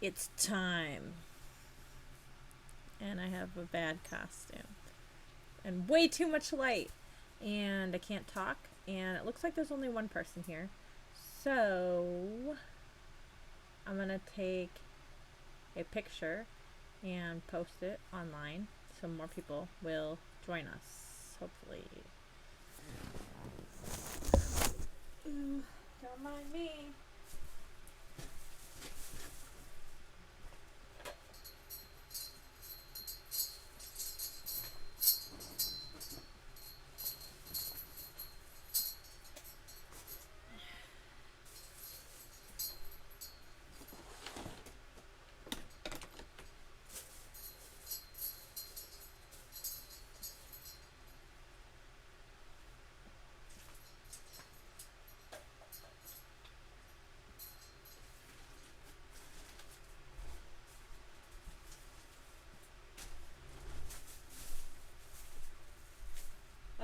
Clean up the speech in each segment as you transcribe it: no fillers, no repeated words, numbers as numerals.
It's time. And I have a bad costume. And way too much light. And I can't talk. And it looks like there's only one person here. So I'm going to take a picture and post it online so more people will join us, hopefully. Don't mind me.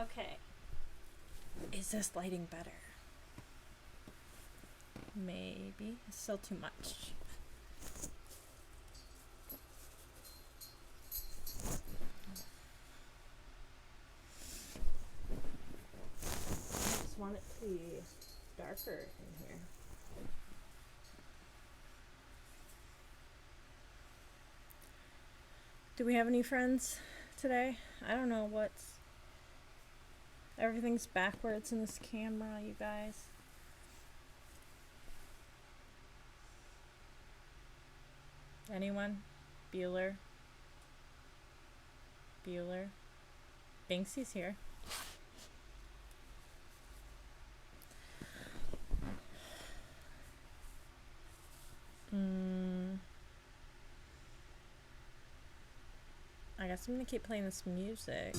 Okay. Is this lighting better? Maybe. It's still too much. I just want it to be darker in here. Do we have any friends today? I don't know what's... Everything's backwards in this camera, you guys. Anyone? Bueller? Banksy's here. I guess I'm gonna keep playing this music.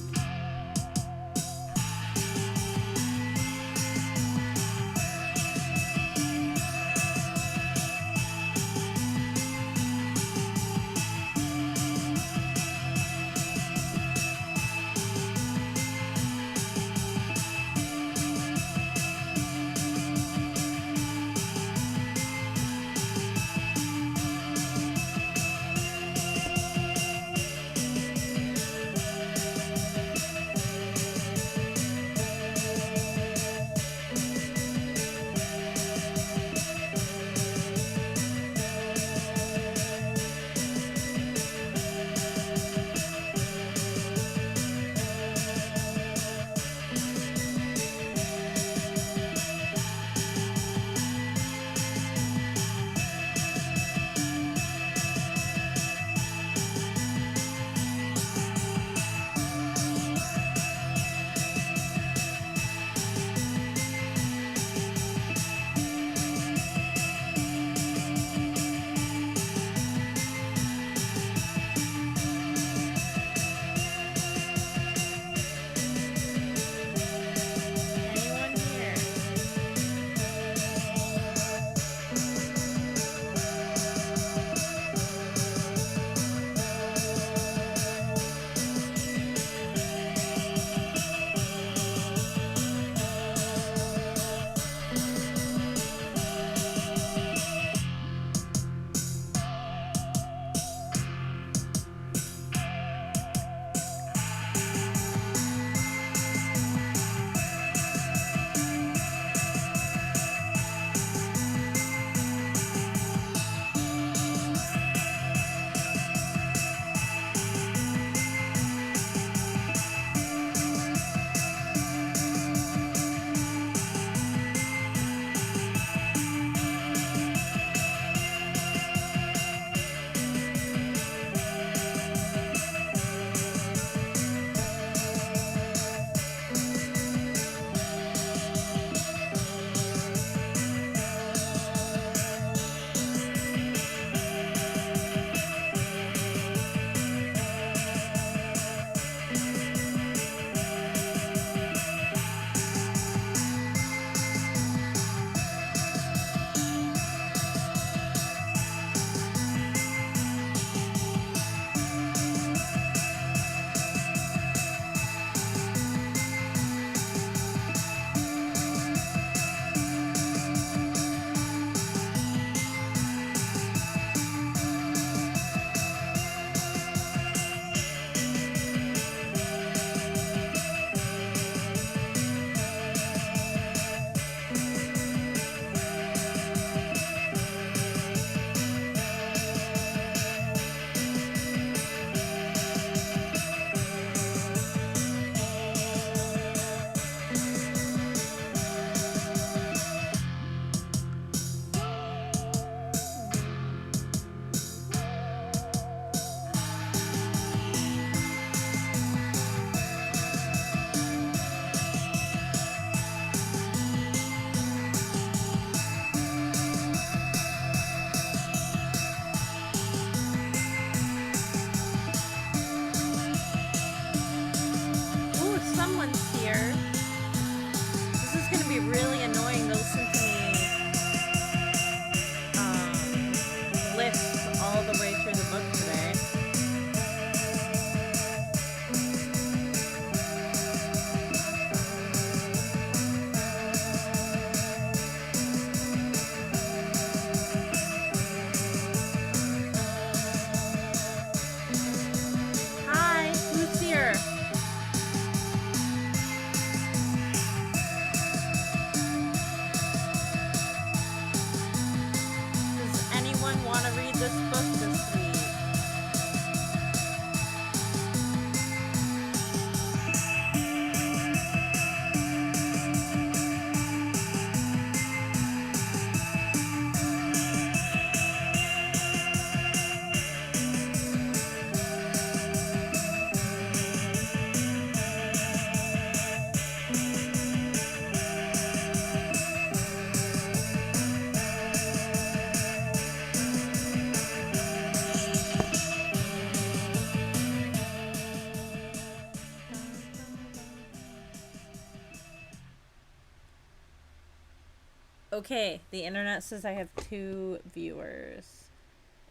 Okay, the internet says I have 2 viewers.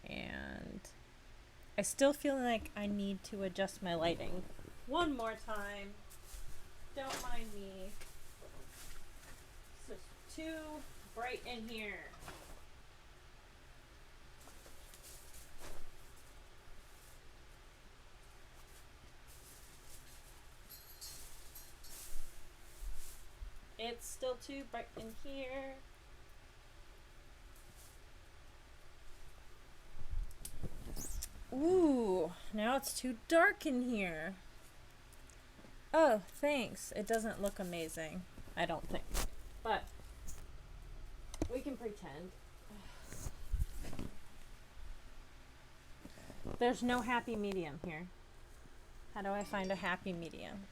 And I still feel like I need to adjust my lighting. One more time. Don't mind me. It's just too bright in here. It's still too bright in here. Ooh, now it's too dark in here. Oh, thanks. It doesn't look amazing, I don't think. But we can pretend. There's no happy medium here. How do I find a happy medium?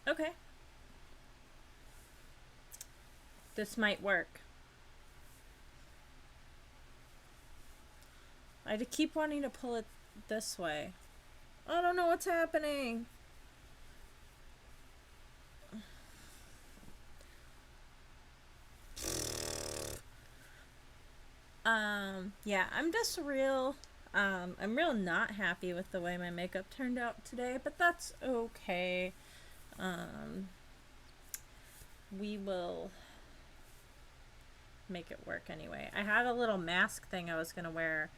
Okay. This might work. I keep wanting to pull it this way. I don't know what's happening. Yeah, I'm just I'm real not happy with the way my makeup turned out today, but that's okay. We will make it work anyway. I had a little mask thing I was gonna wear,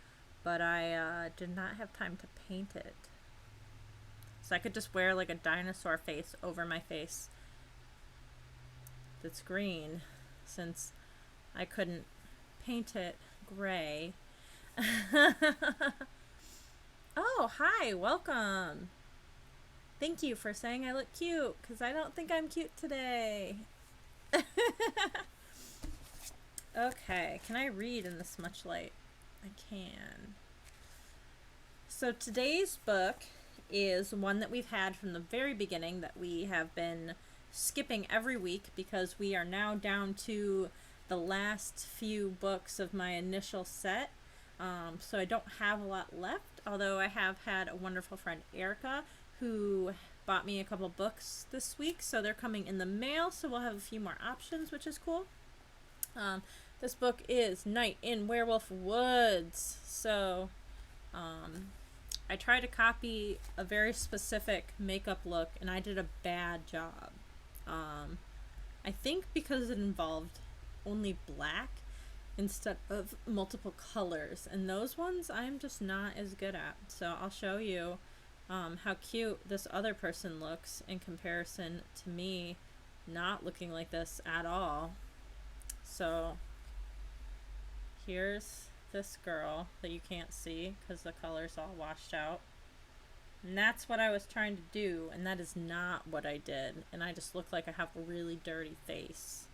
but I did not have time to paint it. So I could just wear like a dinosaur face over my face that's green, since I couldn't paint it gray. Oh, hi, welcome. Thank you for saying I look cute, because I don't think I'm cute today. Okay, can I read in this much light? I can. So today's book is one that we've had from the very beginning, that we have been skipping every week because we are now down to the last few books of my initial set. So I don't have a lot left, although I have had a wonderful friend, Erica, who bought me a couple books this week, so they're coming in the mail, so we'll have a few more options, which is cool. This book is Night in Werewolf Woods. So I tried to copy a very specific makeup look, and I did a bad job. I think because it involved only black instead of multiple colors, and those ones I'm just not as good at. So I'll show you how cute this other person looks in comparison to me not looking like this at all. So here's this girl that you can't see because the color's all washed out. And that's what I was trying to do, and that is not what I did. And I just look like I have a really dirty face.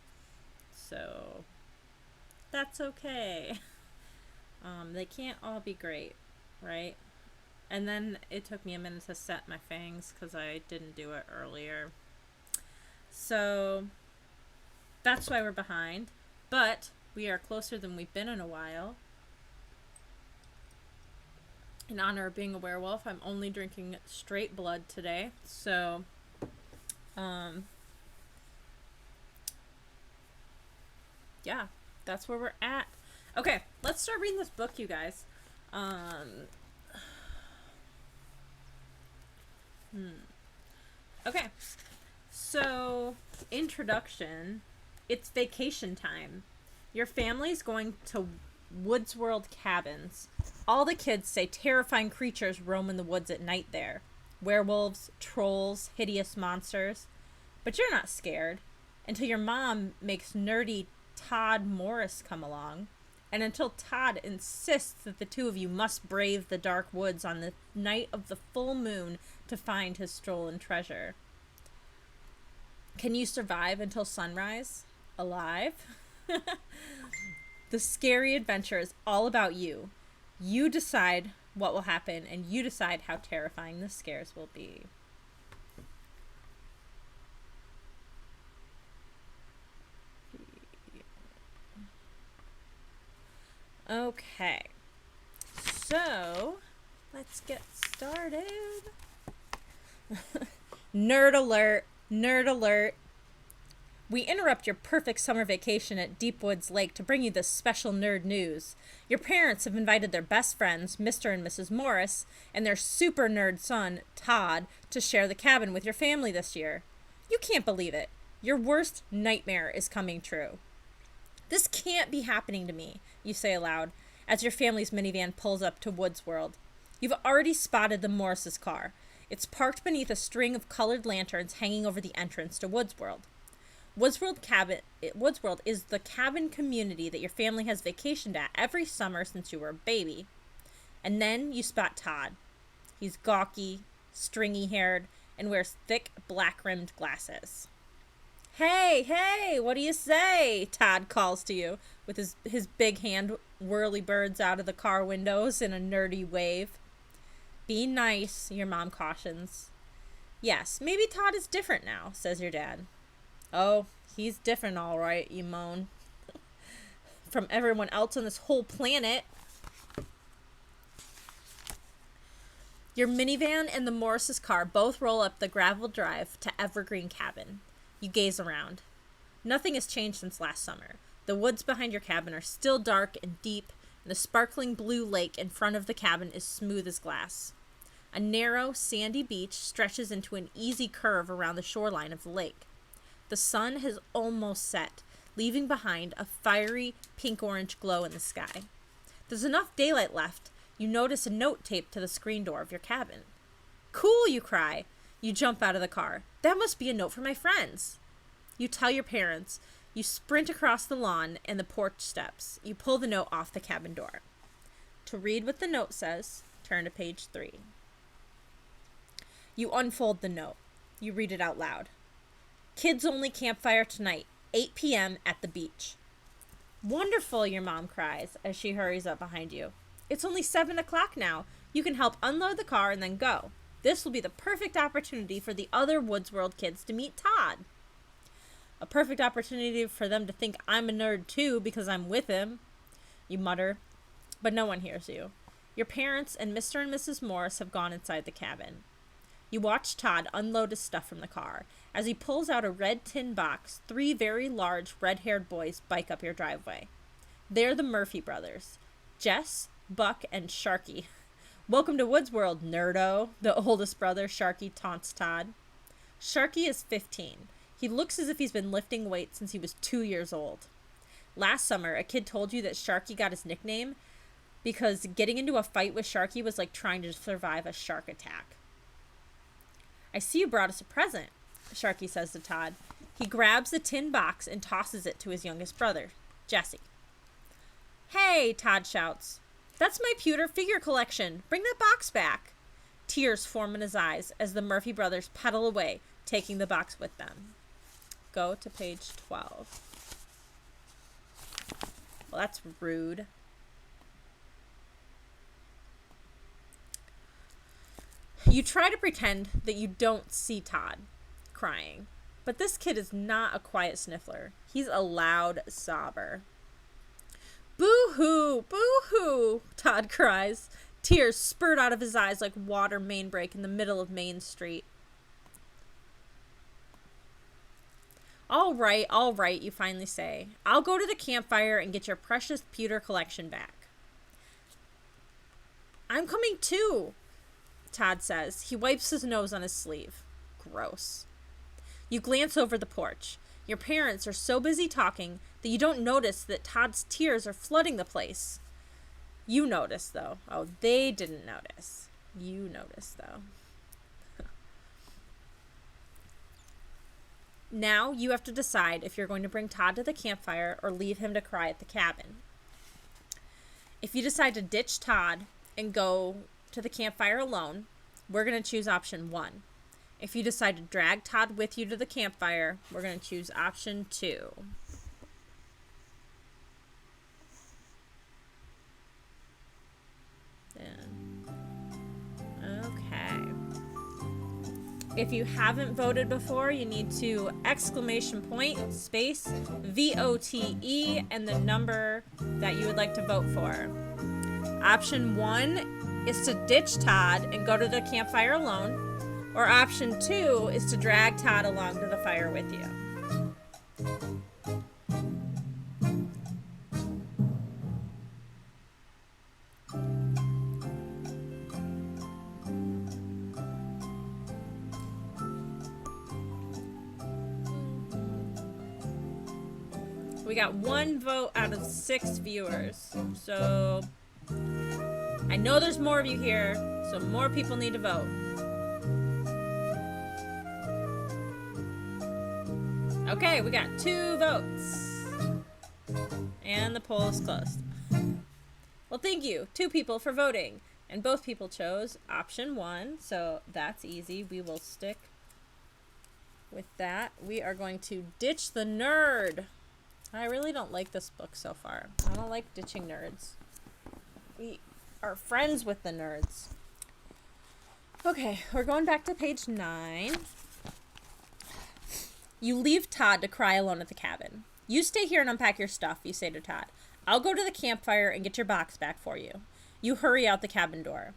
So that's okay. They can't all be great, right? And then it took me a minute to set my fangs because I didn't do it earlier. So that's why we're behind. But we are closer than we've been in a while. In honor of being a werewolf, I'm only drinking straight blood today. So, yeah, that's where we're at. Okay, let's start reading this book, you guys. Okay, so introduction. It's vacation time. Your family's going to Woods World Cabins. All the kids say terrifying creatures roam in the woods at night there. Werewolves, trolls, hideous monsters. But you're not scared until your mom makes nerdy Todd Morris come along, and until Todd insists that the two of you must brave the dark woods on the night of the full moon to find his stolen treasure. Can you survive until sunrise? Alive? The scary adventure is all about you. You decide what will happen, and you decide how terrifying the scares will be. Okay. So, let's get started. Nerd alert, nerd alert. We interrupt your perfect summer vacation at Deep Woods Lake to bring you this special nerd news. Your parents have invited their best friends, Mr. and Mrs. Morris, and their super nerd son, Todd, to share the cabin with your family this year. You can't believe it. Your worst nightmare is coming true. This can't be happening to me, you say aloud, as your family's minivan pulls up to Woods World. You've already spotted the Morris' car. It's parked beneath a string of colored lanterns hanging over the entrance to Woods World. Woods World is the cabin community that your family has vacationed at every summer since you were a baby. And then you spot Todd. He's gawky, stringy-haired, and wears thick, black-rimmed glasses. Hey, what do you say? Todd calls to you with his big hand whirly-birds out of the car windows in a nerdy wave. Be nice, your mom cautions. Yes, maybe Todd is different now, says your dad. Oh, he's different all right, you moan. From everyone else on this whole planet. Your minivan and the Morris' car both roll up the gravel drive to Evergreen Cabin. You gaze around. Nothing has changed since last summer. The woods behind your cabin are still dark and deep, and the sparkling blue lake in front of the cabin is smooth as glass. A narrow, sandy beach stretches into an easy curve around the shoreline of the lake. The sun has almost set, leaving behind a fiery pink-orange glow in the sky. There's enough daylight left. You notice a note taped to the screen door of your cabin. Cool, you cry. You jump out of the car. That must be a note for my friends. You tell your parents. You sprint across the lawn and the porch steps. You pull the note off the cabin door. To read what the note says, turn to page 3. You unfold the note. You read it out loud. Kids only campfire tonight, 8 p.m. at the beach. Wonderful, your mom cries as she hurries up behind you. It's only 7 o'clock now. You can help unload the car and then go. This will be the perfect opportunity for the other Woods World kids to meet Todd. A perfect opportunity for them to think I'm a nerd too because I'm with him, you mutter, but no one hears you. Your parents and Mr. and Mrs. Morris have gone inside the cabin. You watch Todd unload his stuff from the car. As he pulls out a red tin box, 3 very large red-haired boys bike up your driveway. They're the Murphy brothers, Jess, Buck, and Sharky. Welcome to Woods World, nerdo, the oldest brother, Sharky, taunts Todd. Sharky is 15. He looks as if he's been lifting weights since he was 2 years old. Last summer, a kid told you that Sharky got his nickname because getting into a fight with Sharky was like trying to survive a shark attack. I see you brought us a present, Sharky says to Todd. He grabs the tin box and tosses it to his youngest brother, Jesse. Hey, Todd shouts. That's my pewter figure collection. Bring that box back. Tears form in his eyes as the Murphy brothers pedal away, taking the box with them. Go to page 12. Well, that's rude. You try to pretend that you don't see Todd crying, but this kid is not a quiet sniffler. He's a loud sobber. Boo-hoo! Boo-hoo! Todd cries. Tears spurt out of his eyes like water main break in the middle of Main Street. All right, you finally say. I'll go to the campfire and get your precious pewter collection back. I'm coming too, Todd says. He wipes his nose on his sleeve. Gross. You glance over the porch. Your parents are so busy talking that you don't notice that Todd's tears are flooding the place. You notice, though. Oh, they didn't notice. You notice, though. Now you have to decide if you're going to bring Todd to the campfire or leave him to cry at the cabin. If you decide to ditch Todd and go to the campfire alone, we're going to choose option 1. If you decide to drag Todd with you to the campfire, we're going to choose option 2. Okay. If you haven't voted before, you need to exclamation point, space, VOTE, and the number that you would like to vote for. Option 1 is to ditch Todd and go to the campfire alone. Or option 2 is to drag Todd along to the fire with you. We got 1 vote out of 6 viewers. So I know there's more of you here, so more people need to vote. Okay, we got 2 votes. And the poll is closed. Well, thank you, 2 people for voting. And both people chose option 1, so that's easy. We will stick with that. We are going to ditch the nerd. I really don't like this book so far. I don't like ditching nerds. We are friends with the nerds. Okay, we're going back to page 9. You leave Todd to cry alone at the cabin. You stay here and unpack your stuff, you say to Todd. I'll go to the campfire and get your box back for you. You hurry out the cabin door.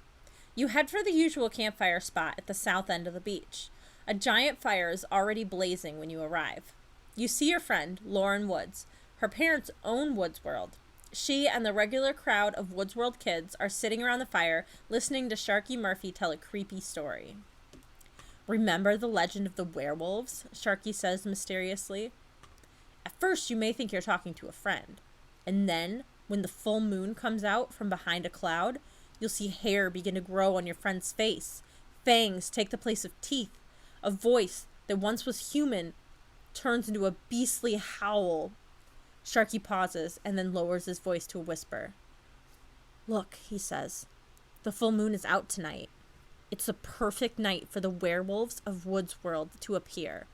You head for the usual campfire spot at the south end of the beach. A giant fire is already blazing when you arrive. You see your friend, Lauren Woods. Her parents own Woods World. She and the regular crowd of Woods World kids are sitting around the fire, listening to Sharky Murphy tell a creepy story. Remember the legend of the werewolves? Sharky says mysteriously. At first, you may think you're talking to a friend. And then, when the full moon comes out from behind a cloud, you'll see hair begin to grow on your friend's face. Fangs take the place of teeth. A voice that once was human turns into a beastly howl. Sharky pauses and then lowers his voice to a whisper. Look, he says, the full moon is out tonight. It's the perfect night for the werewolves of Woods World to appear.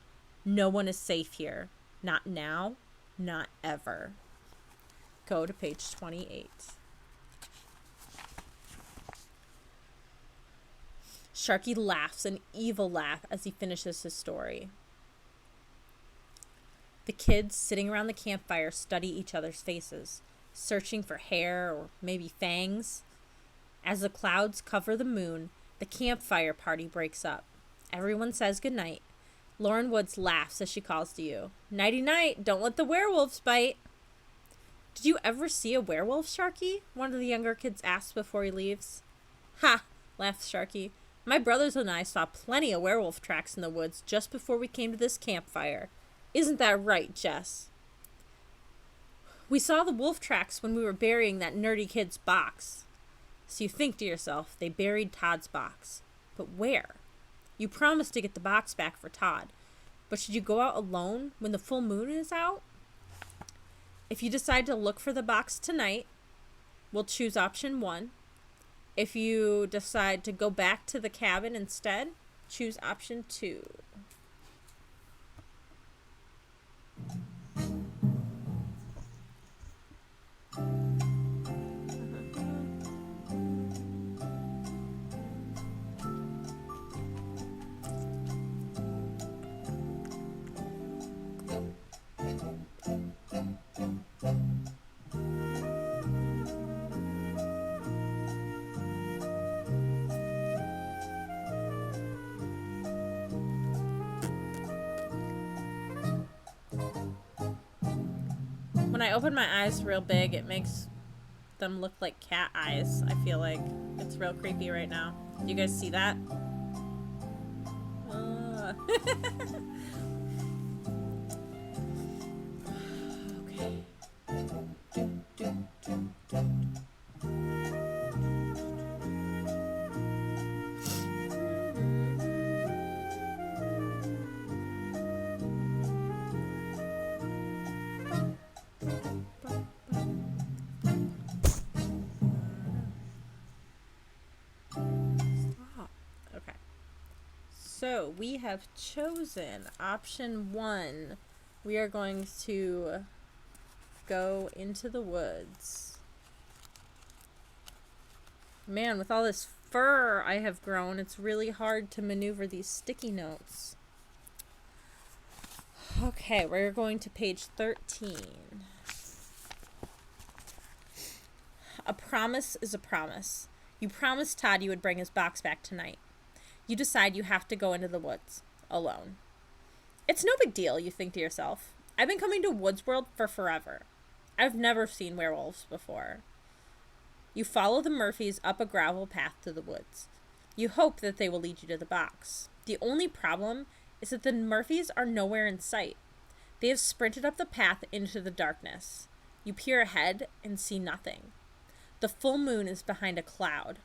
No one is safe here. Not now, not ever. Go to page 28. Sharky laughs an evil laugh as he finishes his story. The kids sitting around the campfire study each other's faces, searching for hair or maybe fangs. As the clouds cover the moon, the campfire party breaks up. Everyone says goodnight. Lauren Woods laughs as she calls to you. Nighty-night, don't let the werewolves bite. Did you ever see a werewolf, Sharky? One of the younger kids asks before he leaves. Ha, laughs Sharky. My brothers and I saw plenty of werewolf tracks in the woods just before we came to this campfire. Isn't that right, Jess? We saw the wolf tracks when we were burying that nerdy kid's box. So you think to yourself, they buried Todd's box. But where? You promised to get the box back for Todd. But should you go out alone when the full moon is out? If you decide to look for the box tonight, we'll choose option 1. If you decide to go back to the cabin instead, choose option 2. When I open my eyes real big, it makes them look like cat eyes. I feel like it's real creepy right now. Do you guys see that? Okay. So we have chosen option 1. We are going to go into the woods. Man, with all this fur I have grown, it's really hard to maneuver these sticky notes. Okay, we're going to page 13. promise is a promise. You promised Todd you would bring his box back tonight. You decide you have to go into the woods alone. It's no big deal, you think to yourself. I've been coming to Woods World for forever. I've never seen werewolves before. You follow the Murphys up a gravel path to the woods. You hope that they will lead you to the box. The only problem is that the Murphys are nowhere in sight. They have sprinted up the path into the darkness. You peer ahead and see nothing. The full moon is behind a cloud.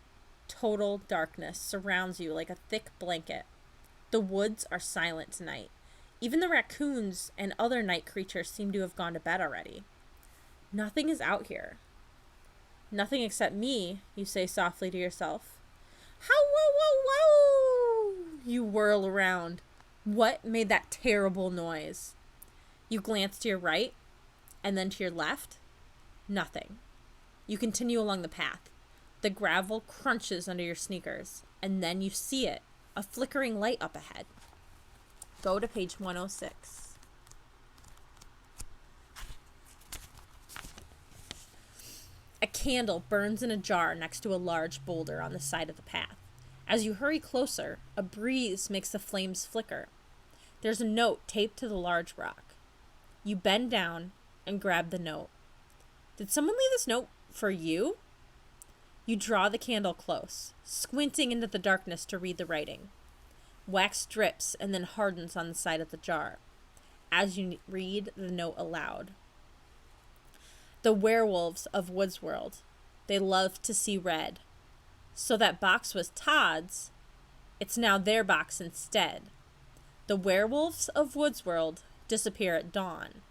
Total darkness surrounds you like a thick blanket. The woods are silent tonight. Even the raccoons and other night creatures seem to have gone to bed already. Nothing is out here. Nothing except me, you say softly to yourself. How, whoa, whoa, whoa! You whirl around. What made that terrible noise? You glance to your right, and then to your left. Nothing. You continue along the path. The gravel crunches under your sneakers, and then you see it, a flickering light up ahead. Go to page 106. A candle burns in a jar next to a large boulder on the side of the path. As you hurry closer, a breeze makes the flames flicker. There's a note taped to the large rock. You bend down and grab the note. Did someone leave this note for you? You draw the candle close, squinting into the darkness to read the writing. Wax drips and then hardens on the side of the jar. As you read the note aloud. The werewolves of Woods World, they love to see red. So that box was Todd's, it's now their box instead. The werewolves of Woods World disappear at dawn.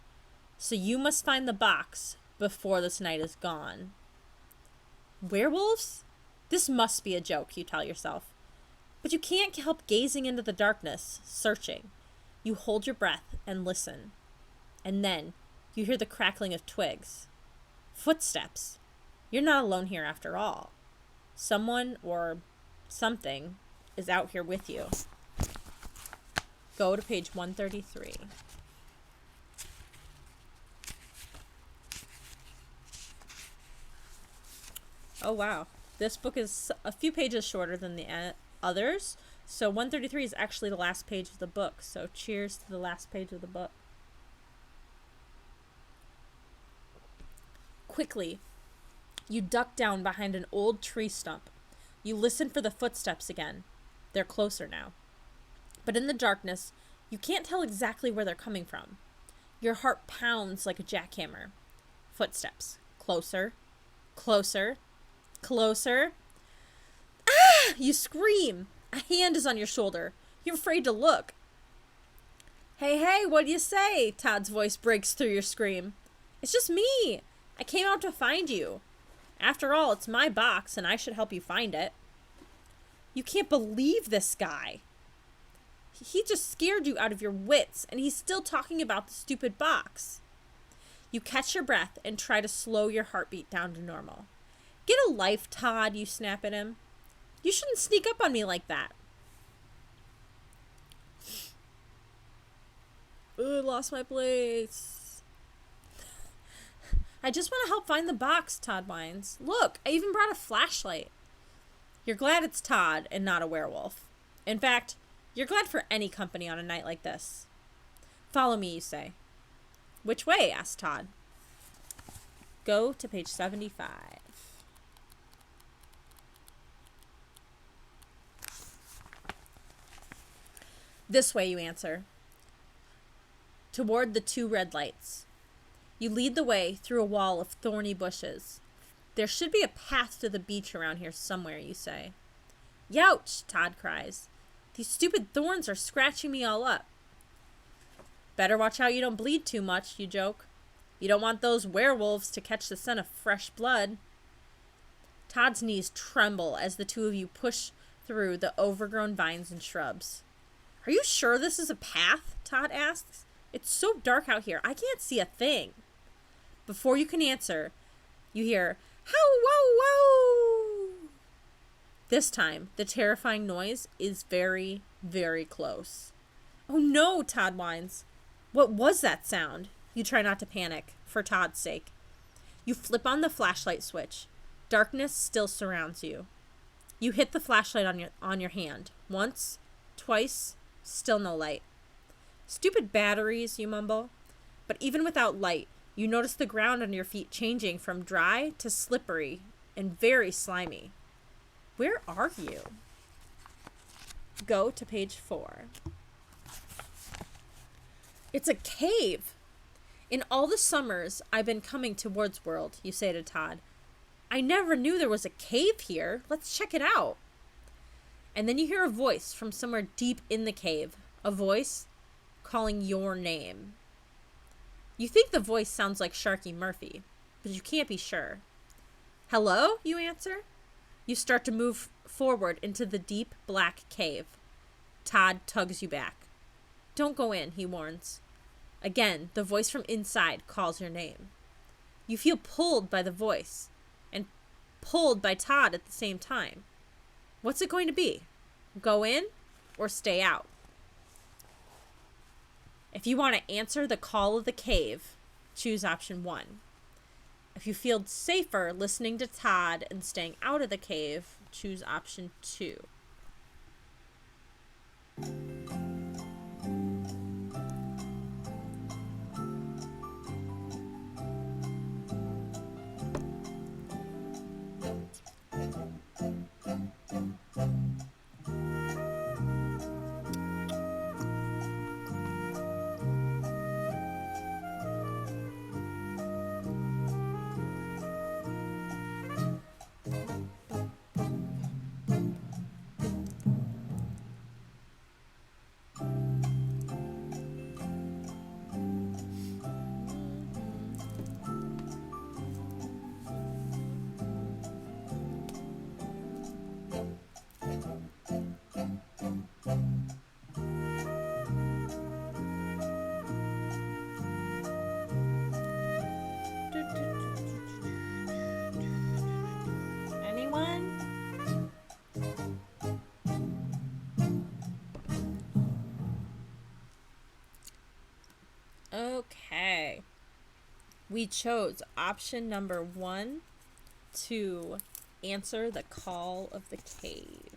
So you must find the box before this night is gone. Werewolves? This must be a joke, you tell yourself. But you can't help gazing into the darkness, searching. You hold your breath and listen. And then you hear the crackling of twigs. Footsteps. You're not alone here after all. Someone or something is out here with you. Go to page 133. Oh wow. This book is a few pages shorter than the others. So 133 is actually the last page of the book. So cheers to the last page of the book. Quickly, you duck down behind an old tree stump. You listen for the footsteps again. They're closer now. But in the darkness, you can't tell exactly where they're coming from. Your heart pounds like a jackhammer. Footsteps. Closer. Closer. Closer. Ah! You scream. A hand is on your shoulder. You're afraid to look. Hey, hey, what do you say? Todd's voice breaks through your scream. It's just me. I came out to find you. After all, it's my box, and I should help you find it. You can't believe this guy. He just scared you out of your wits, and he's still talking about the stupid box. You catch your breath and try to slow your heartbeat down to normal. Get a life, Todd, you snap at him. You shouldn't sneak up on me like that. Ugh, lost my place. I just want to help find the box, Todd whines. Look, I even brought a flashlight. You're glad it's Todd and not a werewolf. In fact, you're glad for any company on a night like this. Follow me, you say. Which way? Asked Todd. Go to page 75. This way, you answer. Toward the two red lights. You lead the way through a wall of thorny bushes. There should be a path to the beach around here somewhere, you say. Youch, Todd cries. These stupid thorns are scratching me all up. Better watch out you don't bleed too much, you joke. You don't want those werewolves to catch the scent of fresh blood. Todd's knees tremble as the two of you push through the overgrown vines and shrubs. Are you sure this is a path? Todd asks. It's so dark out here, I can't see a thing. Before you can answer, you hear, how, whoa, whoa! This time, the terrifying noise is very, very close. Oh no, Todd whines. What was that sound? You try not to panic, for Todd's sake. You flip on the flashlight switch. Darkness still surrounds you. You hit the flashlight on your hand. Once, twice, still no light. Stupid batteries, you mumble. But even without light, you notice the ground under your feet changing from dry to slippery and very slimy. Where are you? Go to page 4. It's a cave. In all the summers I've been coming to Woods World, you say to Todd. I never knew there was a cave here. Let's check it out. And then you hear a voice from somewhere deep in the cave. A voice calling your name. You think the voice sounds like Sharky Murphy, but you can't be sure. Hello, you answer. You start to move forward into the deep black cave. Todd tugs you back. Don't go in, he warns. Again, the voice from inside calls your name. You feel pulled by the voice and pulled by Todd at the same time. What's it going to be? Go in or stay out? If you want to answer the call of the cave, choose option 1. If you feel safer listening to Todd and staying out of the cave, choose option 2. Okay. We chose option number 1 to answer the call of the cave.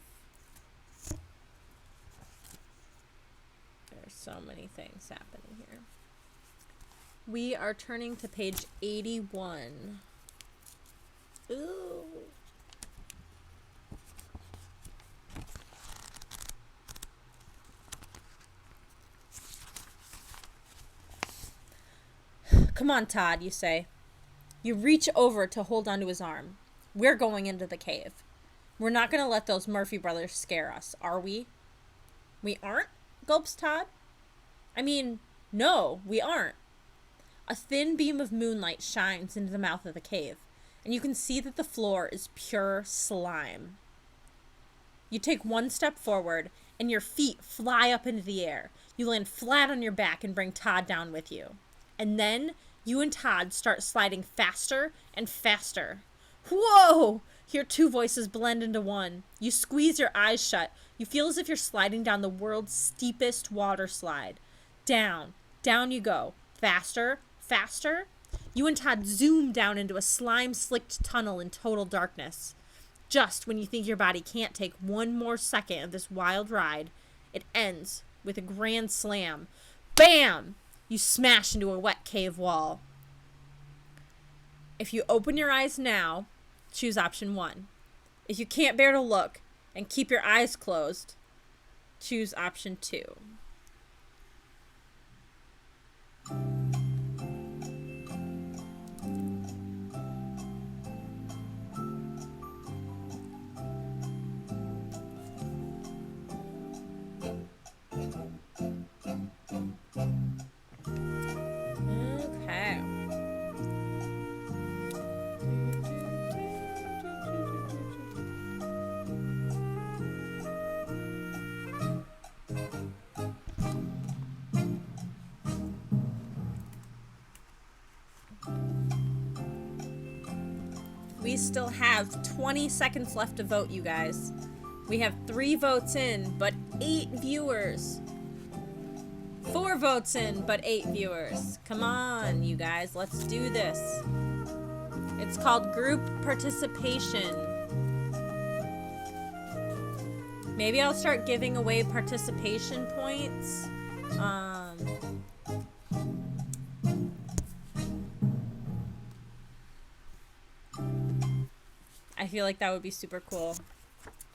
There's so many things happening here. We are turning to page 81. Ooh. Come on, Todd, you say. You reach over to hold onto his arm. We're going into the cave. We're not going to let those Murphy brothers scare us, are we? We aren't? Gulps Todd. I mean, no, we aren't. A thin beam of moonlight shines into the mouth of the cave, and you can see that the floor is pure slime. You take one step forward, and your feet fly up into the air. You land flat on your back and bring Todd down with you. And then you and Todd start sliding faster and faster. Whoa! Your two voices blend into one. You squeeze your eyes shut. You feel as if you're sliding down the world's steepest water slide. Down, down you go. Faster, faster. You and Todd zoom down into a slime-slicked tunnel in total darkness. Just when you think your body can't take one more second of this wild ride, it ends with a grand slam. Bam! You smash into a wet cave wall. If you open your eyes now, choose option 1. If you can't bear to look and keep your eyes closed, choose option 2. We still have 20 seconds left to vote, you guys. We have 3 votes in, but 8 viewers. 4 votes in, but 8 viewers. Come on, you guys. Let's do this. It's called group participation. Maybe I'll start giving away participation points. I feel like that would be super cool.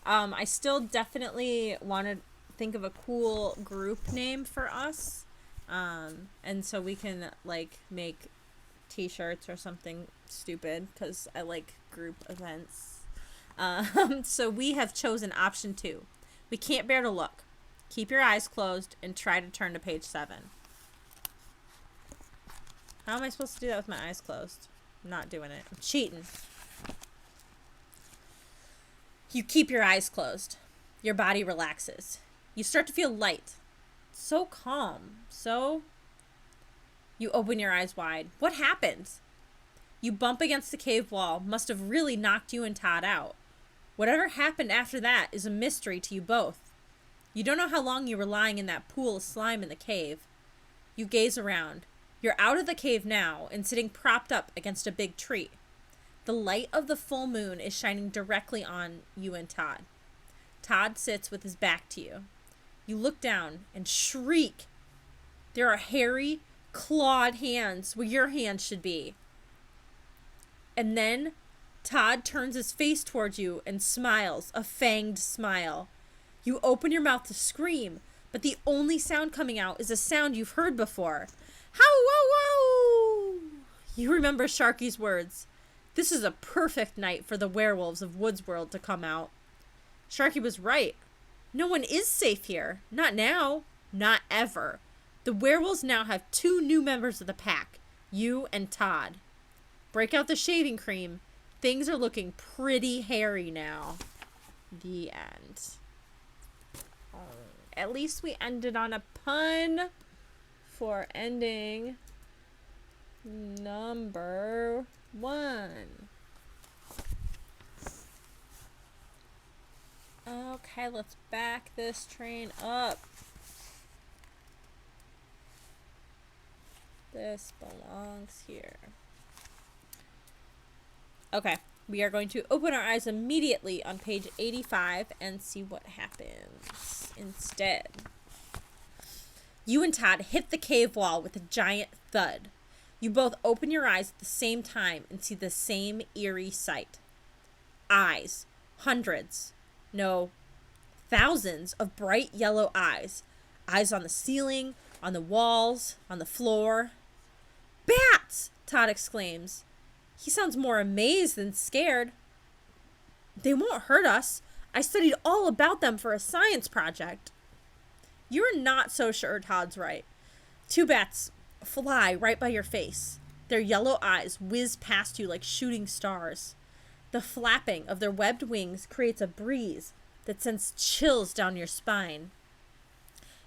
I still definitely want to think of a cool group name for us. And so we can, like, make t-shirts or something stupid, because I like group events. So we have chosen option 2. We can't bear to look. Keep your eyes closed and try to turn to page 7. How am I supposed to do that with my eyes closed? I'm not doing it. I'm cheating. You keep your eyes closed. Your body relaxes. You start to feel light. So calm. You open your eyes wide. What happens? You bump against the cave wall. Must have really knocked you and Todd out. Whatever happened after that is a mystery to you both. You don't know how long you were lying in that pool of slime in the cave. You gaze around. You're out of the cave now and sitting propped up against a big tree. The light of the full moon is shining directly on you and Todd. Todd sits with his back to you. You look down and shriek. There are hairy, clawed hands where your hands should be. And then Todd turns his face towards you and smiles, a fanged smile. You open your mouth to scream, but the only sound coming out is a sound you've heard before. How wow wow! You remember Sharky's words. This is a perfect night for the werewolves of Woodsworld to come out. Sharky was right. No one is safe here. Not now. Not ever. The werewolves now have 2 new members of the pack. You and Todd. Break out the shaving cream. Things are looking pretty hairy now. The end. At least we ended on a pun for ending number 1. Okay, let's back this train up. This belongs here. Okay, we are going to open our eyes immediately on page 85 and see what happens instead. You and Todd hit the cave wall with a giant thud. You both open your eyes at the same time and see the same eerie sight. Eyes. Hundreds. No, thousands of bright yellow eyes. Eyes on the ceiling, on the walls, on the floor. Bats! Todd exclaims. He sounds more amazed than scared. They won't hurt us. I studied all about them for a science project. You're not so sure Todd's right. 2 bats fly right by your face. Their yellow eyes whiz past you like shooting stars. The flapping of their webbed wings creates a breeze that sends chills down your spine.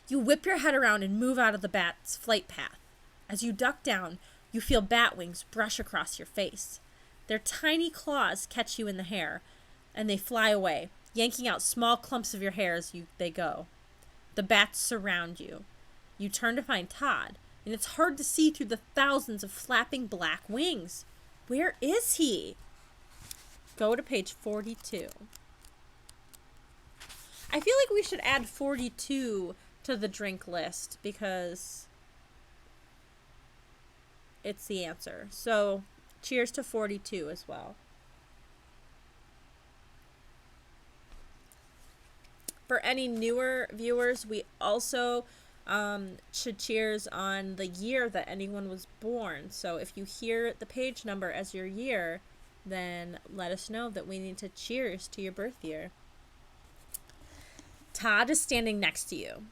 You whip your head around and move out of the bat's flight path. As you duck down, you feel bat wings brush across your face. Their tiny claws catch you in the hair, and they fly away, yanking out small clumps of your hair as they go. The bats surround you. You turn to find Todd, and it's hard to see through the thousands of flapping black wings. Where is he? Go to page 42. I feel like we should add 42 to the drink list because it's the answer. So, cheers to 42 as well. For any newer viewers, we also should cheers on the year that anyone was born. So if you hear the page number as your year, then let us know that we need to cheers to your birth year. Todd is standing next to you.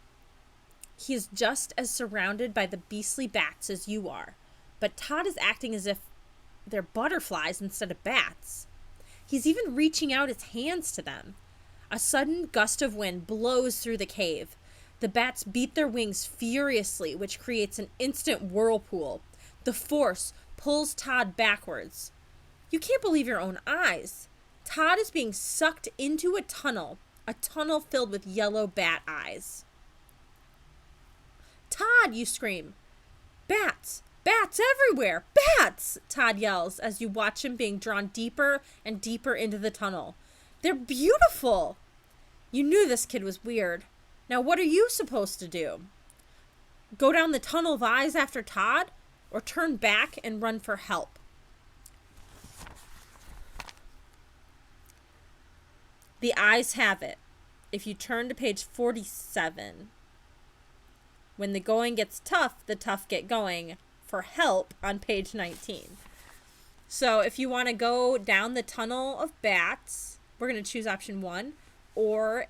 He is just as surrounded by the beastly bats as you are, but Todd is acting as if they're butterflies instead of bats. He's even reaching out his hands to them. A sudden gust of wind blows through the cave. The bats beat their wings furiously, which creates an instant whirlpool. The force pulls Todd backwards. You can't believe your own eyes. Todd is being sucked into a tunnel filled with yellow bat eyes. Todd, you scream. Bats! Bats everywhere! Bats! Todd yells as you watch him being drawn deeper and deeper into the tunnel. They're beautiful! You knew this kid was weird. Now what are you supposed to do? Go down the tunnel of eyes after Todd? Or turn back and run for help? The eyes have it. If you turn to page 47. When the going gets tough, the tough get going. For help on page 19. So if you want to go down the tunnel of bats, we're going to choose option 1. Or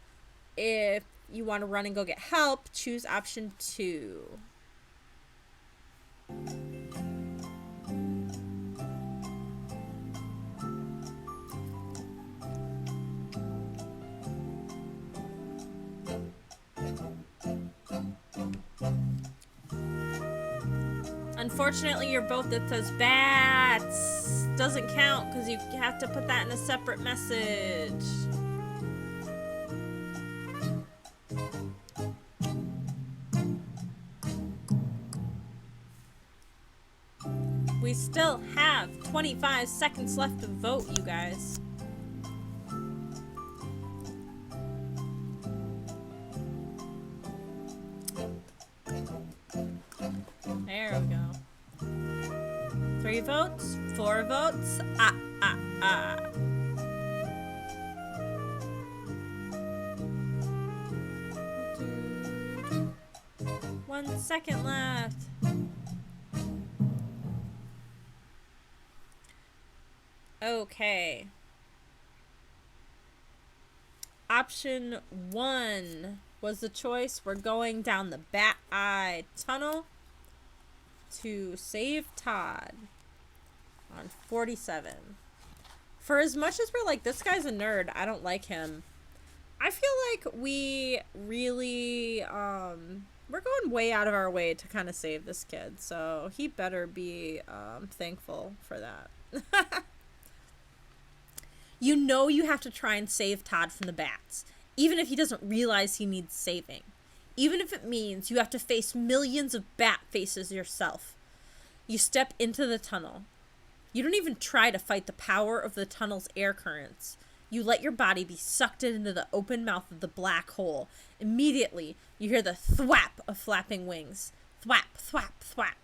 if you want to run and go get help, choose option 2. Unfortunately, your vote that says bats doesn't count because you have to put that in a separate message. We still have 25 seconds left to vote, you guys. There we go. 3 votes, 4 votes. 1 second left. Okay. Option 1 was the choice. We're going down the Bat Eye Tunnel to save Todd on 47. For as much as we're like, this guy's a nerd, I don't like him, I feel like we really, we're going way out of our way to kind of save this kid, so he better be thankful for that. You know you have to try and save Todd from the bats, even if he doesn't realize he needs saving. Even if it means you have to face millions of bat faces yourself. You step into the tunnel. You don't even try to fight the power of the tunnel's air currents. You let your body be sucked into the open mouth of the black hole. Immediately, you hear the thwap of flapping wings. Thwap, thwap, thwap.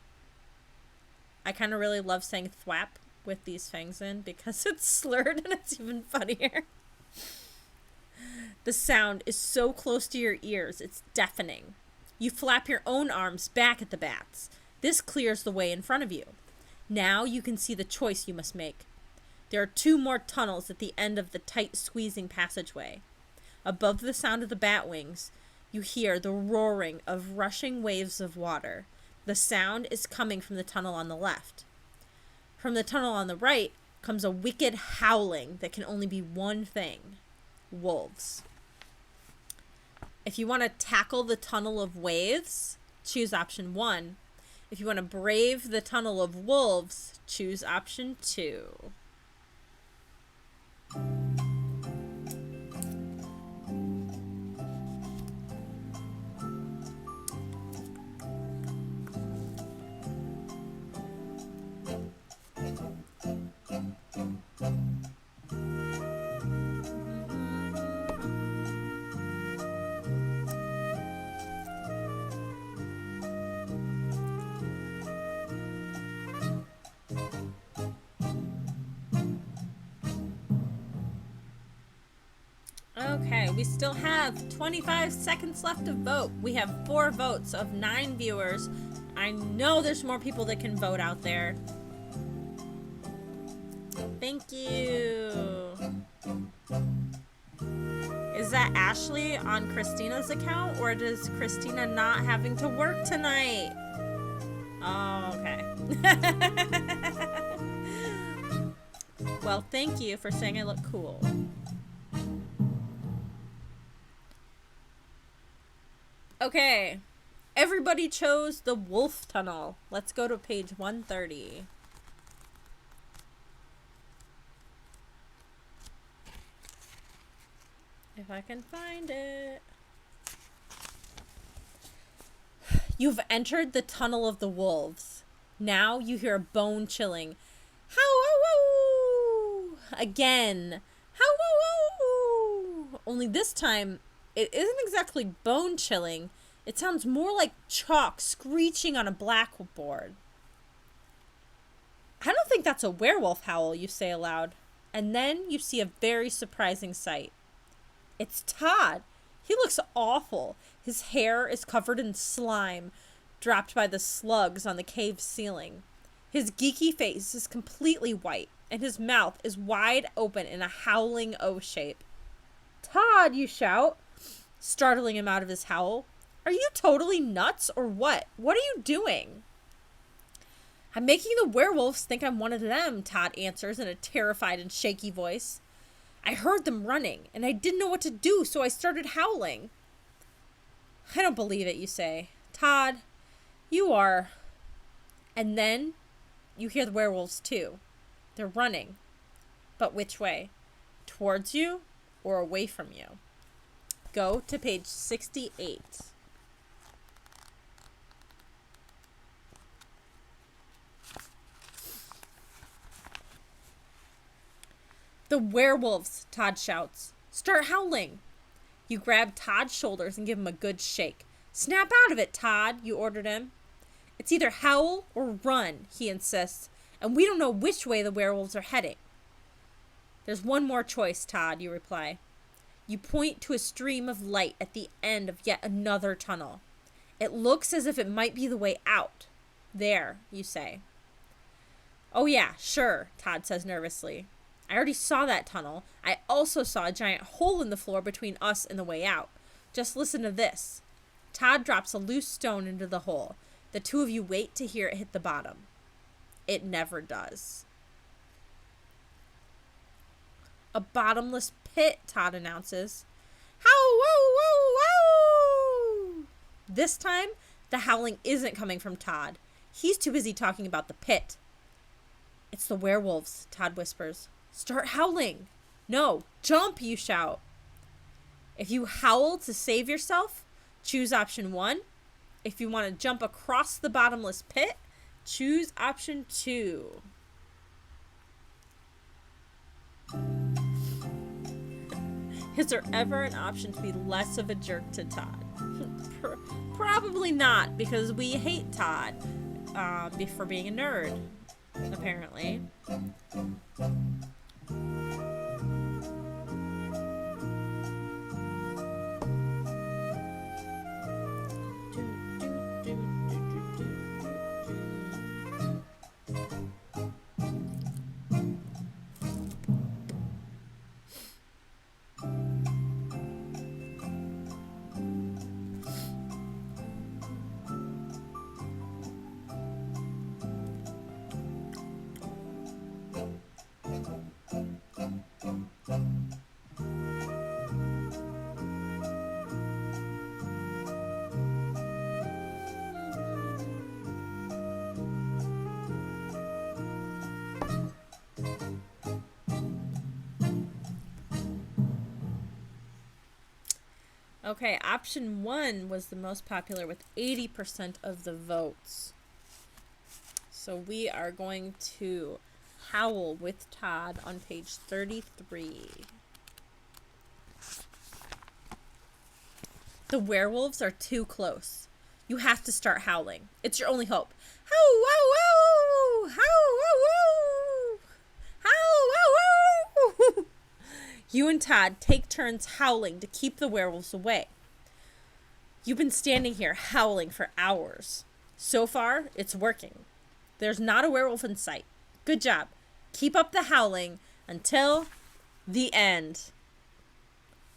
I kind of really love saying thwap with these fangs in because it's slurred and it's even funnier. The sound is so close to your ears, it's deafening. You flap your own arms back at the bats. This clears the way in front of you. Now you can see the choice you must make. There are 2 more tunnels at the end of the tight squeezing passageway. Above the sound of the bat wings, you hear the roaring of rushing waves of water. The sound is coming from the tunnel on the left. From the tunnel on the right comes a wicked howling that can only be one thing: wolves. If you want to tackle the tunnel of waves, choose option 1. If you want to brave the tunnel of wolves, choose option 2. Okay, we still have 25 seconds left to vote. We have 4 votes of 9 viewers. I know there's more people that can vote out there. Thank you. Is that Ashley on Christina's account, or is Christina not having to work tonight? Oh, okay. Well, thank you for saying I look cool. Okay, everybody chose the wolf tunnel. Let's go to page 130. If I can find it. You've entered the tunnel of the wolves. Now you hear a bone-chilling "How-wow-wow!" again. "How-wow-wow!" Only this time, it isn't exactly bone-chilling. It sounds more like chalk screeching on a blackboard. "I don't think that's a werewolf howl," you say aloud. And then you see a very surprising sight. It's Todd. He looks awful. His hair is covered in slime, dropped by the slugs on the cave ceiling. His geeky face is completely white, and his mouth is wide open in a howling O shape. "Todd," you shout, startling him out of his howl. "Are you totally nuts or what? What are you doing?" "I'm making the werewolves think I'm one of them," Todd answers in a terrified and shaky voice. "I heard them running, and I didn't know what to do, so I started howling." "I don't believe it," you say. "Todd, you are..." And then you hear the werewolves too. They're running. But which way? Towards you or away from you? Go to page 68. "The werewolves," Todd shouts. "Start howling." You grab Todd's shoulders and give him a good shake. "Snap out of it, Todd," you ordered him. "It's either howl or run," he insists, "and we don't know which way the werewolves are heading." "There's one more choice, Todd," you reply. You point to a stream of light at the end of yet another tunnel. "It looks as if it might be the way out." "There," you say. "Oh yeah, sure," Todd says nervously. "I already saw that tunnel. I also saw a giant hole in the floor between us and the way out. Just listen to this." Todd drops a loose stone into the hole. The two of you wait to hear it hit the bottom. It never does. "A bottomless pit," Todd announces. "How, wow, wow, wow!" This time, the howling isn't coming from Todd. He's too busy talking about the pit. "It's the werewolves," Todd whispers. "Start howling." "No, jump," you shout. If you howl to save yourself, choose option 1. If you want to jump across the bottomless pit, choose option 2. Is there ever an option to be less of a jerk to Todd? Probably not, because we hate Todd for being a nerd, apparently. Okay, option 1 was the most popular with 80% of the votes. So we are going to howl with Todd on page 33. "The werewolves are too close. You have to start howling. It's your only hope. How, wow, wow! How, wow, wow! How, wow, wow!" You and Todd take turns howling to keep the werewolves away. You've been standing here howling for hours. So far, it's working. There's not a werewolf in sight. Good job. Keep up the howling until the end.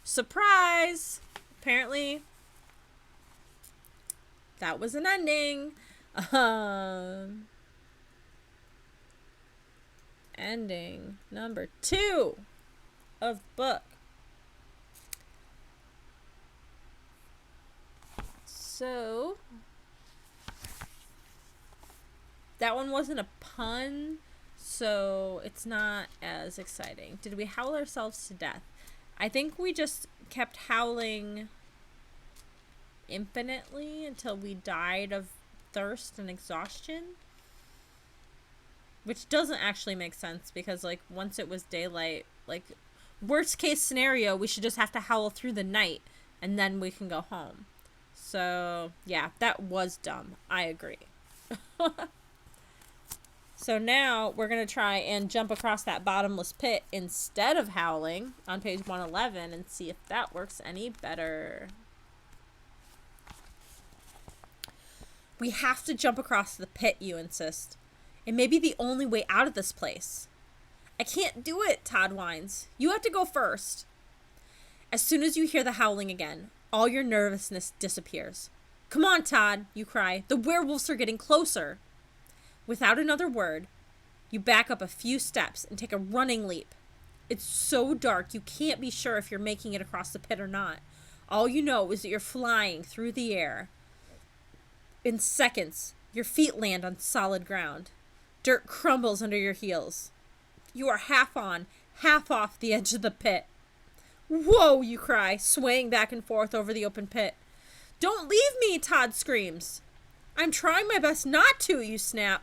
Surprise! Apparently, that was an ending. Ending number 2 of book. So that one wasn't a pun, so it's not as exciting. Did we howl ourselves to death? I think we just kept howling infinitely until we died of thirst and exhaustion. Which doesn't actually make sense because, like, once it was daylight, like, worst case scenario, we should just have to howl through the night and then we can go home. So, yeah, that was dumb. I agree. So now we're going to try and jump across that bottomless pit instead of howling on page 111 and see if that works any better. We have to jump across the pit, you insist. It may be the only way out of this place. I can't do it, Todd whines. You have to go first. As soon as you hear the howling again, all your nervousness disappears. Come on, Todd, you cry. The werewolves are getting closer. Without another word, you back up a few steps and take a running leap. It's so dark you can't be sure if you're making it across the pit or not. All you know is that you're flying through the air. In seconds, your feet land on solid ground. Dirt crumbles under your heels. You are half on, half off the edge of the pit. Whoa, you cry, swaying back and forth over the open pit. Don't leave me, Todd screams. I'm trying my best not to, you snap.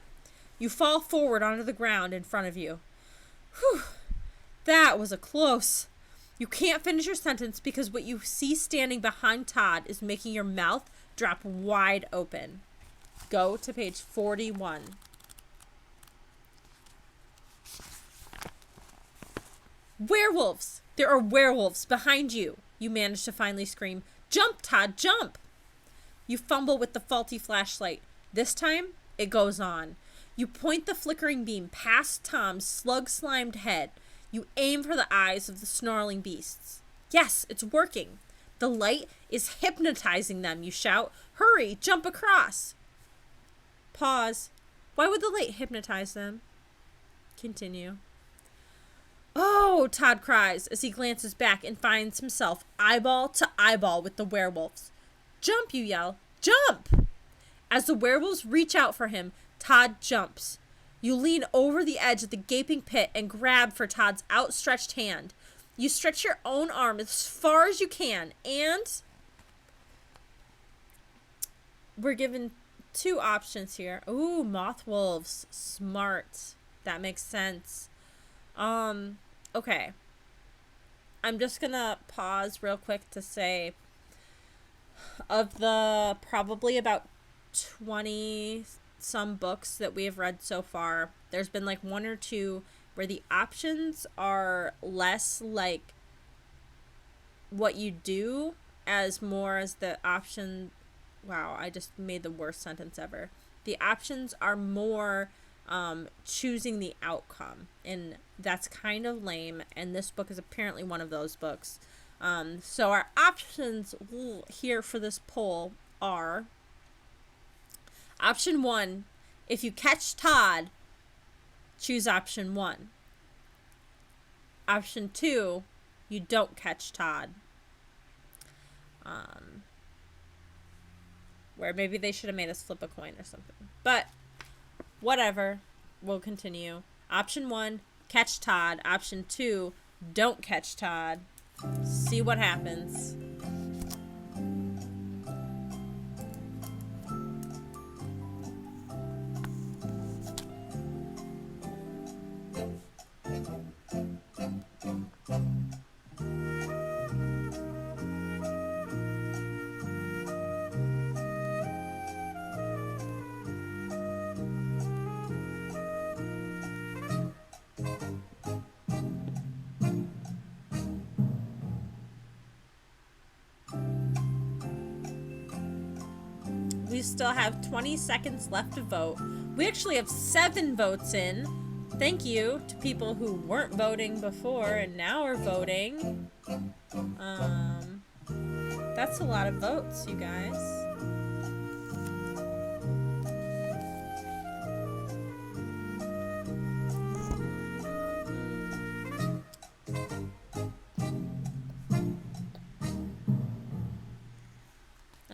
You fall forward onto the ground in front of you. Whew, that was a close. You can't finish your sentence because what you see standing behind Todd is making your mouth drop wide open. Go to page 41. Werewolves! There are werewolves behind you, you manage to finally scream. Jump, Todd, jump! You fumble with the faulty flashlight. This time, it goes on. You point the flickering beam past Tom's slug-slimed head. You aim for the eyes of the snarling beasts. Yes, it's working. The light is hypnotizing them, you shout. Hurry, jump across. Pause. Why would the light hypnotize them? Continue. Oh, Todd cries as he glances back and finds himself eyeball to eyeball with the werewolves. Jump, you yell. Jump! As the werewolves reach out for him, Todd jumps. You lean over the edge of the gaping pit and grab for Todd's outstretched hand. You stretch your own arm as far as you can, and we're given two options here. Ooh, moth wolves. Smart. That makes sense. Okay. I'm just gonna pause real quick to say, of the probably about 20 some books that we have read so far, there's been like one or two where the options are less like what you do as more as the option. Wow, I just made the worst sentence ever. The options are more choosing the outcome, and that's kind of lame, and this book is apparently one of those books. So our options here for this poll are: option 1, if you catch Todd, choose option 1. Option 2, you don't catch Todd. Where maybe they should have made us flip a coin or something. But whatever, we'll continue. Option 1, catch Todd. Option 2, don't catch Todd. See what happens. We still have 20 seconds left to vote. We actually have 7 votes in. Thank you to people who weren't voting before and now are voting. That's a lot of votes, you guys.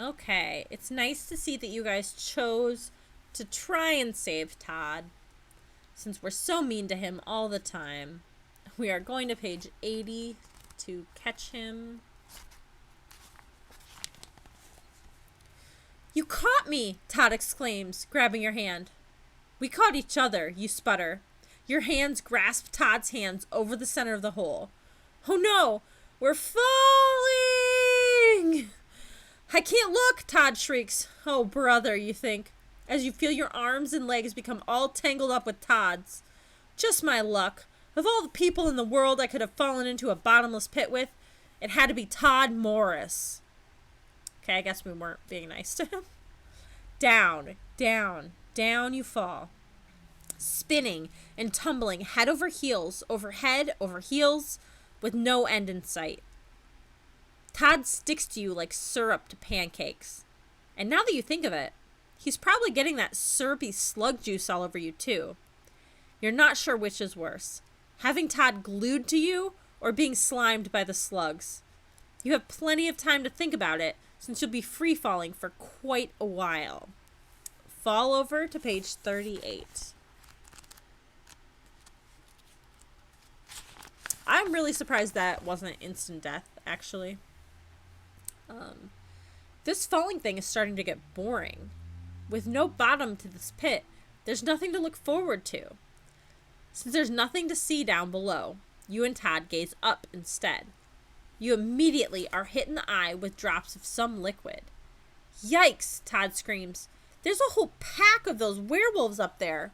Okay, it's nice to see that you guys chose to try and save Todd, since we're so mean to him all the time. We are going to page 80 to catch him. You caught me, Todd exclaims, grabbing your hand. We caught each other, you sputter. Your hands grasp Todd's hands over the center of the hole. Oh no, we're falling! I can't look, Todd shrieks. Oh, brother, you think, as you feel your arms and legs become all tangled up with Todd's. Just my luck. Of all the people in the world I could have fallen into a bottomless pit with, it had to be Todd Morris. Okay, I guess we weren't being nice to him. Down, down, down you fall. Spinning and tumbling head over heels, over heels, with no end in sight. Todd sticks to you like syrup to pancakes. And now that you think of it, he's probably getting that syrupy slug juice all over you too. You're not sure which is worse, having Todd glued to you or being slimed by the slugs. You have plenty of time to think about it, since you'll be free falling for quite a while. Fall over to page 38. I'm really surprised that wasn't instant death, actually. This falling thing is starting to get boring. With no bottom to this pit, there's nothing to look forward to. Since there's nothing to see down below, you and Todd gaze up instead. You immediately are hit in the eye with drops of some liquid. Yikes, Todd screams. There's a whole pack of those werewolves up there.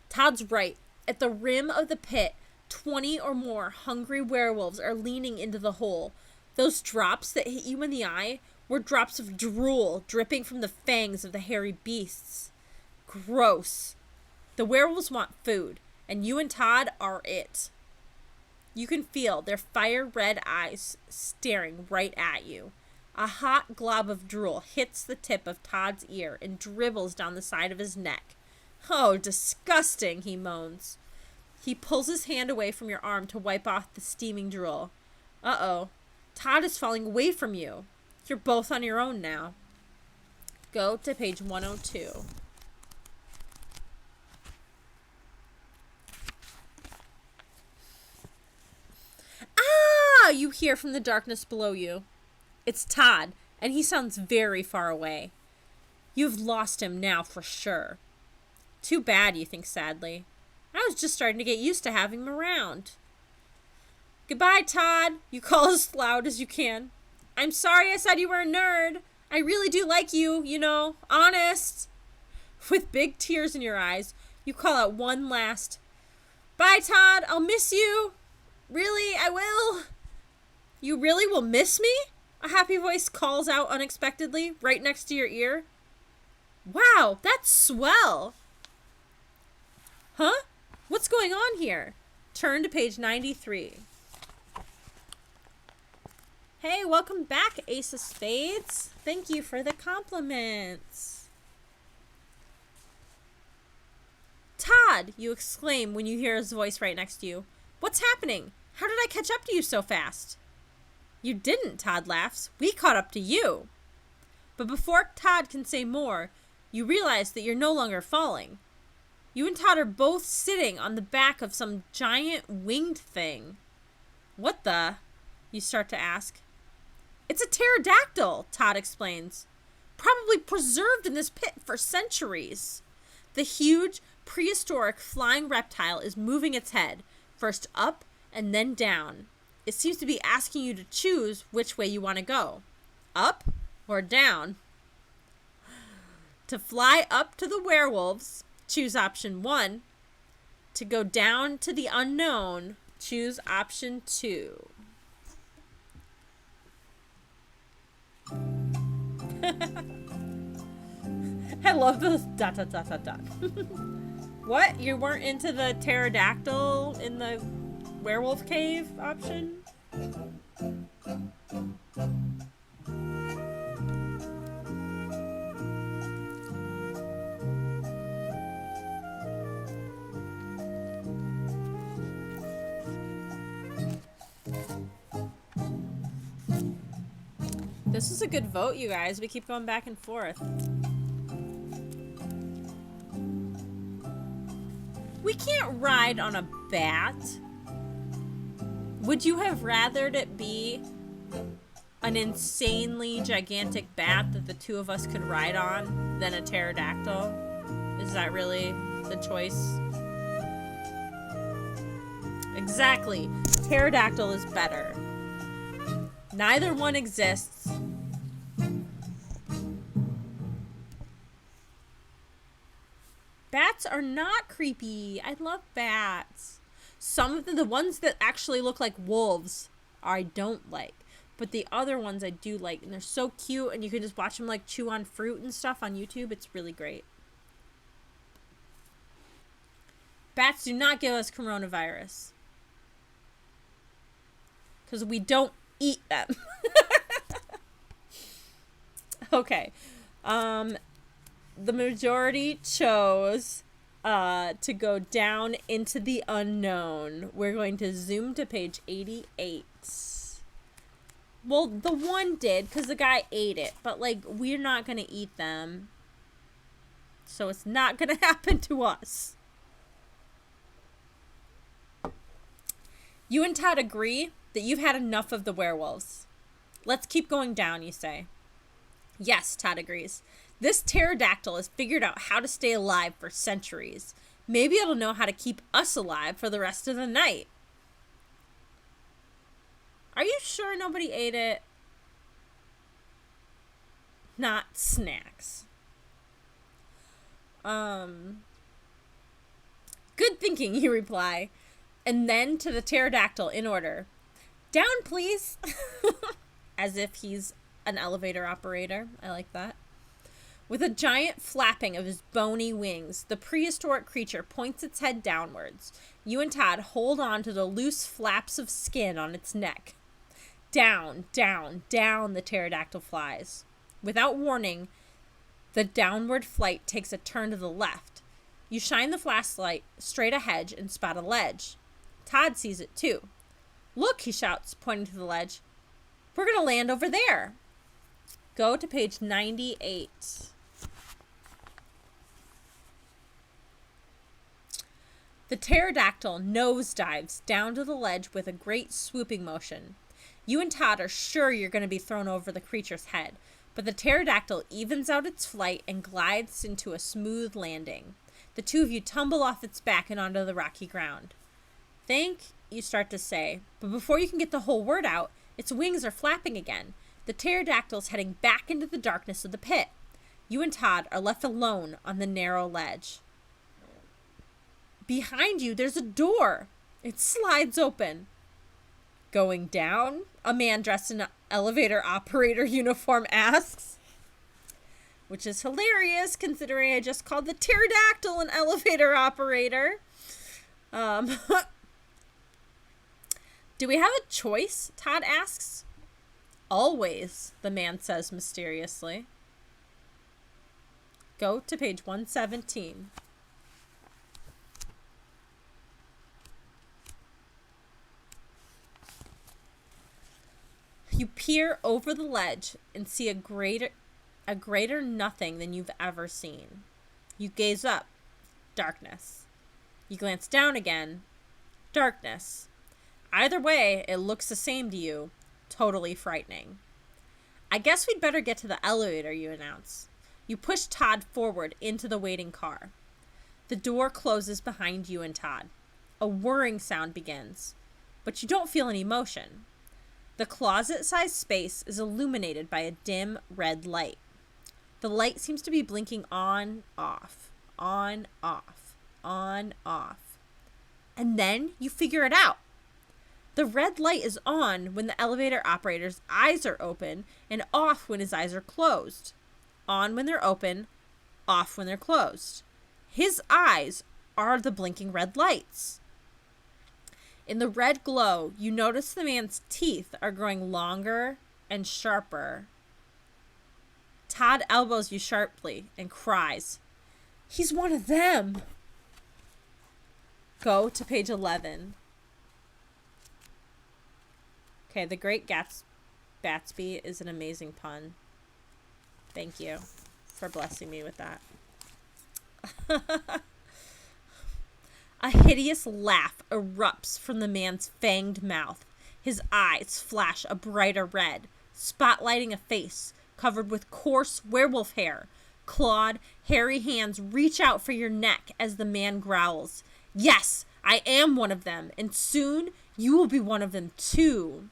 Todd's right. At the rim of the pit, 20 or more hungry werewolves are leaning into the hole. Those drops that hit you in the eye were drops of drool dripping from the fangs of the hairy beasts. Gross. The werewolves want food, and you and Todd are it. You can feel their fire-red eyes staring right at you. A hot glob of drool hits the tip of Todd's ear and dribbles down the side of his neck. Oh, disgusting, he moans. He pulls his hand away from your arm to wipe off the steaming drool. Uh-oh. Todd is falling away from you. You're both on your own now. Go to page 102. Ah! You hear from the darkness below you. It's Todd, and he sounds very far away. You've lost him now for sure. Too bad, you think sadly. I was just starting to get used to having him around. Goodbye, Todd, you call as loud as you can. I'm sorry I said you were a nerd. I really do like you, you know, honest. With big tears in your eyes, you call out one last, bye, Todd, I'll miss you. Really, I will. You really will miss me? A happy voice calls out unexpectedly, right next to your ear. Wow, that's swell. Huh? What's going on here? Turn to page 93. Hey, welcome back, Ace of Spades. Thank you for the compliments. Todd, you exclaim when you hear his voice right next to you. What's happening? How did I catch up to you so fast? You didn't, Todd laughs. We caught up to you. But before Todd can say more, you realize that you're no longer falling. You and Todd are both sitting on the back of some giant winged thing. What the? You start to ask. It's a pterodactyl, Todd explains. Probably preserved in this pit for centuries. The huge, prehistoric flying reptile is moving its head, first up and then down. It seems to be asking you to choose which way you want to go. Up or down? To fly up to the werewolves, choose option 1. To go down to the unknown, choose option 2. I love those ... What? You weren't into the pterodactyl in the werewolf cave option? This is a good vote, you guys. We keep going back and forth. We can't ride on a bat. Would you have rathered it be an insanely gigantic bat that the two of us could ride on than a pterodactyl? Is that really the choice. Exactly. Pterodactyl is better. Neither one exists. Bats are not creepy. I love bats. Some of the ones that actually look like wolves, I don't like. But the other ones I do like. And they're so cute. And you can just watch them like chew on fruit and stuff on YouTube. It's really great. Bats do not give us coronavirus. Because we don't eat them. Okay. The majority chose to go down into the unknown. We're going to zoom to page 88. Well, the one did because the guy ate it. But, like, we're not going to eat them. So it's not going to happen to us. You and Todd agree that you've had enough of the werewolves. Let's keep going down, you say. Yes, Todd agrees. This pterodactyl has figured out how to stay alive for centuries. Maybe it'll know how to keep us alive for the rest of the night. Are you sure nobody ate it? Not snacks. Good thinking, you reply. And then to the pterodactyl in order. Down, please. As if he's an elevator operator. I like that. With a giant flapping of his bony wings, the prehistoric creature points its head downwards. You and Todd hold on to the loose flaps of skin on its neck. Down, down, down the pterodactyl flies. Without warning, the downward flight takes a turn to the left. You shine the flashlight straight ahead and spot a ledge. Todd sees it too. Look, he shouts, pointing to the ledge. We're going to land over there. Go to page 98. The pterodactyl nosedives down to the ledge with a great swooping motion. You and Todd are sure you're going to be thrown over the creature's head, but the pterodactyl evens out its flight and glides into a smooth landing. The two of you tumble off its back and onto the rocky ground. Think, you start to say, but before you can get the whole word out, its wings are flapping again. The pterodactyl's heading back into the darkness of the pit. You and Todd are left alone on the narrow ledge. Behind you, there's a door. It slides open. Going down? A man dressed in an elevator operator uniform asks. Which is hilarious, considering I just called the pterodactyl an elevator operator. Do we have a choice? Todd asks. Always, the man says mysteriously. Go to page 117. You peer over the ledge and see a greater nothing than you've ever seen. You gaze up. Darkness. You glance down again. Darkness. Either way, it looks the same to you. Totally frightening. I guess we'd better get to the elevator, you announce. You push Todd forward into the waiting car. The door closes behind you and Todd. A whirring sound begins, but you don't feel any motion. The closet-sized space is illuminated by a dim red light. The light seems to be blinking on, off, on, off, on, off. And then you figure it out. The red light is on when the elevator operator's eyes are open and off when his eyes are closed. On when they're open, off when they're closed. His eyes are the blinking red lights. In the red glow, you notice the man's teeth are growing longer and sharper. Todd elbows you sharply and cries, "He's one of them!" Go to page 11. Okay, the Great Gatsby is an amazing pun. Thank you for blessing me with that. A hideous laugh erupts from the man's fanged mouth. His eyes flash a brighter red, spotlighting a face covered with coarse werewolf hair, Clawed, hairy hands reach out for your neck as the man growls. Yes, I am one of them, and soon you will be one of them too.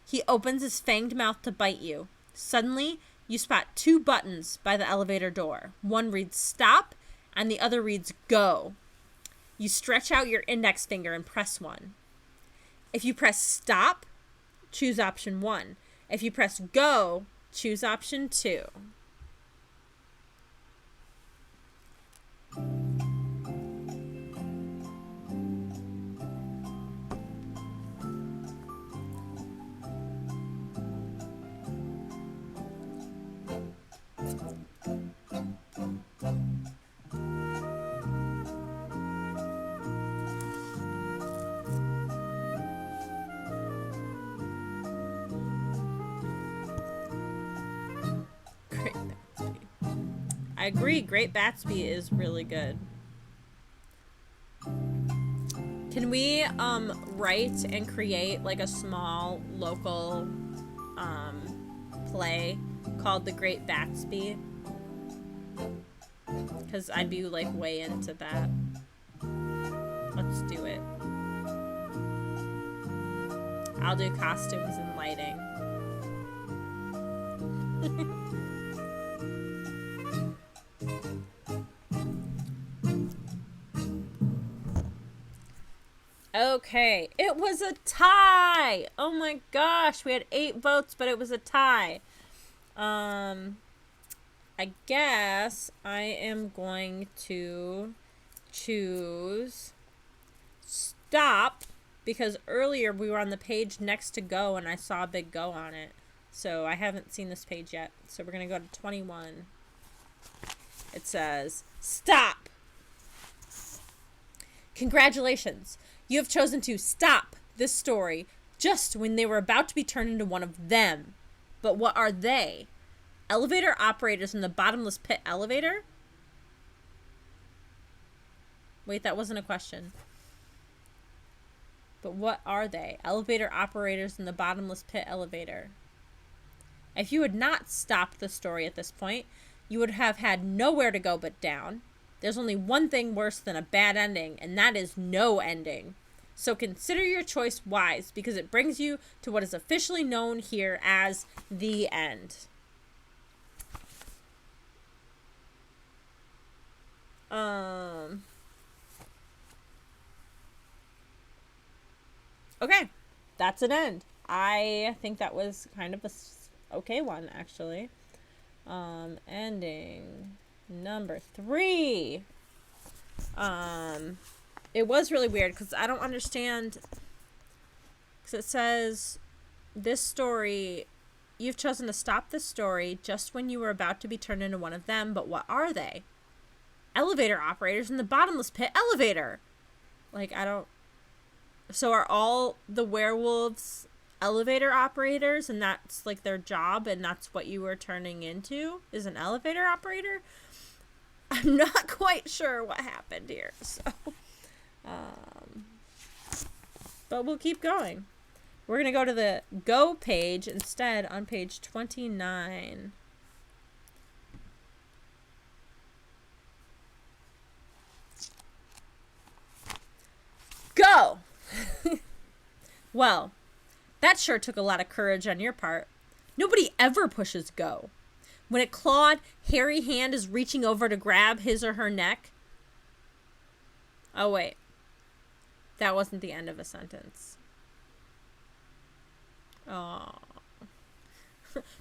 He opens his fanged mouth to bite you. Suddenly, you spot 2 buttons by the elevator door. One reads stop, and the other reads go. You stretch out your index finger and press one. If you press stop, choose option 1. If you press go, choose option 2. I agree, Great Gatsby is really good. Can we write and create like a small local play called The Great Gatsby? Because I'd be like way into that. Let's do it. I'll do costumes and lighting. Okay, it was a tie. Oh my gosh, we had 8 votes, but it was a tie. I guess I am going to choose stop, because earlier we were on the page next to go and I saw a big go on it. So I haven't seen this page yet. So we're going to go to 21. It says, stop. Congratulations. You have chosen to stop this story just when they were about to be turned into one of them. But what are they? Elevator operators in the bottomless pit elevator? Wait, that wasn't a question. But what are they? Elevator operators in the bottomless pit elevator. If you had not stopped the story at this point, you would have had nowhere to go but down. There's only one thing worse than a bad ending, and that is no ending. So consider your choice wise, because it brings you to what is officially known here as the end. Okay, that's an end. I think that was kind of a okay one, actually. Ending number 3. It was really weird because I don't understand. Because it says, this story, you've chosen to stop this story just when you were about to be turned into one of them, but what are they? Elevator operators in the bottomless pit elevator. Like, I don't. So are all the werewolves elevator operators, and that's like their job, and that's what you were turning into, is an elevator operator? I'm not quite sure what happened here, so but we'll keep going. We're gonna go to the go page instead on page 29. Go. Well, that sure took a lot of courage on your part. Nobody ever pushes go. When a clawed, hairy hand is reaching over to grab his or her neck. Oh, wait. That wasn't the end of a sentence. Oh.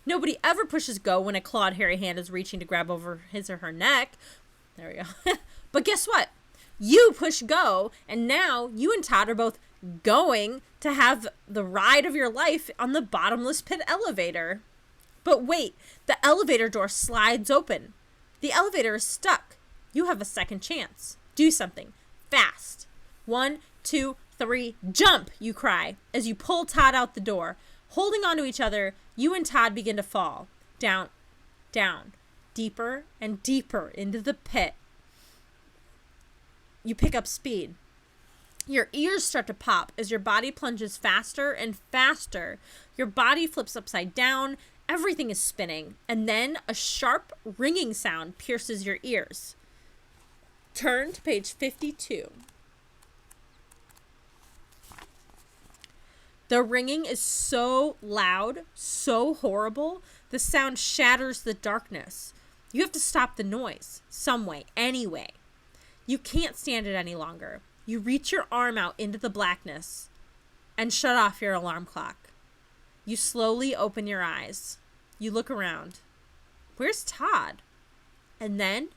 Nobody ever pushes go when a clawed, hairy hand is reaching to grab over his or her neck. There we go. But guess what? You push go, and now you and Todd are both going to have the ride of your life on the bottomless pit elevator. But wait, the elevator door slides open. The elevator is stuck. You have a second chance. Do something. Fast. 1, 2, 3, jump, you cry, as you pull Todd out the door. Holding onto each other, you and Todd begin to fall. Down, down, deeper and deeper into the pit. You pick up speed. Your ears start to pop as your body plunges faster and faster. Your body flips upside down, Everything is spinning, and then a sharp ringing sound pierces your ears. Turn to page 52. The ringing is so loud, so horrible, the sound shatters the darkness. You have to stop the noise, some way, anyway. You can't stand it any longer. You reach your arm out into the blackness and shut off your alarm clock. You slowly open your eyes. You look around. Where's Todd? And then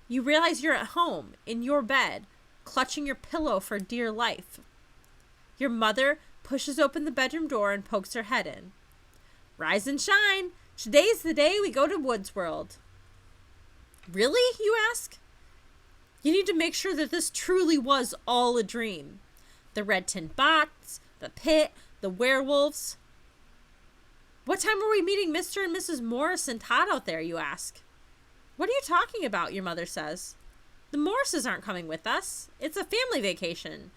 you realize you're at home, in your bed, clutching your pillow for dear life. Your mother pushes open the bedroom door and pokes her head in. Rise and shine. Today's the day we go to Woods World. Really, you ask? You need to make sure that this truly was all a dream. The red tin box, the pit, the werewolves. What time are we meeting Mr. and Mrs. Morris and Todd out there, you ask? What are you talking about, your mother says. The Morrises aren't coming with us. It's a family vacation.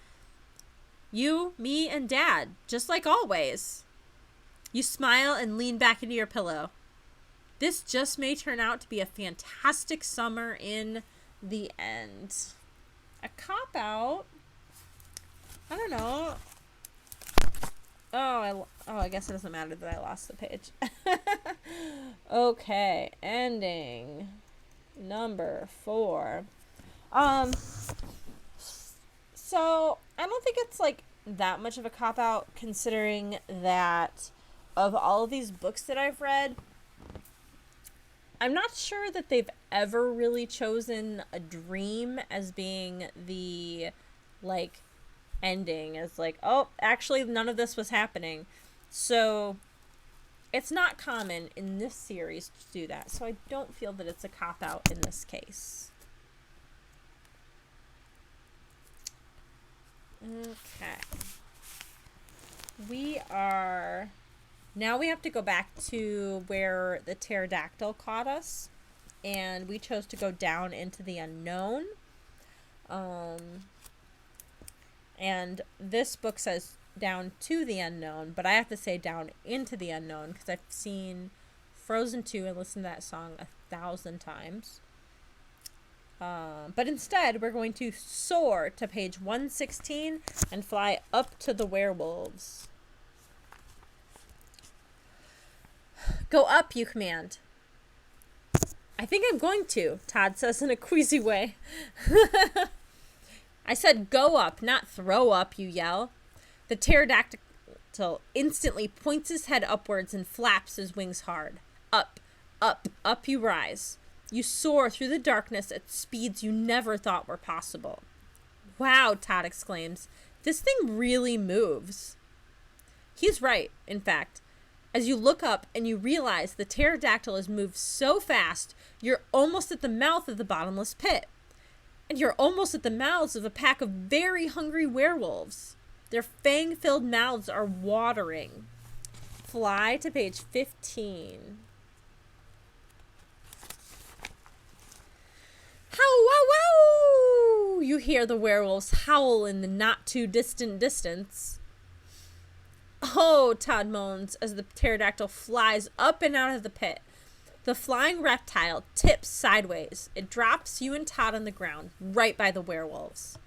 You, me, and Dad, just like always. You smile and lean back into your pillow. This just may turn out to be a fantastic summer in the end. A cop-out? I don't know. I guess it doesn't matter that I lost the page. Okay, ending number 4. So I don't think it's like that much of a cop-out, considering that of all of these books that I've read, I'm not sure that they've ever really chosen a dream as being the, like, ending. As like, oh, actually none of this was happening. So it's not common in this series to do that. So I don't feel that it's a cop-out in this case. Okay. Now we have to go back to where the pterodactyl caught us, and we chose to go down into the unknown. And this book says down to the unknown, but I have to say down into the unknown because I've seen Frozen 2 and listened to that song 1,000 times. But instead, we're going to soar to page 116 and fly up to the werewolves. Go up, you command. I think I'm going to, Todd says in a queasy way. I said go up, not throw up, you yell. The pterodactyl instantly points his head upwards and flaps his wings hard. Up, up, up you rise. You soar through the darkness at speeds you never thought were possible. Wow, Todd exclaims. This thing really moves. He's right, in fact. As you look up and you realize the pterodactyl has moved so fast, you're almost at the mouth of the bottomless pit. And you're almost at the mouths of a pack of very hungry werewolves. Their fang-filled mouths are watering. Fly to page 15. How wow wow! You hear the werewolves howl in the not-too-distant distance. Oh, Todd moans as the pterodactyl flies up and out of the pit. The flying reptile tips sideways. It drops you and Todd on the ground, right by the werewolves.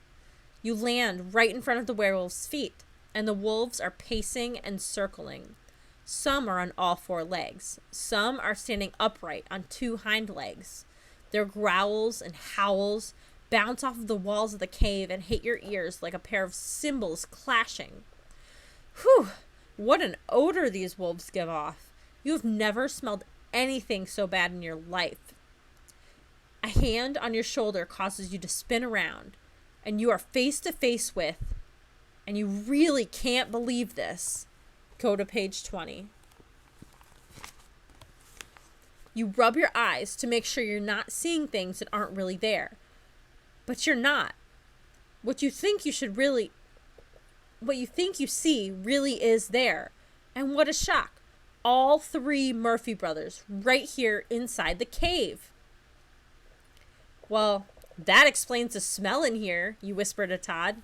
You land right in front of the werewolves' feet, and the wolves are pacing and circling. Some are on all 4 legs. Some are standing upright on 2 hind legs. Their growls and howls bounce off of the walls of the cave and hit your ears like a pair of cymbals clashing. Whew! What an odor these wolves give off. You have never smelled anything so bad in your life. A hand on your shoulder causes you to spin around, and you are face to face with, and you really can't believe this. Go to page 20. You rub your eyes to make sure you're not seeing things that aren't really there. But you're not. What you think you see really is there. And what a shock. All 3 Murphy brothers right here inside the cave. Well, that explains the smell in here, you whisper to Todd.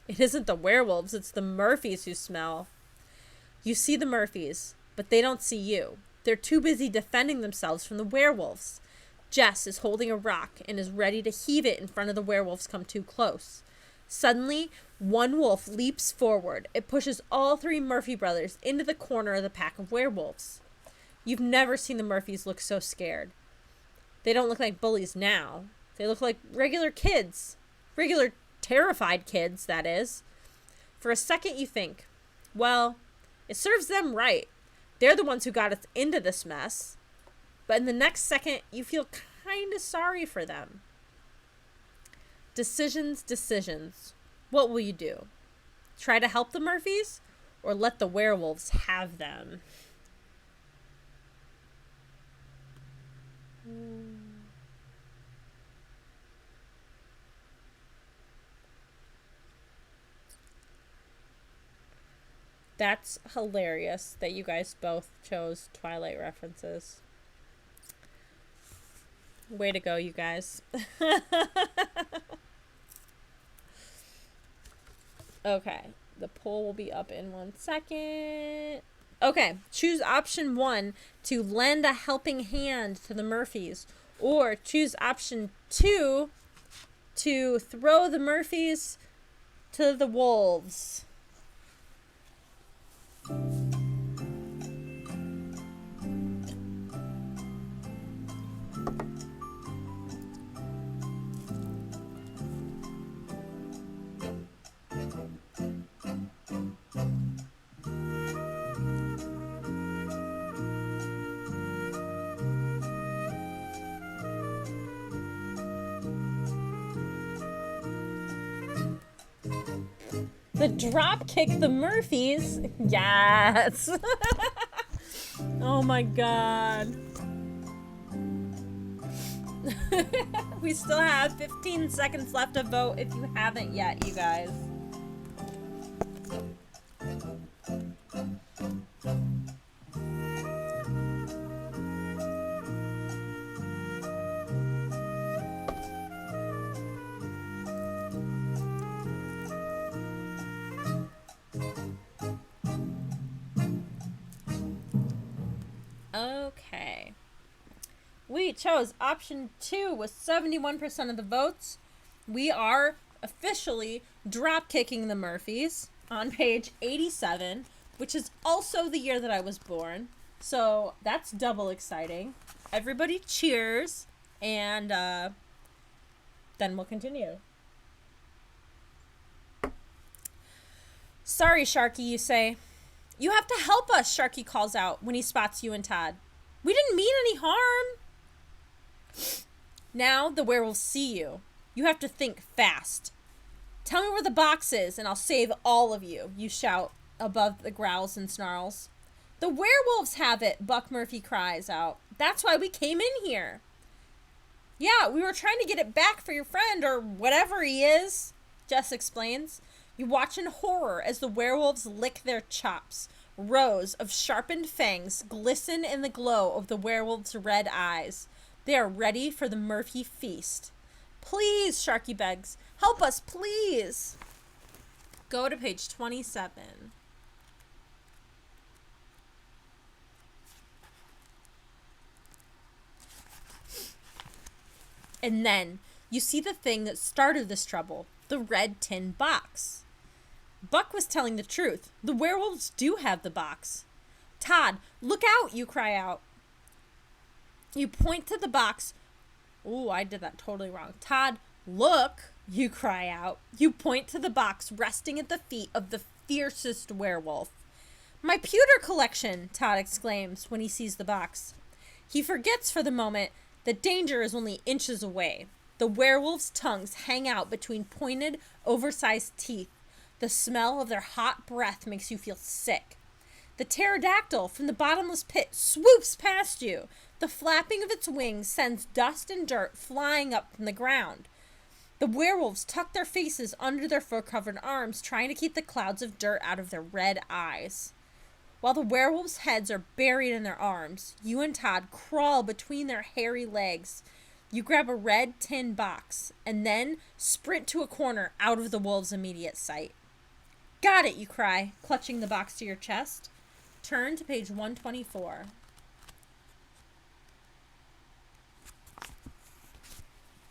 It isn't the werewolves, it's the Murphys who smell. You see the Murphys, but they don't see you. They're too busy defending themselves from the werewolves. Jess is holding a rock and is ready to heave it in front of the werewolves come too close. Suddenly, one wolf leaps forward. It pushes all three Murphy brothers into the corner of the pack of werewolves. You've never seen the Murphys look so scared. They don't look like bullies now. They look like regular kids. Regular terrified kids, that is. For a second you think, well, it serves them right. They're the ones who got us into this mess. But in the next second, you feel kind of sorry for them. Decisions. What will you do? Try to help the Murphys or let the werewolves have them? That's hilarious that you guys both chose Twilight references. Way to go, you guys. Okay, the poll will be up in 1 second. Okay, choose option 1 to lend a helping hand to the Murphys, or choose option 2 to throw the Murphys to the wolves. The drop kick the Murphys. Yes. Oh my god. We still have 15 seconds left to vote if you haven't yet, you guys. Okay. We chose option 2 with 71% of the votes. We are officially drop kicking the Murphys on page 87, which is also the year that I was born. So that's double exciting. Everybody cheers, and then we'll continue. Sorry, Sharky, you say. You have to help us, Sharky calls out when he spots you and Todd. We didn't mean any harm. Now the werewolves see you. You have to think fast. Tell me where the box is and I'll save all of you, you shout above the growls and snarls. The werewolves have it, Buck Murphy cries out. That's why we came in here. Yeah, we were trying to get it back for your friend or whatever he is, Jess explains. You watch in horror as the werewolves lick their chops. Rows of sharpened fangs glisten in the glow of the werewolves' red eyes. They are ready for the Murphy feast. Please, Sharky begs. Help us, please. Go to page 27. And then you see the thing that started this trouble, the red tin box. Buck was telling the truth. The werewolves do have the box. Todd, look out, you cry out. You point to the box. Ooh, I did that totally wrong. Todd, look, you cry out. You point to the box resting at the feet of the fiercest werewolf. My pewter collection, Todd exclaims when he sees the box. He forgets for the moment that danger is only inches away. The werewolves' tongues hang out between pointed, oversized teeth. The smell of their hot breath makes you feel sick. The pterodactyl from the bottomless pit swoops past you. The flapping of its wings sends dust and dirt flying up from the ground. The werewolves tuck their faces under their fur-covered arms, trying to keep the clouds of dirt out of their red eyes. While the werewolves' heads are buried in their arms, you and Todd crawl between their hairy legs. You grab a red tin box, and then sprint to a corner out of the wolves' immediate sight. Got it, you cry, clutching the box to your chest. Turn to page 124.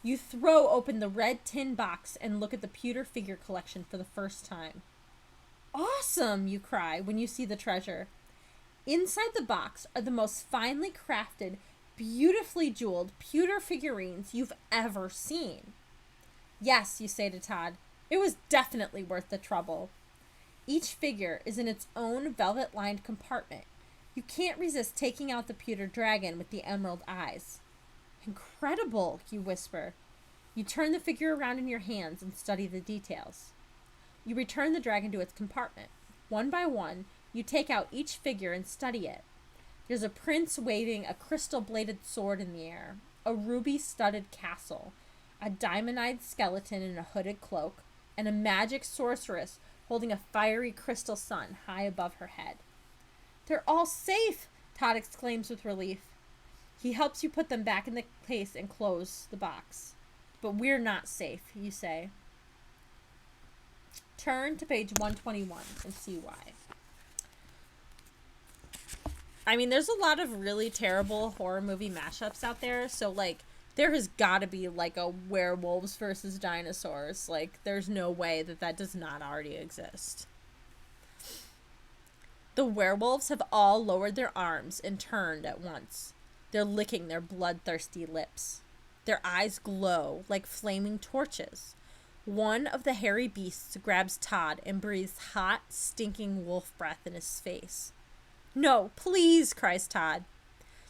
You throw open the red tin box and look at the pewter figure collection for the first time. Awesome, you cry when you see the treasure. Inside the box are the most finely crafted, beautifully jeweled pewter figurines you've ever seen. Yes, you say to Todd, it was definitely worth the trouble. Each figure is in its own velvet-lined compartment. You can't resist taking out the pewter dragon with the emerald eyes. Incredible, you whisper. You turn the figure around in your hands and study the details. You return the dragon to its compartment. One by one, you take out each figure and study it. There's a prince waving a crystal-bladed sword in the air, a ruby-studded castle, a diamond-eyed skeleton in a hooded cloak, and a magic sorceress holding a fiery crystal sun high above her head. They're all safe, Todd exclaims with relief. He helps you put them back in the case and close the box. But we're not safe, you say. Turn to page 121 and see why. I mean, there's a lot of really terrible horror movie mashups out there, so, like, there has got to be, like, a werewolves versus dinosaurs. Like, there's no way that does not already exist. The werewolves have all lowered their arms and turned at once. They're licking their bloodthirsty lips. Their eyes glow like flaming torches. One of the hairy beasts grabs Todd and breathes hot, stinking wolf breath in his face. No, please, cries Todd.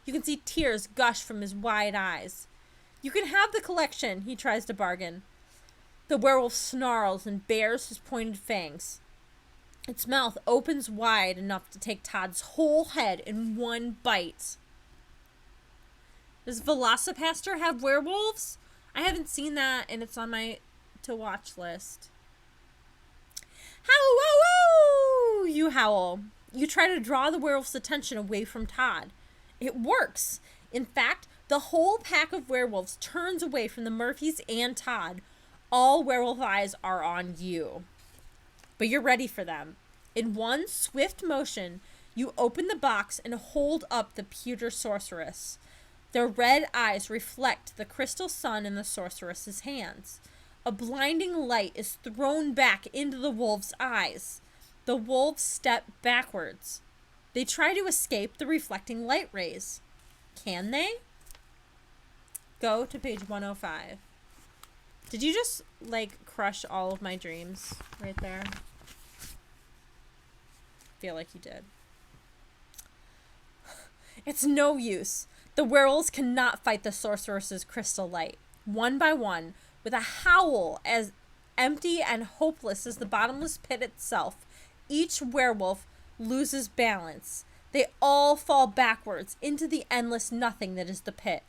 You can see tears gush from his wide eyes. You can have the collection, he tries to bargain. The werewolf snarls and bares his pointed fangs. Its mouth opens wide enough to take Todd's whole head in one bite. Does Velocipaster have werewolves? I haven't seen that, and it's on my to-watch list. Howl, you howl. You try to draw the werewolf's attention away from Todd. It works. In fact, the whole pack of werewolves turns away from the Murphys and Todd. All werewolf eyes are on you. But you're ready for them. In one swift motion, you open the box and hold up the pewter sorceress. Their red eyes reflect the crystal sun in the sorceress's hands. A blinding light is thrown back into the wolves' eyes. The wolves step backwards. They try to escape the reflecting light rays. Can they? Go to page 105. Did you just, like, crush all of my dreams right there? Feel like you did. It's no use. The werewolves cannot fight the sorceress's crystal light. One by one, with a howl as empty and hopeless as the bottomless pit itself, each werewolf loses balance. They all fall backwards into the endless nothing that is the pit.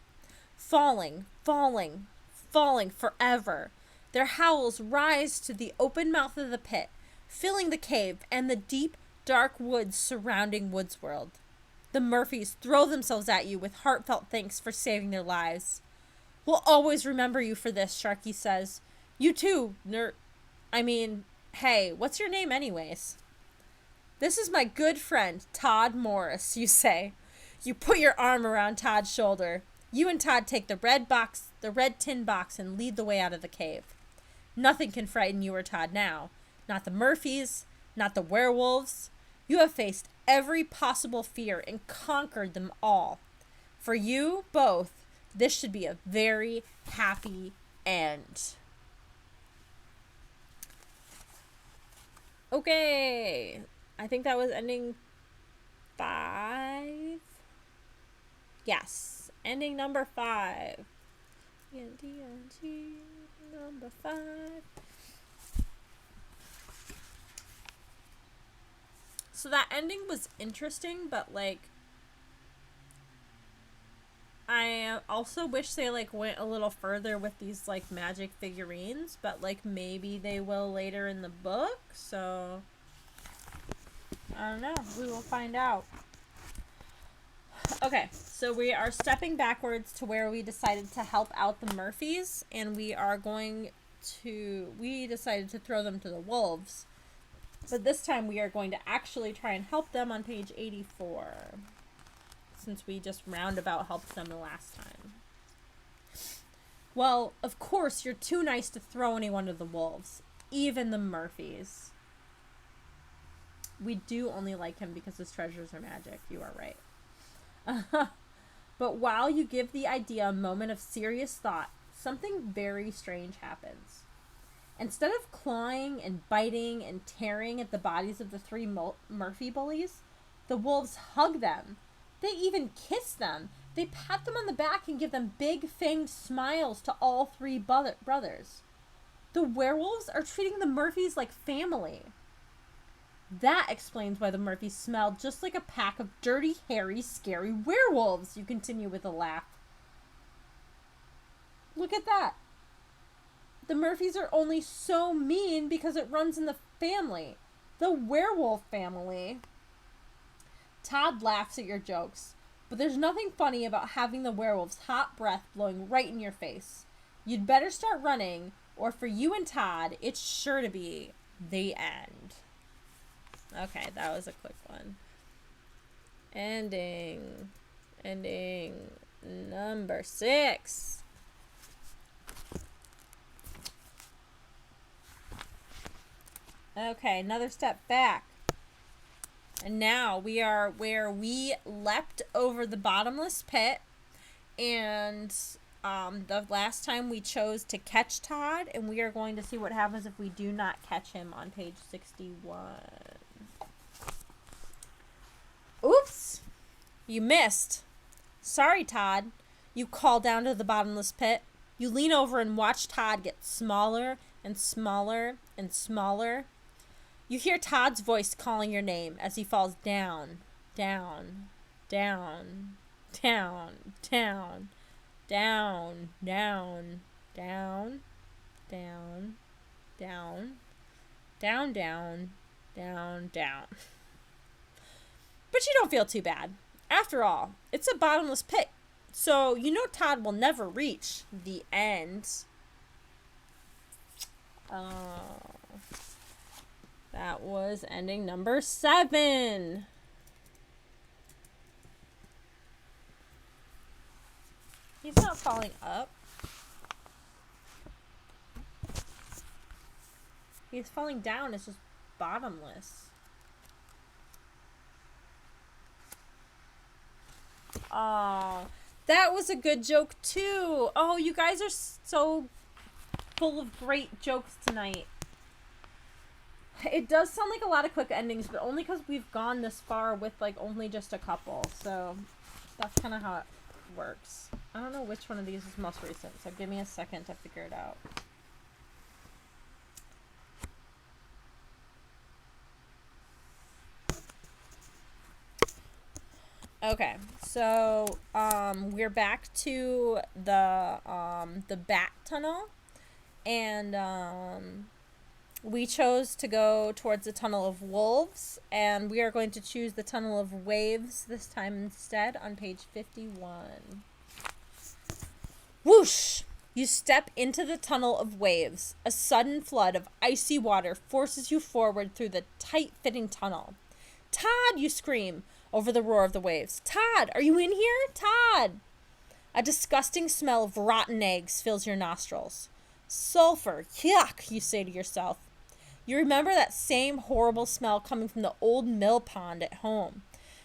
Falling, falling, falling forever. Their howls rise to the open mouth of the pit, filling the cave and the deep, dark woods surrounding Woodsworld. The Murphys throw themselves at you with heartfelt thanks for saving their lives. We'll always remember you for this, Sharky says. You too, hey, what's your name anyways? This is my good friend, Todd Morris, you say. You put your arm around Todd's shoulder. You and Todd take the red tin box, and lead the way out of the cave. Nothing can frighten you or Todd now. Not the Murphys, not the werewolves. You have faced every possible fear and conquered them all. For you both, this should be a very happy end. Okay. I think that was ending 5. Yes. Ending number 5. NDNG number 5. So that ending was interesting, but, like, I also wish they, like, went a little further with these, like, magic figurines, but, like, maybe they will later in the book, so I don't know. We will find out. Okay, so we are stepping backwards to where we decided to help out the Murphys, and we decided to throw them to the wolves. But this time we are going to actually try and help them on page 84. Since we just roundabout helped them the last time. Well, of course, you're too nice to throw anyone to the wolves, even the Murphys. We do only like him because his treasures are magic. You are right. But while you give the idea a moment of serious thought, something very strange happens. Instead of clawing and biting and tearing at the bodies of the three Murphy bullies, the wolves hug them. They even kiss them. They pat them on the back and give them big fanged smiles to all three brothers. The werewolves are treating the Murphys like family. That explains why the Murphys smell just like a pack of dirty, hairy, scary werewolves, you continue with a laugh. Look at that. The Murphys are only so mean because it runs in the family. The werewolf family. Todd laughs at your jokes, but there's nothing funny about having the werewolf's hot breath blowing right in your face. You'd better start running, or for you and Todd, it's sure to be the end. Okay, that was a quick one. Ending number 6. Okay, another step back. And now we are where we leapt over the bottomless pit. And the last time we chose to catch Todd. And we are going to see what happens if we do not catch him on page 61. Oops! You missed. Sorry, Todd. You call down to the bottomless pit. You lean over and watch Todd get smaller and smaller and smaller. You hear Todd's voice calling your name as he falls down, down, down, down, down, down, down, down, down, down, down, down, down, down. But you don't feel too bad. After all, it's a bottomless pit, so you know Todd will never reach the end. That was ending number 7. He's not falling up. He's falling down. It's just bottomless. Oh, that was a good joke too. Oh, you guys are so full of great jokes tonight. It does sound like a lot of quick endings, but only because we've gone this far with like only just a couple. So that's kind of how it works. I don't know which one of these is most recent, so give me a second to figure it out. Okay, so we're back to the bat tunnel, and we chose to go towards the tunnel of wolves, and we are going to choose the tunnel of waves this time instead on page 51. Whoosh! You step into the tunnel of waves. A sudden flood of icy water forces you forward through the tight-fitting tunnel. Todd, you scream over the roar of the waves. Todd, are you in here? Todd! A disgusting smell of rotten eggs fills your nostrils. Sulfur, yuck, you say to yourself. You remember that same horrible smell coming from the old mill pond at home.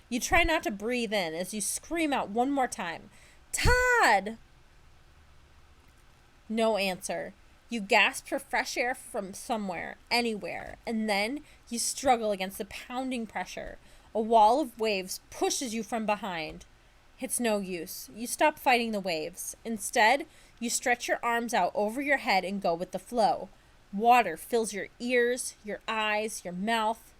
You try not to breathe in as you scream out one more time, Todd! No answer. You gasp for fresh air from somewhere, anywhere, and then you struggle against the pounding pressure. A wall of waves pushes you from behind. It's no use. You stop fighting the waves. Instead, you stretch your arms out over your head and go with the flow. Water fills your ears, your eyes, your mouth.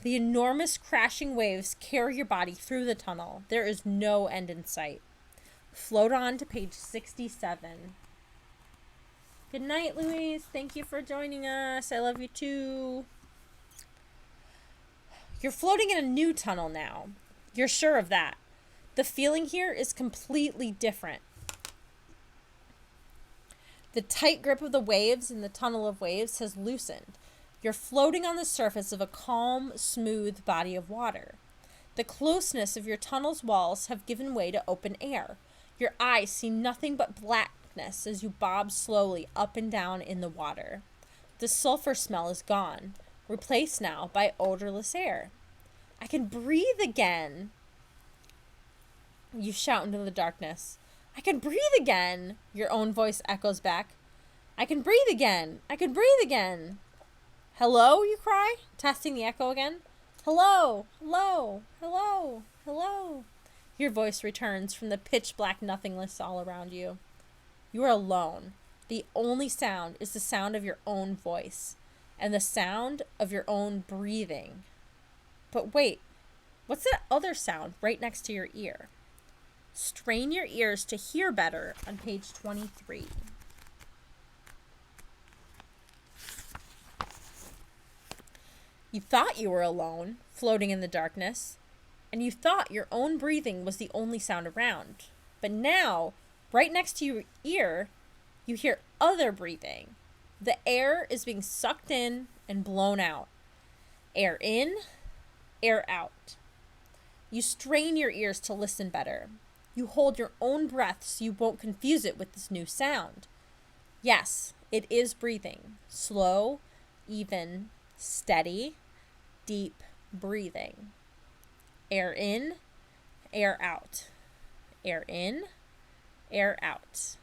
The enormous crashing waves carry your body through the tunnel. There is no end in sight. Float on to page 67. Good night, Louise. Thank you for joining us. I love you too. You're floating in a new tunnel now. You're sure of that. The feeling here is completely different. The tight grip of the waves in the tunnel of waves has loosened. You're floating on the surface of a calm, smooth body of water. The closeness of your tunnel's walls have given way to open air. Your eyes see nothing but darkness as you bob slowly up and down in the water. The sulfur smell is gone, replaced now by odorless air. I can breathe again, you shout into the darkness. I can breathe again, your own voice echoes back. I can breathe again. I can breathe again. Hello, you cry, testing the echo again. Hello, hello, hello, hello. Your voice returns from the pitch black nothingness all around you. You are alone. The only sound is the sound of your own voice and the sound of your own breathing. But wait, what's that other sound right next to your ear? Strain your ears to hear better on page 23. You thought you were alone, floating in the darkness, and you thought your own breathing was the only sound around. But now, right next to your ear, you hear other breathing. The air is being sucked in and blown out. Air in, air out. You strain your ears to listen better. You hold your own breath so you won't confuse it with this new sound. Yes, it is breathing. Slow, even, steady, deep breathing. Air in, air out. Air in, air out.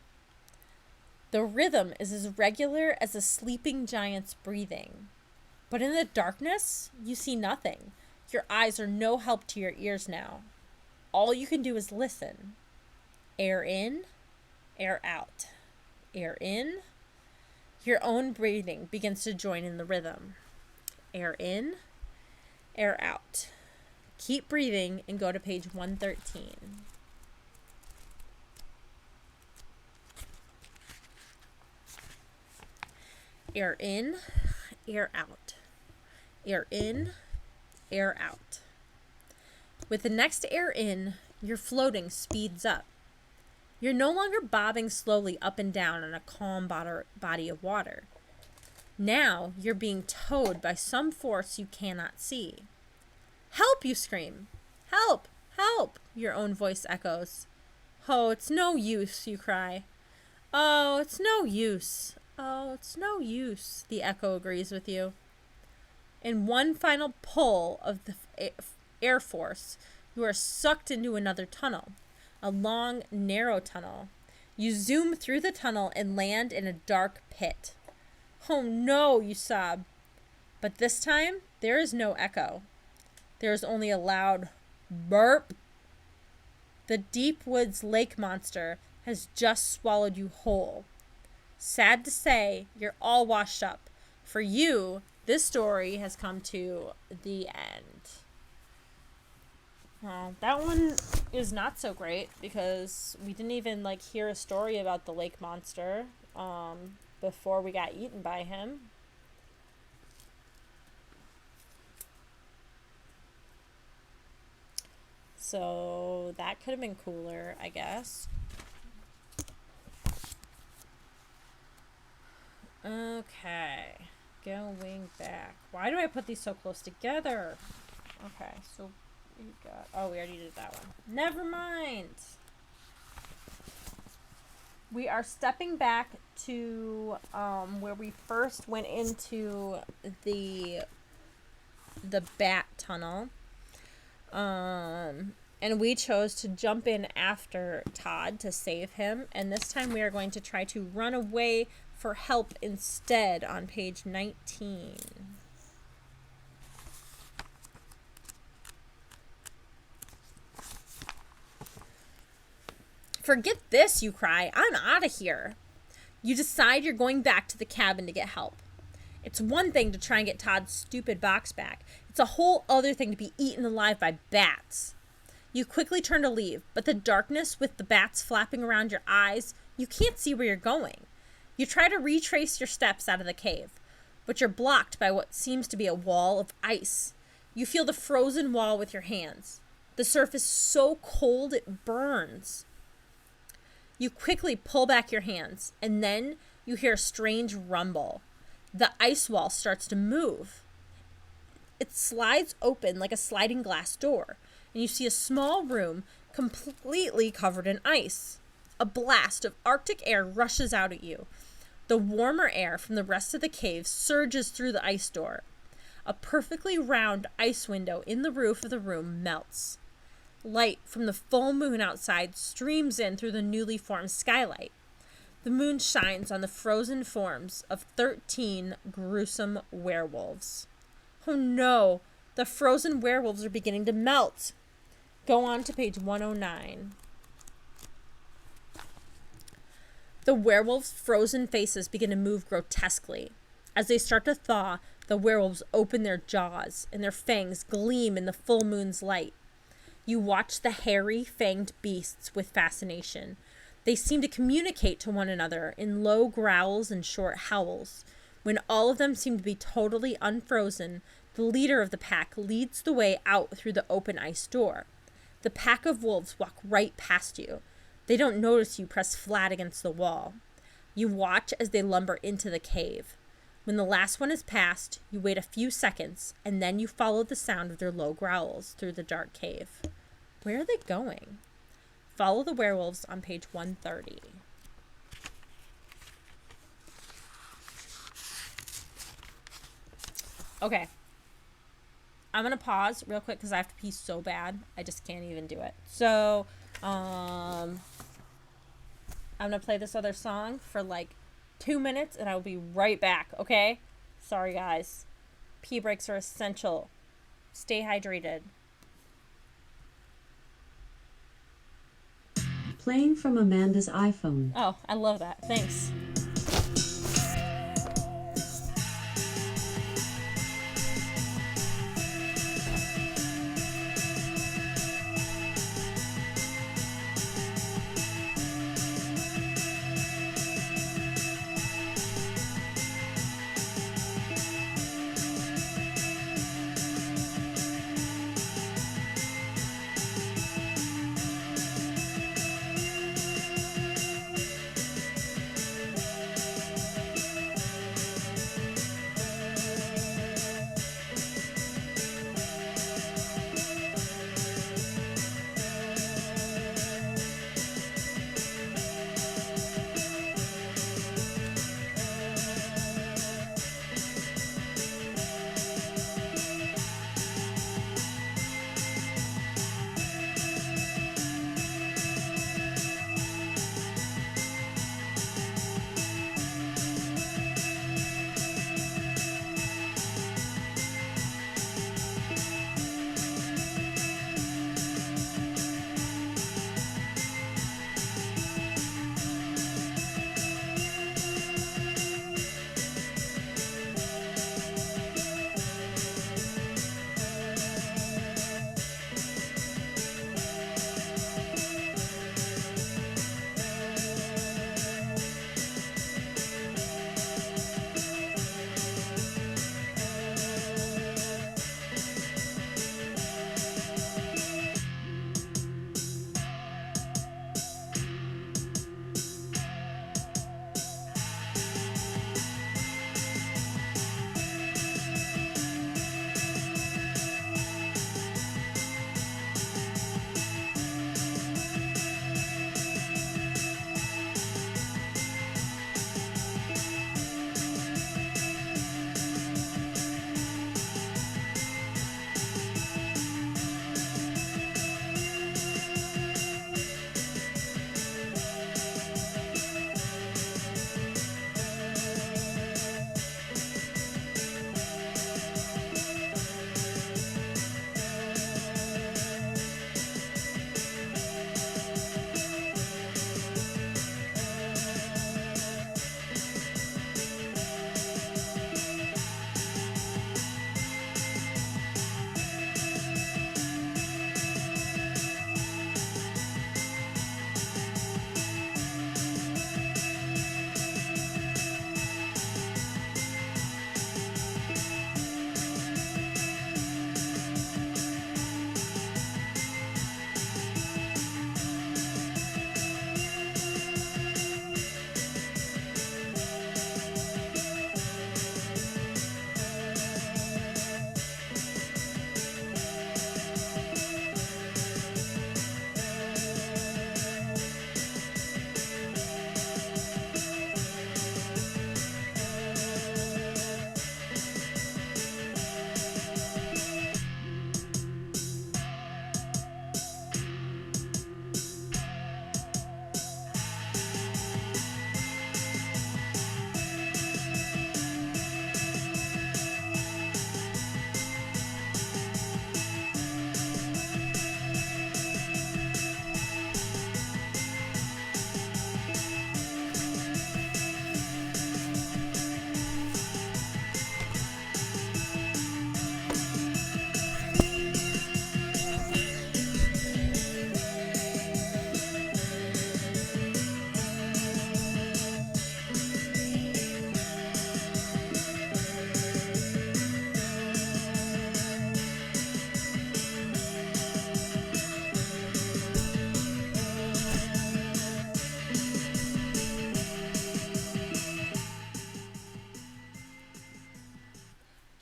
The rhythm is as regular as a sleeping giant's breathing. But in the darkness, you see nothing. Your eyes are no help to your ears now. All you can do is listen. Air in, air out. Air in. Your own breathing begins to join in the rhythm. Air in, air out. Keep breathing and go to page 113. Air in, air out. Air in, air out. With the next air in, your floating speeds up. You're no longer bobbing slowly up and down on a calm body of water. Now you're being towed by some force you cannot see. Help, you scream. Help, help, your own voice echoes. Oh, it's no use, you cry. Oh, it's no use. Oh, it's no use, the echo agrees with you. In one final pull of the air force, you are sucked into another tunnel, a long, narrow tunnel. You zoom through the tunnel and land in a dark pit. Oh no, you sob. But this time, there is no echo. There is only a loud burp. The deep woods lake monster has just swallowed you whole. Sad to say, you're all washed up. For you, this story has come to the end. Well, that one is not so great because we didn't even hear a story about the lake monster before we got eaten by him. So that could have been cooler, I guess. Okay, going back. Why do I put these so close together? Okay, so we got... Oh, we already did that one. Never mind. We are stepping back to where we first went into the bat tunnel. And we chose to jump in after Todd to save him. And this time we are going to try to run away for help instead on page 19. Forget this, you cry. I'm out of here. You decide you're going back to the cabin to get help. It's one thing to try and get Todd's stupid box back. It's a whole other thing to be eaten alive by bats. You quickly turn to leave, but the darkness with the bats flapping around your eyes, you can't see where you're going. You try to retrace your steps out of the cave, but you're blocked by what seems to be a wall of ice. You feel the frozen wall with your hands. The surface so cold it burns. You quickly pull back your hands, and then you hear a strange rumble. The ice wall starts to move. It slides open like a sliding glass door, and you see a small room completely covered in ice. a blast of Arctic air rushes out at you. The warmer air from the rest of the cave surges through the ice door. A perfectly round ice window in the roof of the room melts. Light from the full moon outside streams in through the newly formed skylight. The moon shines on the frozen forms of 13 gruesome werewolves. Oh no, the frozen werewolves are beginning to melt. Go on to page 109. The werewolves' frozen faces begin to move grotesquely. As they start to thaw, the werewolves open their jaws, and their fangs gleam in the full moon's light. You watch the hairy, fanged beasts with fascination. They seem to communicate to one another in low growls and short howls. When all of them seem to be totally unfrozen, the leader of the pack leads the way out through the open ice door. The pack of wolves walk right past you. They don't notice you press flat against the wall. You watch as they lumber into the cave. When the last one is past, you wait a few seconds, and then you follow the sound of their low growls through the dark cave. Where are they going? Follow the werewolves on page 130. Okay. I'm going to pause real quick because I have to pee so bad. I just can't even do it. So, I'm going to play this other song for like 2 minutes and I will be right back, okay? Sorry, guys. Pee breaks are essential. Stay hydrated. Playing from Amanda's iPhone. Oh, I love that. Thanks.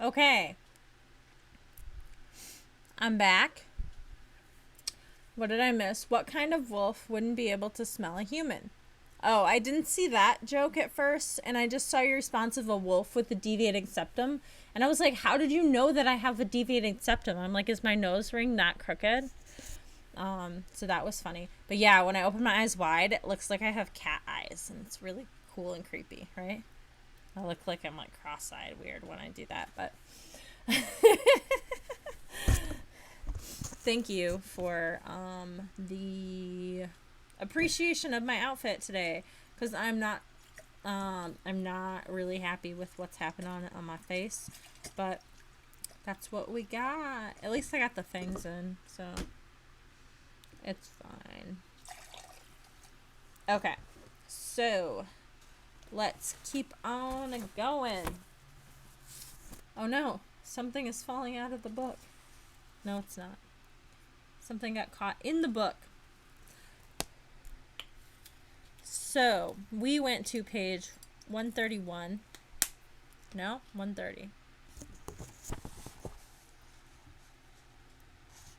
Okay. I'm back. What did I miss? What kind of wolf wouldn't be able to smell a human? Oh, I didn't see that joke at first, and I just saw your response of a wolf with a deviating septum. And I was like, how did you know that I have a deviating septum? I'm like, is my nose ring that crooked? So that was funny. But yeah, when I open my eyes wide, it looks like I have cat eyes, and it's really cool and creepy, right? I look like I'm like cross-eyed weird when I do that, but thank you for the appreciation of my outfit today, because I'm not really happy with what's happened on my face, but that's what we got. At least I got the fangs in, so it's fine. Okay, so let's keep on going. Oh no, something is falling out of the book. No, it's not. Something got caught in the book. So we went to page 131. No, 130.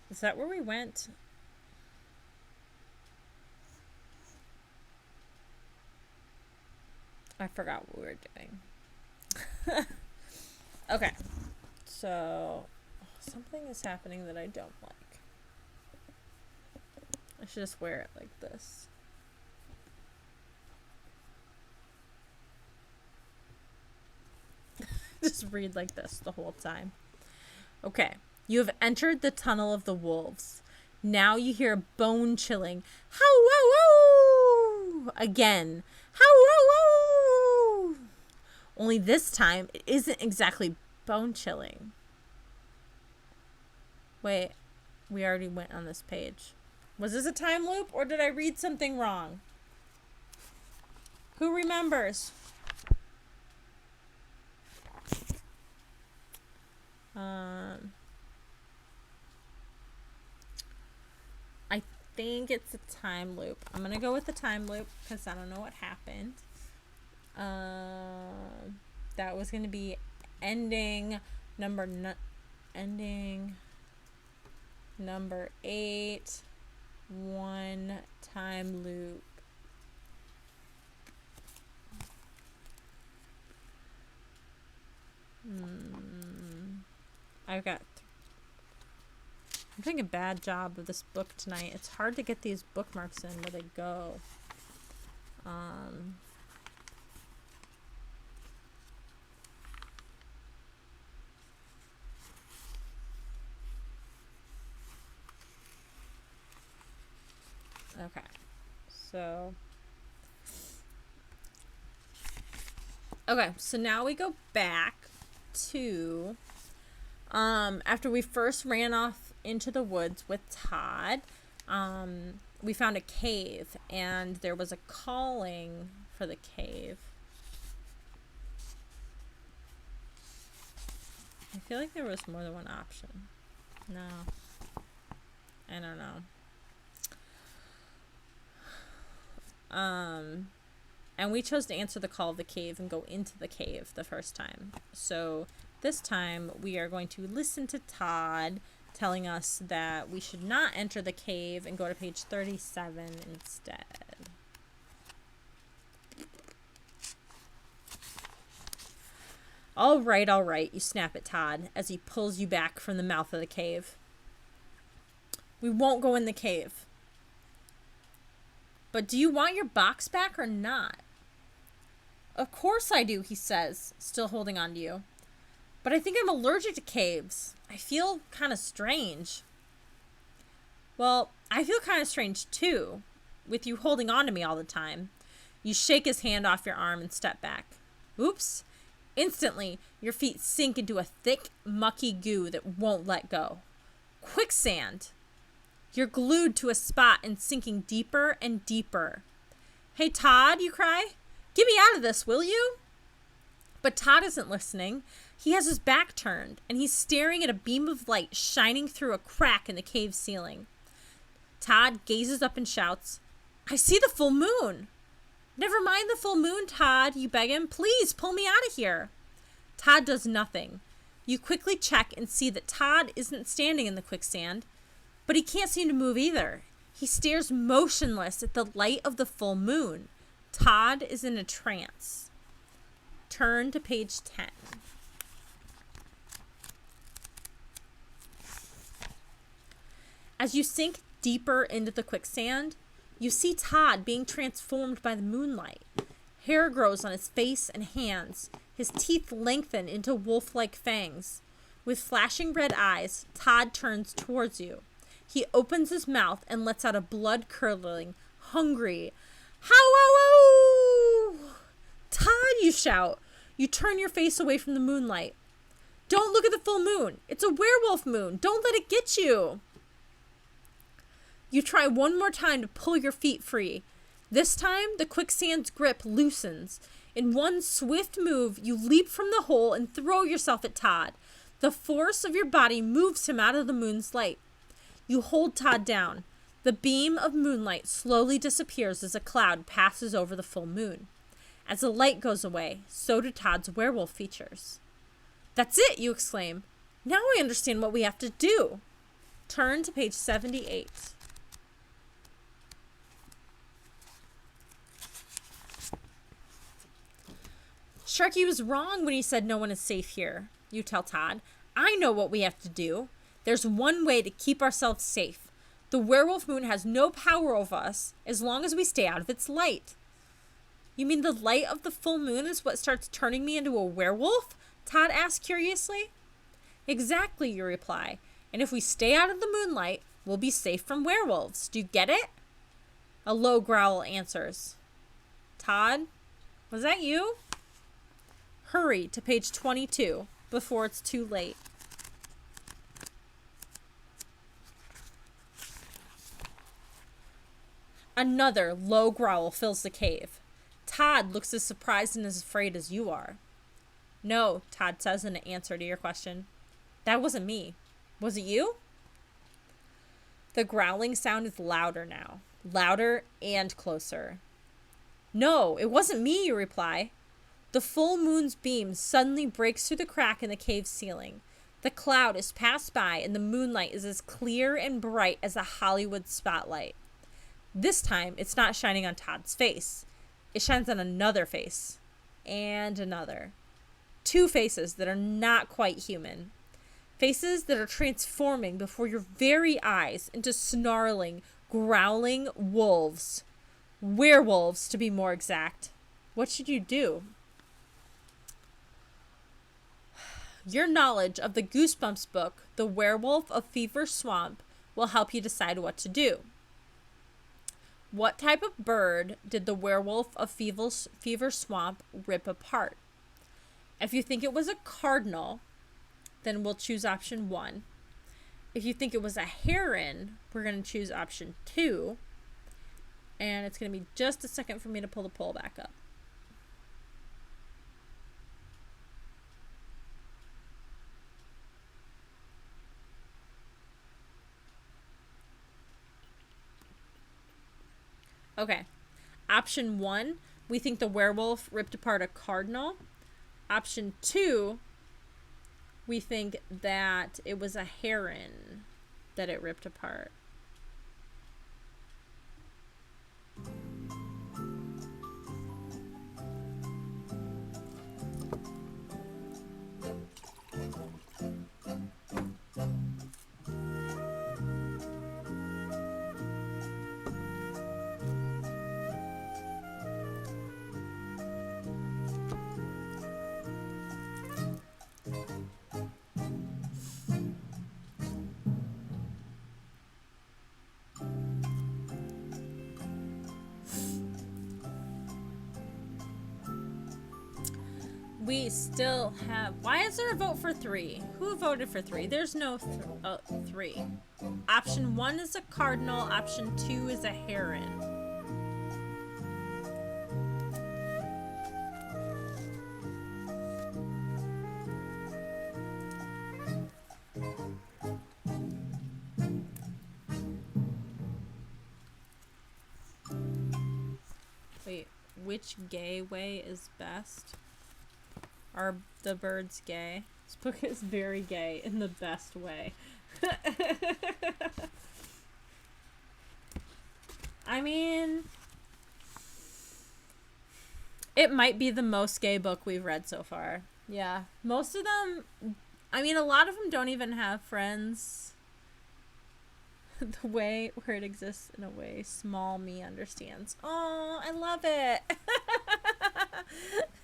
Is that where we went? I forgot what we were doing. Okay. So something is happening that I don't like. I should just wear it like this. Just read like this the whole time. Okay. You have entered the tunnel of the wolves. Now you hear a bone-chilling "How-wow-wow!" again. "How-wow-wow!" Only this time, it isn't exactly bone-chilling. Wait, we already went on this page. Was this a time loop, or did I read something wrong? Who remembers? I think it's a time loop. I'm gonna go with the time loop because I don't know what happened. That was gonna be ending number 8, one time loop. I'm doing a bad job of this book tonight. It's hard to get these bookmarks in where they go. Okay. So now we go back to after we first ran off into the woods with Todd. We found a cave, and there was a calling for the cave. I feel like there was more than one option. No. I don't know. And we chose to answer the call of the cave and go into the cave the first time. So this time we are going to listen to Todd telling us that we should not enter the cave and go to page 37 instead. All right, you snap at Todd as he pulls you back from the mouth of the cave. We won't go in the cave. But do you want your box back or not? Of course I do, he says, still holding on to you. But I think I'm allergic to caves. I feel kind of strange. Well, I feel kind of strange too, with you holding on to me all the time. You shake his hand off your arm and step back. Oops. Instantly, your feet sink into a thick, mucky goo that won't let go. Quicksand. You're glued to a spot and sinking deeper and deeper. Hey, Todd, you cry. Get me out of this, will you? But Todd isn't listening. He has his back turned, and he's staring at a beam of light shining through a crack in the cave ceiling. Todd gazes up and shouts, I see the full moon. Never mind the full moon, Todd, you beg him. Please pull me out of here. Todd does nothing. You quickly check and see that Todd isn't standing in the quicksand, but he can't seem to move either. He stares motionless at the light of the full moon. Todd is in a trance. Turn to page 10. As you sink deeper into the quicksand, you see Todd being transformed by the moonlight. Hair grows on his face and hands. His teeth lengthen into wolf-like fangs. With flashing red eyes, Todd turns towards you. He opens his mouth and lets out a blood-curdling, hungry, "How-wow-wow!" "Todd," you shout. You turn your face away from the moonlight. "Don't look at the full moon. It's a werewolf moon. Don't let it get you." You try one more time to pull your feet free. This time, the quicksand's grip loosens. In one swift move, you leap from the hole and throw yourself at Todd. The force of your body moves him out of the moon's light. You hold Todd down. The beam of moonlight slowly disappears as a cloud passes over the full moon. As the light goes away, so do Todd's werewolf features. "That's it," you exclaim. "Now I understand what we have to do." Turn to page 78. Sharky was wrong when he said no one is safe here, you tell Todd. "I know what we have to do. There's one way to keep ourselves safe. The werewolf moon has no power over us as long as we stay out of its light." "You mean the light of the full moon is what starts turning me into a werewolf?" Todd asks curiously. "Exactly," you reply. "And if we stay out of the moonlight, we'll be safe from werewolves. Do you get it?" A low growl answers. "Todd, was that you?" Hurry to page 22 before it's too late. Another low growl fills the cave. Todd looks as surprised and as afraid as you are. "No," Todd says in answer to your question. "That wasn't me. Was it you?" The growling sound is louder now. Louder and closer. "No, it wasn't me," you reply. The full moon's beam suddenly breaks through the crack in the cave's ceiling. The cloud is passed by and the moonlight is as clear and bright as a Hollywood spotlight. This time, it's not shining on Todd's face. It shines on another face. And another. Two faces that are not quite human. Faces that are transforming before your very eyes into snarling, growling wolves. Werewolves, to be more exact. What should you do? Your knowledge of the Goosebumps book, The Werewolf of Fever Swamp, will help you decide what to do. What type of bird did the Werewolf of Fever Swamp rip apart? If you think it was a cardinal, then we'll choose option 1. If you think it was a heron, we're going to choose option 2. And it's going to be just a second for me to pull the poll back up. Okay. Option 1, we think the werewolf ripped apart a cardinal. Option 2, we think that it was a heron that it ripped apart. We still have... Why is there a vote for 3? Who voted for 3? There's no 3. Option 1 is a cardinal. Option 2 is a heron. Wait, which gay way is best? Are the birds gay? This book is very gay in the best way. I mean, it might be the most gay book we've read so far. Yeah. Most of them, I mean, a lot of them don't even have friends. The way where it exists in a way small me understands. Oh, I love it.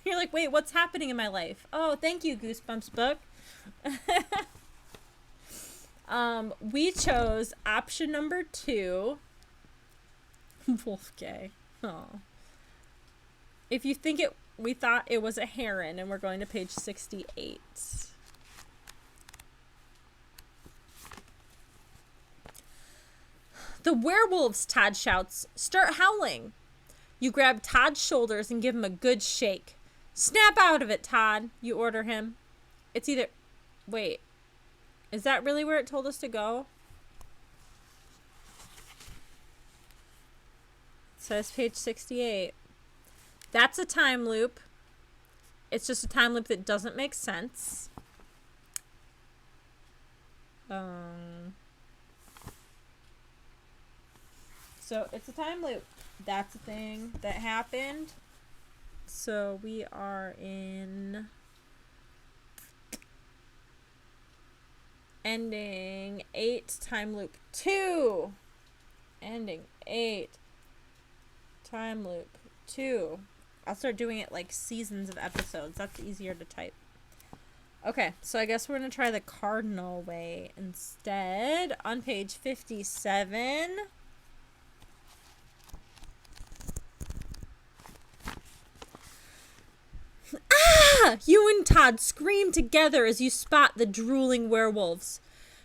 You're like, wait, what's happening in my life? Oh, thank you, Goosebumps book. We chose option number 2. Wolf gay. Oh. If you think we thought it was a heron, and we're going to page 68. The werewolves, Todd shouts. Start howling. You grab Todd's shoulders and give him a good shake. Snap out of it, Todd, you order him. It's either... Wait. Is that really where it told us to go? It says page 68. That's a time loop. It's just a time loop that doesn't make sense. So it's a time loop. That's a thing that happened. So we are in ending 8, time loop 2. Ending 8, time loop 2. I'll start doing it like seasons of episodes. That's easier to type. Okay, so I guess we're going to try the cardinal way instead. On page 57. Ah! You and Todd scream together as you spot the drooling werewolves.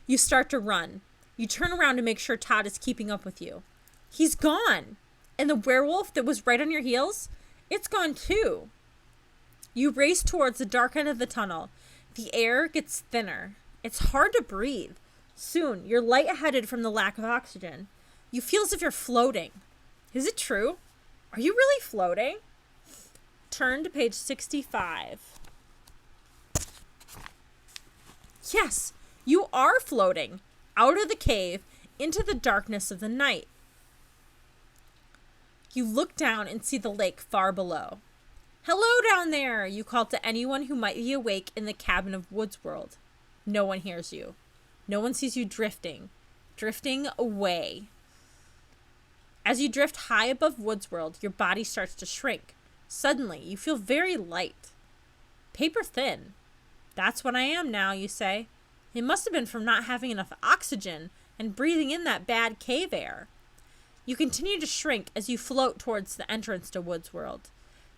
You start to run. You turn around to make sure Todd is keeping up with you. He's gone. And the werewolf that was right on your heels, it's gone too. You race towards the dark end of the tunnel. The air gets thinner. It's hard to breathe. Soon, you're lightheaded from the lack of oxygen. You feel as if you're floating. Is it true? Are you really floating? Turn to page 65. Yes, you are floating out of the cave into the darkness of the night. You look down and see the lake far below. Hello down there, you call to anyone who might be awake in the cabin of Woods World. No one hears you. No one sees you drifting away. As you drift high above Woods World, your body starts to shrink. Suddenly, you feel very light. Paper thin. That's what I am now, you say. It must have been from not having enough oxygen and breathing in that bad cave air. You continue to shrink as you float towards the entrance to Woods World.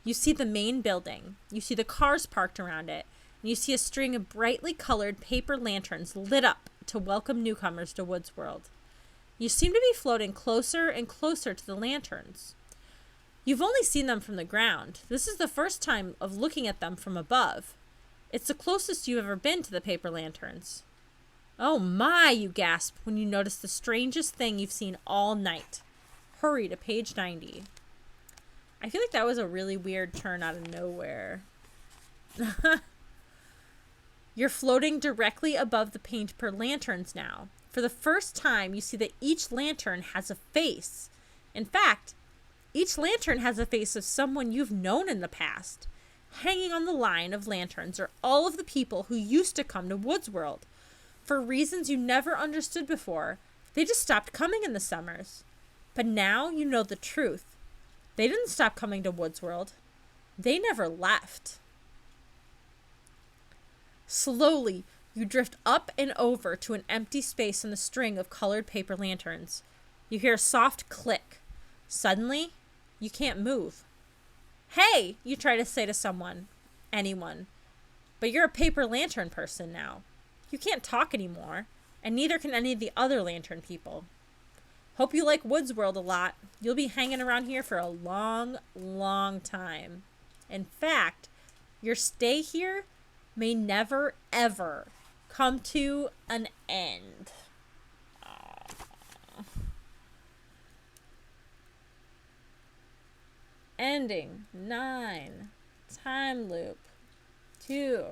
You see the main building. You see the cars parked around it. And you see a string of brightly colored paper lanterns lit up to welcome newcomers to Woods World. You seem to be floating closer and closer to the lanterns. You've only seen them from the ground. This is the first time of looking at them from above. It's the closest you've ever been to the paper lanterns. Oh my, you gasp when you notice the strangest thing you've seen all night. Hurry to page 90. I feel like that was a really weird turn out of nowhere. You're floating directly above the paper lanterns now. For the first time, you see that each lantern has a face. In fact, each lantern has a face of someone you've known in the past. Hanging on the line of lanterns are all of the people who used to come to Woods World. For reasons you never understood before, they just stopped coming in the summers. But now you know the truth. They didn't stop coming to Woods World. They never left. Slowly, you drift up and over to an empty space in the string of colored paper lanterns. You hear a soft click. Suddenly, you can't move. Hey, you try to say to someone, anyone. But you're a paper lantern person now. You can't talk anymore, and neither can any of the other lantern people. Hope you like Woods World a lot. You'll be hanging around here for a long, long time. In fact, your stay here may never, ever come to an end. Ending 9. Time loop 2.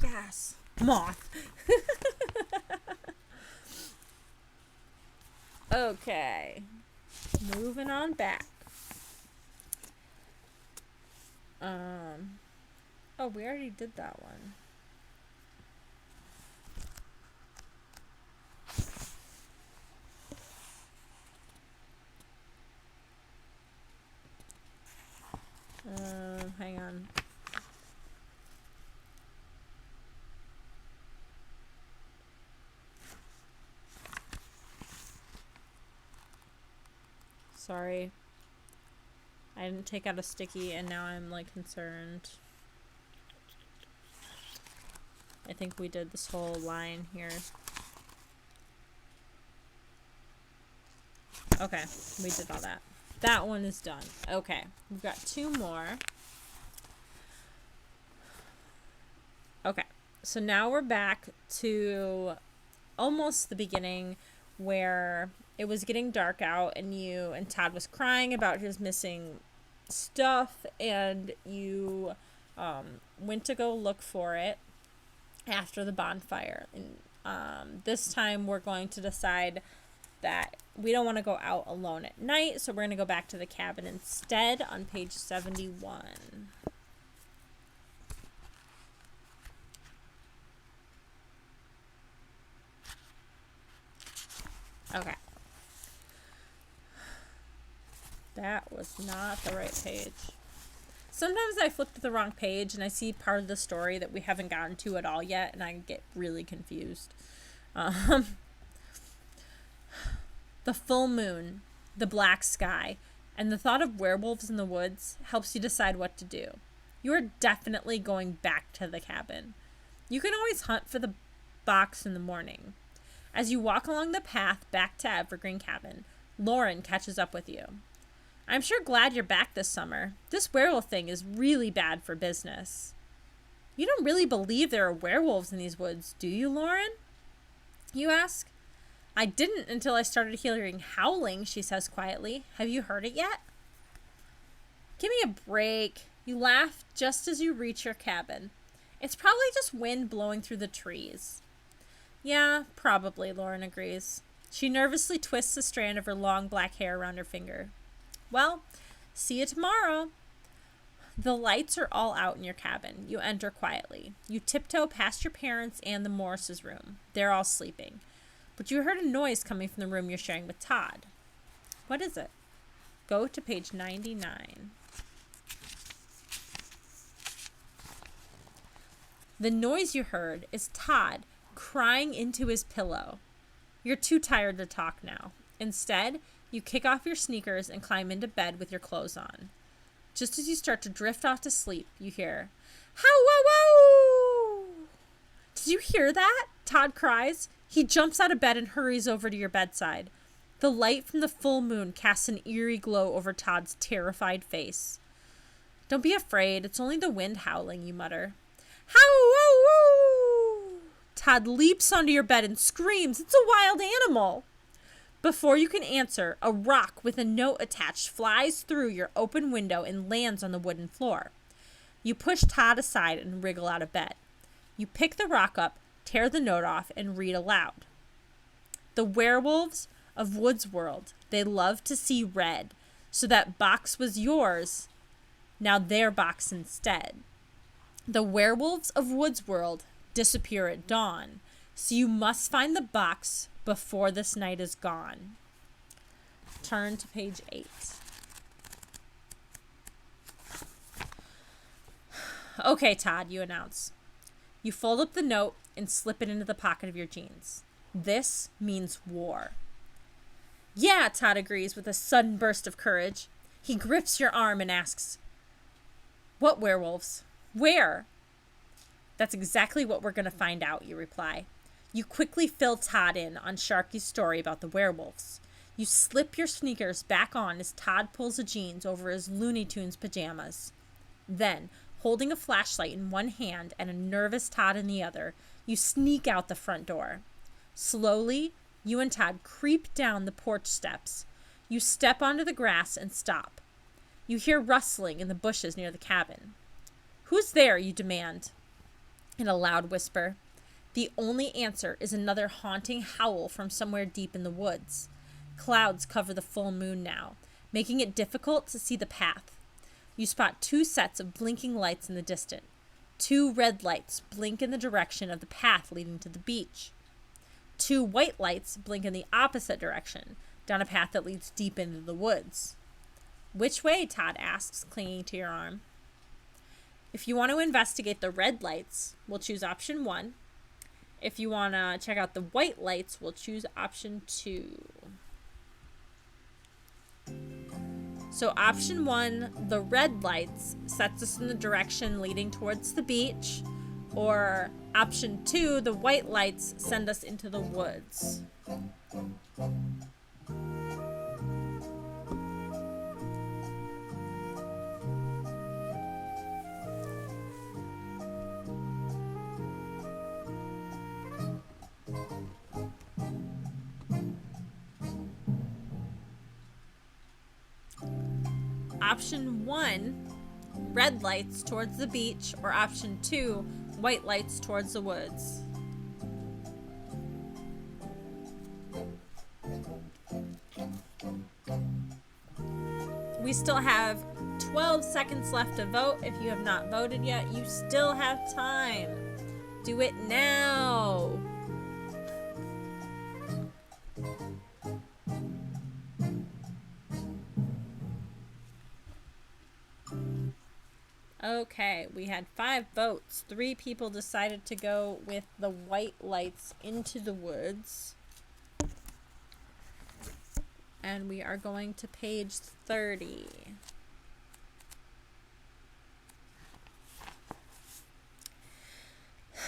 Jackass. Moth. Okay. Moving on back. Oh, we already did that one. Hang on. Sorry. I didn't take out a sticky and now I'm like concerned. I think we did this whole line here. Okay, we did all that. That one is done. Okay, we've got two more. Okay, so now we're back to almost the beginning where it was getting dark out and you and Todd was crying about his missing stuff, and you went to go look for it after the bonfire. And this time we're going to decide that we don't want to go out alone at night, so we're going to go back to the cabin instead on page 71. Okay. That was not the right page. Sometimes I flip to the wrong page and I see part of the story that we haven't gotten to at all yet, and I get really confused. The full moon, the black sky, and the thought of werewolves in the woods helps you decide what to do. You are definitely going back to the cabin. You can always hunt for the box in the morning. As you walk along the path back to Evergreen Cabin, Lauren catches up with you. I'm sure glad you're back this summer. This werewolf thing is really bad for business. You don't really believe there are werewolves in these woods, do you, Lauren? You ask. I didn't until I started hearing howling, she says quietly. Have you heard it yet? Give me a break. You laugh just as you reach your cabin. It's probably just wind blowing through the trees. Yeah, probably, Lauren agrees. She nervously twists a strand of her long black hair around her finger. Well, see you tomorrow. The lights are all out in your cabin. You enter quietly. You tiptoe past your parents and the Morrises' room. They're all sleeping. But you heard a noise coming from the room you're sharing with Todd. What is it? Go to page 99. The noise you heard is Todd crying into his pillow. You're too tired to talk now. Instead, you kick off your sneakers and climb into bed with your clothes on. Just as you start to drift off to sleep, you hear, "How-wow-wow!" Did you hear that? Todd cries. He jumps out of bed and hurries over to your bedside. The light from the full moon casts an eerie glow over Todd's terrified face. Don't be afraid. It's only the wind howling, you mutter. How-wow-wow! Todd leaps onto your bed and screams. It's a wild animal. Before you can answer, a rock with a note attached flies through your open window and lands on the wooden floor. You push Todd aside and wriggle out of bed. You pick the rock up, tear the note off, and read aloud. The werewolves of Woods World, they love to see red, so that box was yours, now their box instead. The werewolves of Woods World disappear at dawn, so you must find the box before this night is gone. Turn to page 8. Okay, Todd, you announce. You fold up the note and slip it into the pocket of your jeans. This means war. Yeah, Todd agrees with a sudden burst of courage. He grips your arm and asks, What werewolves? Where? That's exactly what we're going to find out, you reply. You quickly fill Todd in on Sharky's story about the werewolves. You slip your sneakers back on as Todd pulls the jeans over his Looney Tunes pajamas. Then, holding a flashlight in one hand and a nervous Todd in the other, you sneak out the front door. Slowly, you and Todd creep down the porch steps. You step onto the grass and stop. You hear rustling in the bushes near the cabin. Who's there? You demand. In a loud whisper. The only answer is another haunting howl from somewhere deep in the woods. Clouds cover the full moon now, making it difficult to see the path. You spot 2 sets of blinking lights in the distance. 2 red lights blink in the direction of the path leading to the beach. 2 white lights blink in the opposite direction, down a path that leads deep into the woods. Which way? Todd asks, clinging to your arm. If you want to investigate the red lights, we'll choose option 1. If you want to check out the white lights, we'll choose option 2. So option 1, the red lights, sets us in the direction leading towards the beach. Or option 2, the white lights send us into the woods. Option 1, red lights towards the beach, or option 2, white lights towards the woods. We still have 12 seconds left to vote. If you have not voted yet, you still have time. Do it now. Okay, we had 5 votes. 3 people decided to go with the white lights into the woods. And we are going to page 30.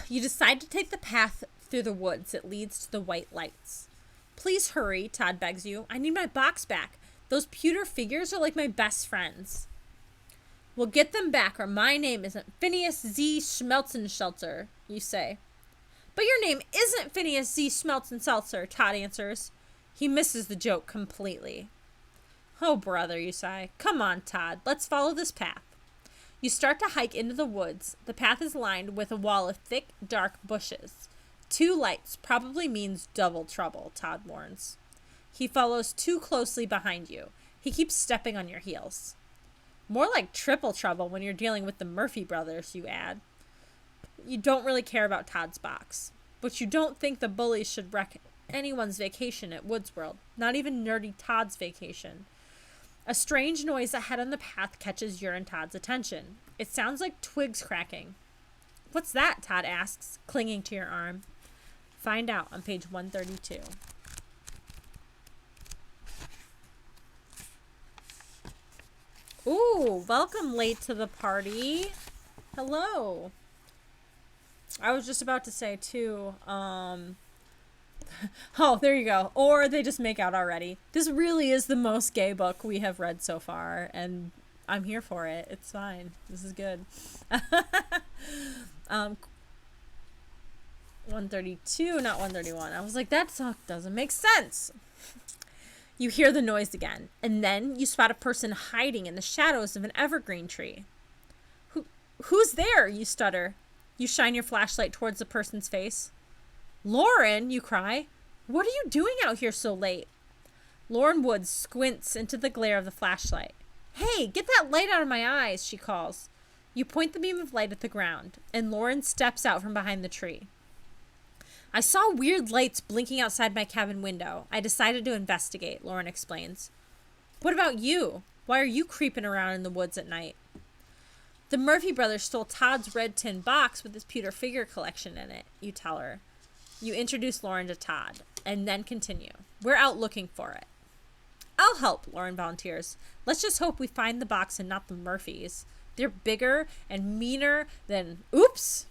You decide to take the path through the woods that leads to the white lights. Please hurry, Todd begs you. I need my box back. Those pewter figures are like my best friends. We'll get them back, or my name isn't Phineas Z. Schmelzenseltzer, you say. But your name isn't Phineas Z. Schmelzenseltzer, Todd answers. He misses the joke completely. Oh, brother, you sigh. Come on, Todd. Let's follow this path. You start to hike into the woods. The path is lined with a wall of thick, dark bushes. 2 lights probably means double trouble, Todd warns. He follows too closely behind you. He keeps stepping on your heels. More like triple trouble when you're dealing with the Murphy brothers, you add. You don't really care about Todd's box. But you don't think the bullies should wreck anyone's vacation at Woods World. Not even nerdy Todd's vacation. A strange noise ahead on the path catches your and Todd's attention. It sounds like twigs cracking. What's that? Todd asks, clinging to your arm. Find out on page 132. Ooh, welcome late to the party. Hello. I was just about to say, too, oh, there you go. Or they just make out already. This really is the most gay book we have read so far, and I'm here for it. It's fine. This is good. 132, not 131. I was like, that doesn't make sense. You hear the noise again, and then you spot a person hiding in the shadows of an evergreen tree. Who's there? You stutter. You shine your flashlight towards the person's face. Lauren, you cry. What are you doing out here so late? Lauren Woods squints into the glare of the flashlight. Hey, get that light out of my eyes, she calls. You point the beam of light at the ground, and Lauren steps out from behind the tree. I saw weird lights blinking outside my cabin window. I decided to investigate, Lauren explains. What about you? Why are you creeping around in the woods at night? The Murphy brothers stole Todd's red tin box with his pewter figure collection in it, you tell her. You introduce Lauren to Todd, and then continue. We're out looking for it. I'll help, Lauren volunteers. Let's just hope we find the box and not the Murphys. They're bigger and meaner than... Oops!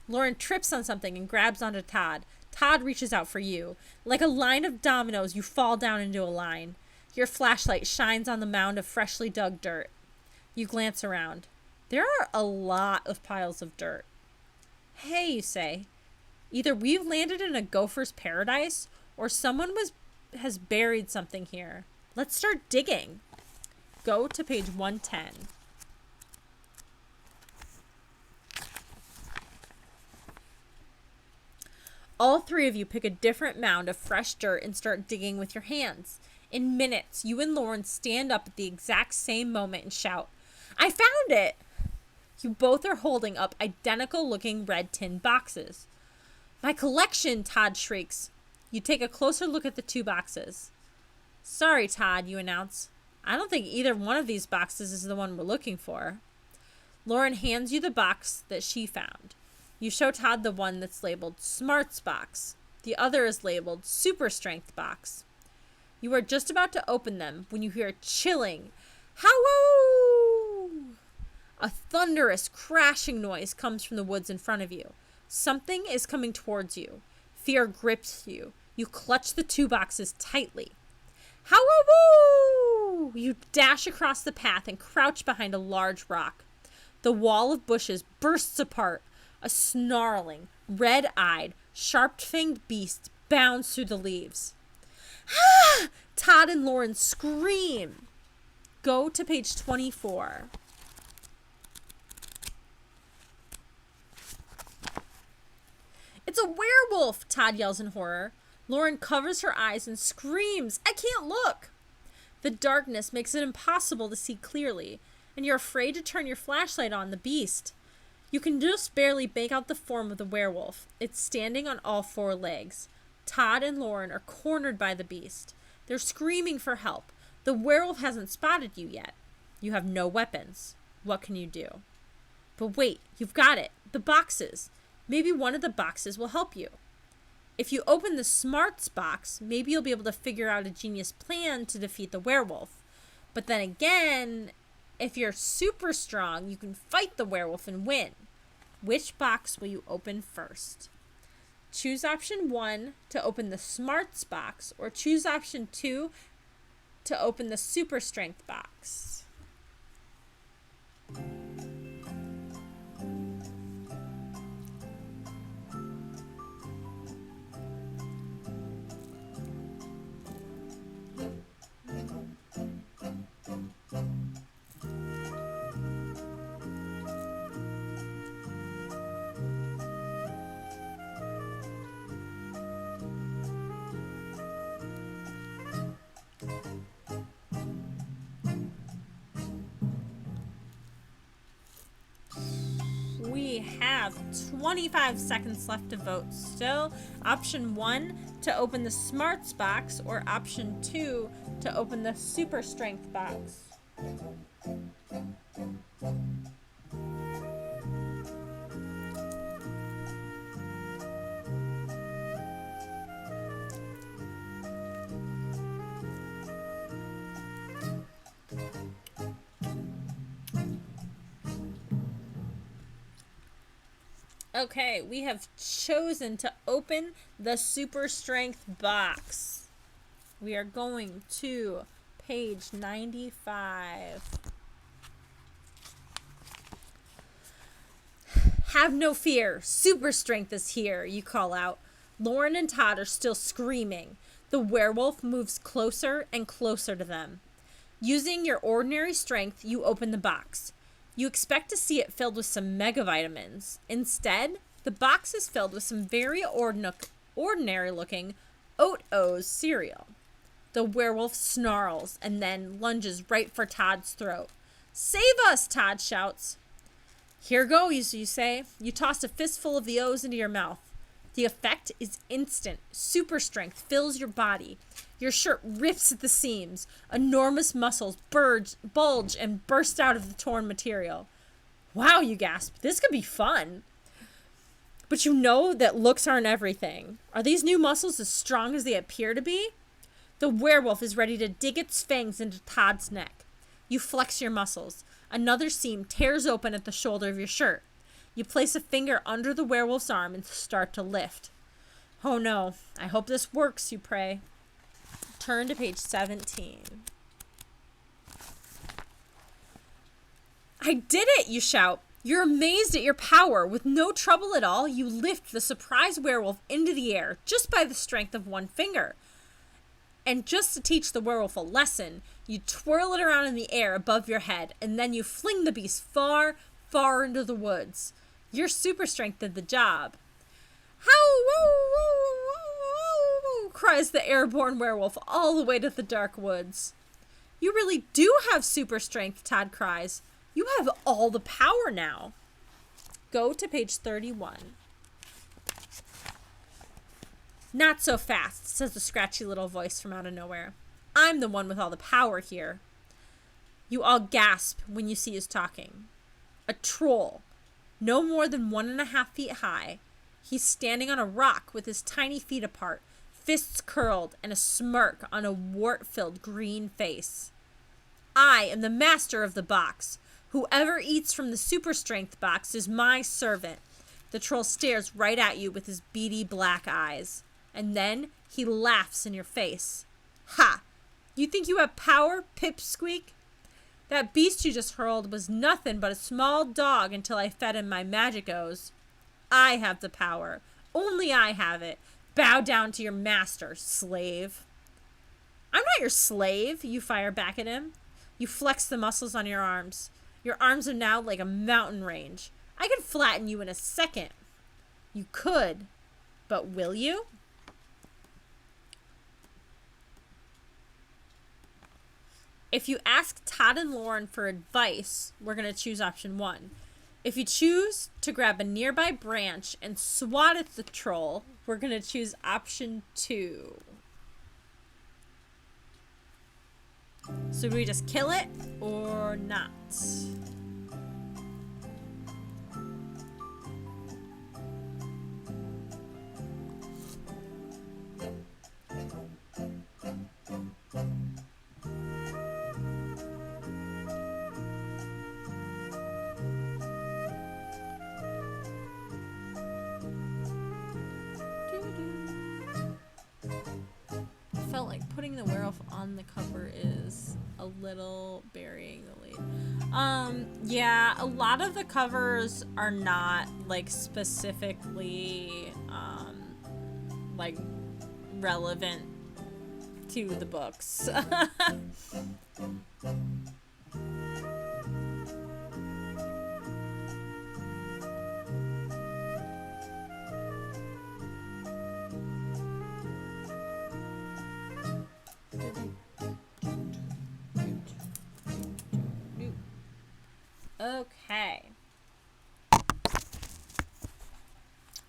Lauren trips on something and grabs onto Todd. Todd reaches out for you. Like a line of dominoes, you fall down into a line. Your flashlight shines on the mound of freshly dug dirt. You glance around. There are a lot of piles of dirt. Hey, you say. Either we've landed in a gopher's paradise, or someone has buried something here. Let's start digging. Go to page 110. All three of you pick a different mound of fresh dirt and start digging with your hands. In minutes, you and Lauren stand up at the exact same moment and shout, "I found it!" You both are holding up identical looking red tin boxes. "My collection," Todd shrieks. You take a closer look at the two boxes. "Sorry, Todd," you announce. "I don't think either one of these boxes is the one we're looking for." Lauren hands you the box that she found. You show Todd the one that's labeled Smarts Box. The other is labeled Super Strength Box. You are just about to open them when you hear a chilling "Howo!" A thunderous crashing noise comes from the woods in front of you. Something is coming towards you. Fear grips you. You clutch the two boxes tightly. "Howo!" You dash across the path and crouch behind a large rock. The wall of bushes bursts apart. A snarling, red-eyed, sharp-fanged beast bounds through the leaves. "Ah!" Todd and Lauren scream. Go to page 24. "It's a werewolf!" Todd yells in horror. Lauren covers her eyes and screams, "I can't look!" The darkness makes it impossible to see clearly, and you're afraid to turn your flashlight on the beast. You can just barely make out the form of the werewolf. It's standing on all four legs. Todd and Lauren are cornered by the beast. They're screaming for help. The werewolf hasn't spotted you yet. You have no weapons. What can you do? But wait, you've got it. The boxes. Maybe one of the boxes will help you. If you open the Smarts box, maybe you'll be able to figure out a genius plan to defeat the werewolf. But then again, if you're super strong, you can fight the werewolf and win. Which box will you open first? Choose option 1 to open the Smarts box, or choose option 2 to open the Super Strength box. We have 25 seconds left to vote still. Option 1 to open the Smarts box, or option 2 to open the Super Strength box. Okay, we have chosen to open the Super Strength box. We are going to page 95. "Have no fear, Super Strength is here," you call out. Lauren and Todd are still screaming. The werewolf moves closer and closer to them. Using your ordinary strength, you open the box. You expect to see it filled with some mega vitamins. Instead, the box is filled with some very ordinary looking Oat-O's cereal. The werewolf snarls and then lunges right for Todd's throat. "Save us!" Todd shouts. "Here goes," you say. You toss a fistful of the O's into your mouth. The effect is instant. Super strength fills your body. Your shirt rips at the seams. Enormous muscles bulge and burst out of the torn material. "Wow," you gasp. "This could be fun." But you know that looks aren't everything. Are these new muscles as strong as they appear to be? The werewolf is ready to dig its fangs into Todd's neck. You flex your muscles. Another seam tears open at the shoulder of your shirt. You place a finger under the werewolf's arm and start to lift. "Oh no, I hope this works," you pray. Turn to page 17. "I did it," you shout. You're amazed at your power. With no trouble at all, you lift the surprised werewolf into the air just by the strength of one finger. And just to teach the werewolf a lesson, you twirl it around in the air above your head, and then you fling the beast far, far into the woods. Your super strength did the job. How, cries the airborne werewolf all the way to the dark woods. You really do have super strength, Todd cries. You have all the power now. Go to page 31. Not so fast, says the scratchy little voice from out of nowhere. I'm the one with all the power here. You all gasp when you see who's talking. A troll, no more than 1.5 feet high. He's standing on a rock with his tiny feet apart, fists curled, and a smirk on a wart-filled green face. I am the master of the box. Whoever eats from the super strength box is my servant. The troll stares right at you with his beady black eyes. And then he laughs in your face. Ha! You think you have power, Pipsqueak? That beast you just hurled was nothing but a small dog until I fed him my magicos. I have the power. Only I have it. Bow down to your master, slave. I'm not your slave, you fire back at him. You flex the muscles on your arms. Your arms are now like a mountain range. I could flatten you in a second. You could, but will you? If you ask Todd and Lauren for advice, we're going to choose option 1. If you choose to grab a nearby branch and swat at the troll, we're going to choose option 2. So do we just kill it or not? Felt like putting the werewolf on the cover is a little burying the lead. Yeah, a lot of the covers are not like specifically like relevant to the books. Okay.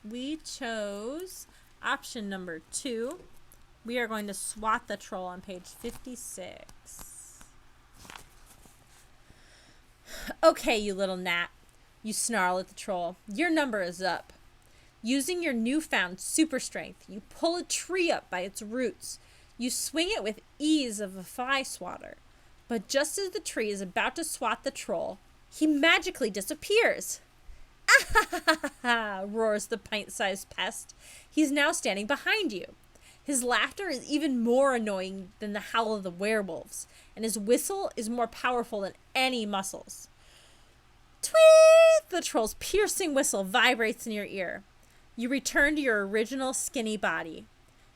We chose option number 2. We are going to swat the troll on page 56. Okay, you little gnat. You snarl at the troll. Your number is up. Using your newfound super strength, you pull a tree up by its roots. You swing it with ease of a fly swatter. But just as the tree is about to swat the troll, he magically disappears. Ah, roars the pint-sized pest. He's now standing behind you. His laughter is even more annoying than the howl of the werewolves, and his whistle is more powerful than any muscles. Tweet! The troll's piercing whistle vibrates in your ear. You return to your original skinny body.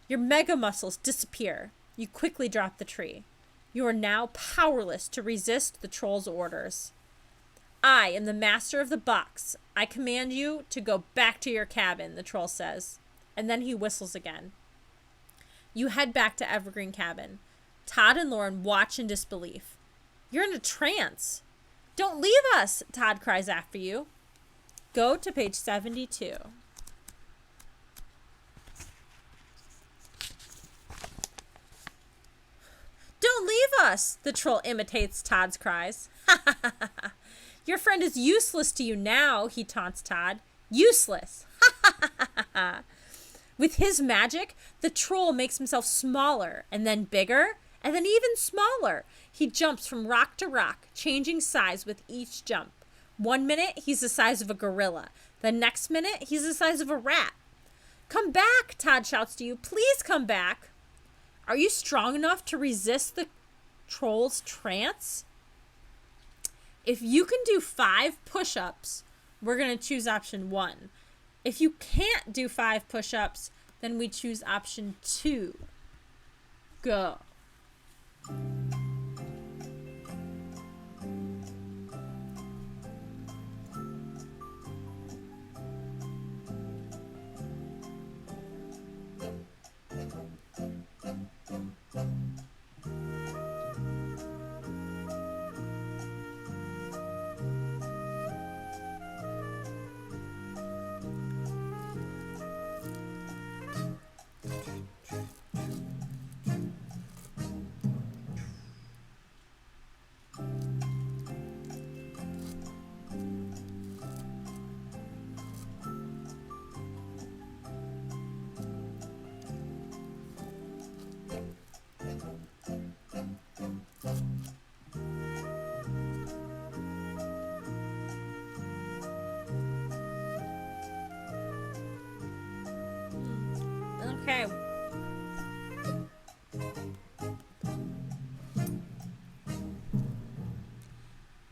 Your mega muscles disappear. You quickly drop the tree. You are now powerless to resist the troll's orders. I am the master of the box. I command you to go back to your cabin, the troll says. And then he whistles again. You head back to Evergreen Cabin. Todd and Lauren watch in disbelief. You're in a trance. Don't leave us, Todd cries after you. Go to page 72. Don't leave us, the troll imitates Todd's cries. Ha ha ha ha. Your friend is useless to you now, he taunts Todd. Useless. Ha ha ha ha ha. With his magic, the troll makes himself smaller, and then bigger, and then even smaller. He jumps from rock to rock, changing size with each jump. 1 minute, he's the size of a gorilla. The next minute, he's the size of a rat. Come back, Todd shouts to you. Please come back. Are you strong enough to resist the troll's trance? If you can do 5 push-ups, we're going to choose option 1. If you can't do 5 push-ups, then we choose option 2. Go.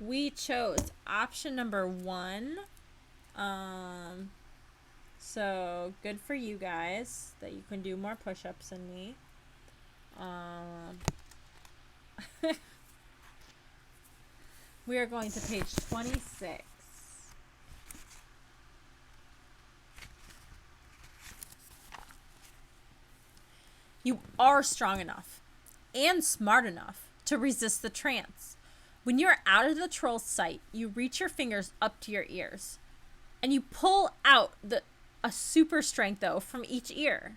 we chose option number 1. So good for you guys that you can do more push-ups than me. We are going to page 26. You are strong enough and smart enough to resist the trance. When you're out of the troll's sight, you reach your fingers up to your ears and you pull out a super strength though from each ear.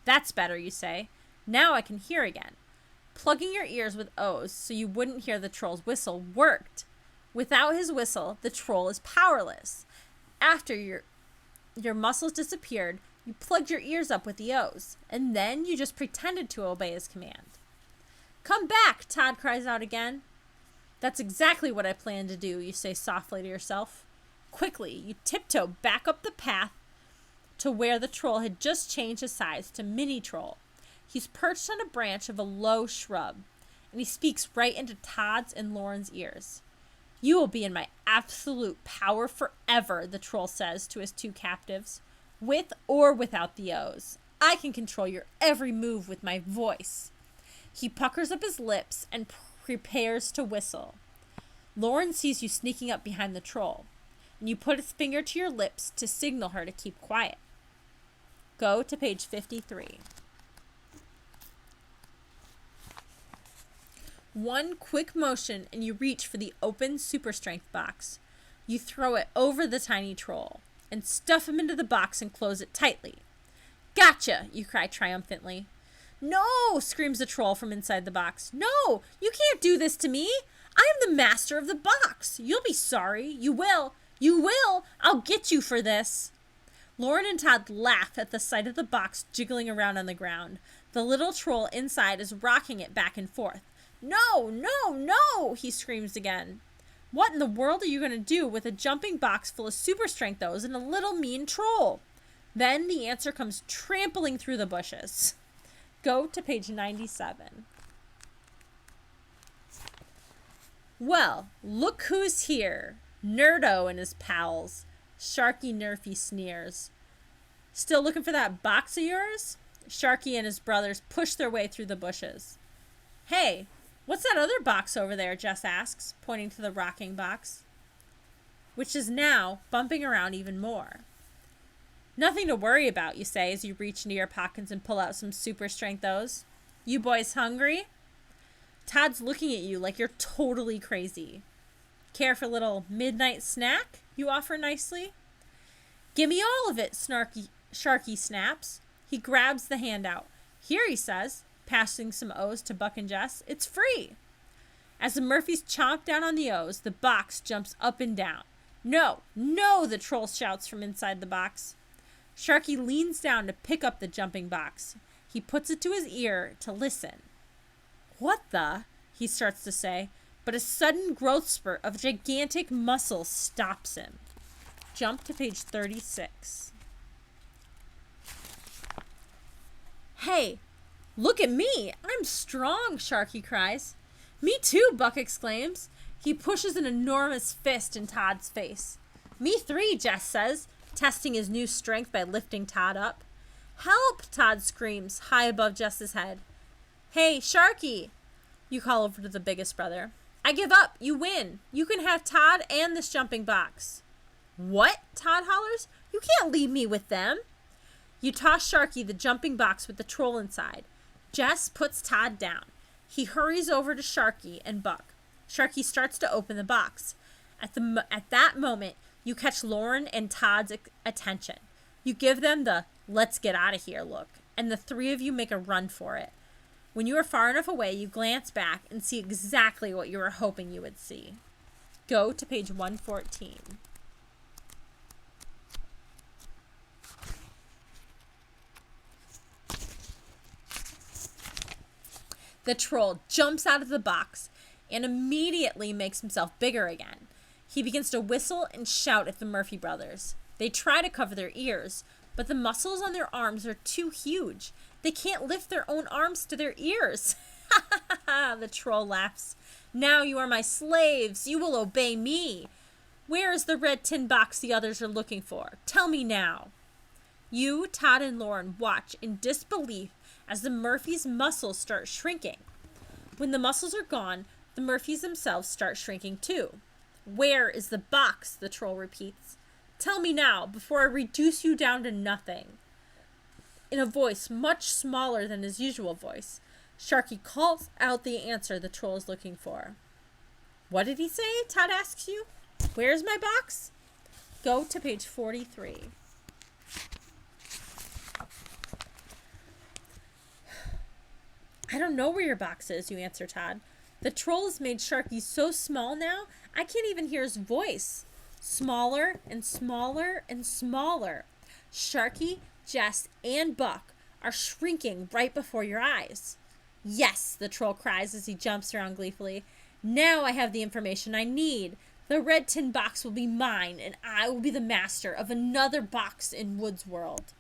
That's better, you say. Now I can hear again. Plugging your ears with O's so you wouldn't hear the troll's whistle worked. Without his whistle, the troll is powerless. After your muscles disappeared, you plugged your ears up with the O's, and then you just pretended to obey his command. Come back, Todd cries out again. That's exactly what I planned to do, you say softly to yourself. Quickly, you tiptoe back up the path to where the troll had just changed his size to mini troll. He's perched on a branch of a low shrub, and he speaks right into Todd's and Lauren's ears. You will be in my absolute power forever, the troll says to his 2 captives. With or without the O's. I can control your every move with my voice. He puckers up his lips and prepares to whistle. Lauren sees you sneaking up behind the troll, and you put his finger to your lips to signal her to keep quiet. Go to page 53. One quick motion and you reach for the open super strength box. You throw it over the tiny troll and stuff him into the box and close it tightly. Gotcha, you cry triumphantly. No, screams the troll from inside the box. No, you can't do this to me. I am the master of the box. You'll be sorry. You will. You will. I'll get you for this. Lauren and Todd laugh at the sight of the box jiggling around on the ground. The little troll inside is rocking it back and forth. No, no, no, he screams again. What in the world are you going to do with a jumping box full of super strength O's and a little mean troll? Then the answer comes trampling through the bushes. Go to page 97. Well, look who's here. Nerdo and his pals. Sharky Nerfy sneers. Still looking for that box of yours? Sharky and his brothers push their way through the bushes. Hey, what's that other box over there? Jess asks, pointing to the rocking box, which is now bumping around even more. Nothing to worry about, you say as you reach into your pockets and pull out some super strength O's. You boys hungry? Todd's looking at you like you're totally crazy. Care for a little midnight snack? You offer nicely. Give me all of it, Sharky snaps. He grabs the handout. Here, he says, passing some O's to Buck and Jess. It's free. As the Murphys chomp down on the O's, the box jumps up and down. No, no, the troll shouts from inside the box. Sharky leans down to pick up the jumping box. He puts it to his ear to listen. What the? He starts to say, but a sudden growth spurt of gigantic muscle stops him. Jump to page 36. Hey, look at me. I'm strong, Sharky cries. Me too, Buck exclaims. He pushes an enormous fist in Todd's face. Me 3, Jess says, testing his new strength by lifting Todd up. Help, Todd screams, high above Jess's head. Hey, Sharky, you call over to the biggest brother. I give up. You win. You can have Todd and this jumping box. What? Todd hollers. You can't leave me with them. You toss Sharky the jumping box with the troll inside. Jess puts Todd down. He hurries over to Sharky and Buck. Sharky starts to open the box. At that moment, you catch Lauren and Todd's attention. You give them the let's get out of here look, and the 3 of you make a run for it. When you are far enough away, you glance back and see exactly what you were hoping you would see. Go to page 114. The troll jumps out of the box and immediately makes himself bigger again. He begins to whistle and shout at the Murphy brothers. They try to cover their ears, but the muscles on their arms are too huge. They can't lift their own arms to their ears. The troll laughs. Now you are my slaves. You will obey me. Where is the red tin box the others are looking for? Tell me now. You, Todd, and Lauren watch in disbelief as the Murphys' muscles start shrinking. When the muscles are gone, the Murphys themselves start shrinking too. Where is the box? The troll repeats. Tell me now, before I reduce you down to nothing. In a voice much smaller than his usual voice, Sharky calls out the answer the troll is looking for. What did he say? Todd asks you. Where's my box? Go to page 43. I don't know where your box is, you answer Todd. The troll has made Sharky so small now, I can't even hear his voice. Smaller and smaller and smaller. Sharky, Jess, and Buck are shrinking right before your eyes. Yes, the troll cries as he jumps around gleefully. Now I have the information I need. The red tin box will be mine, and I will be the master of another box in Wood's world.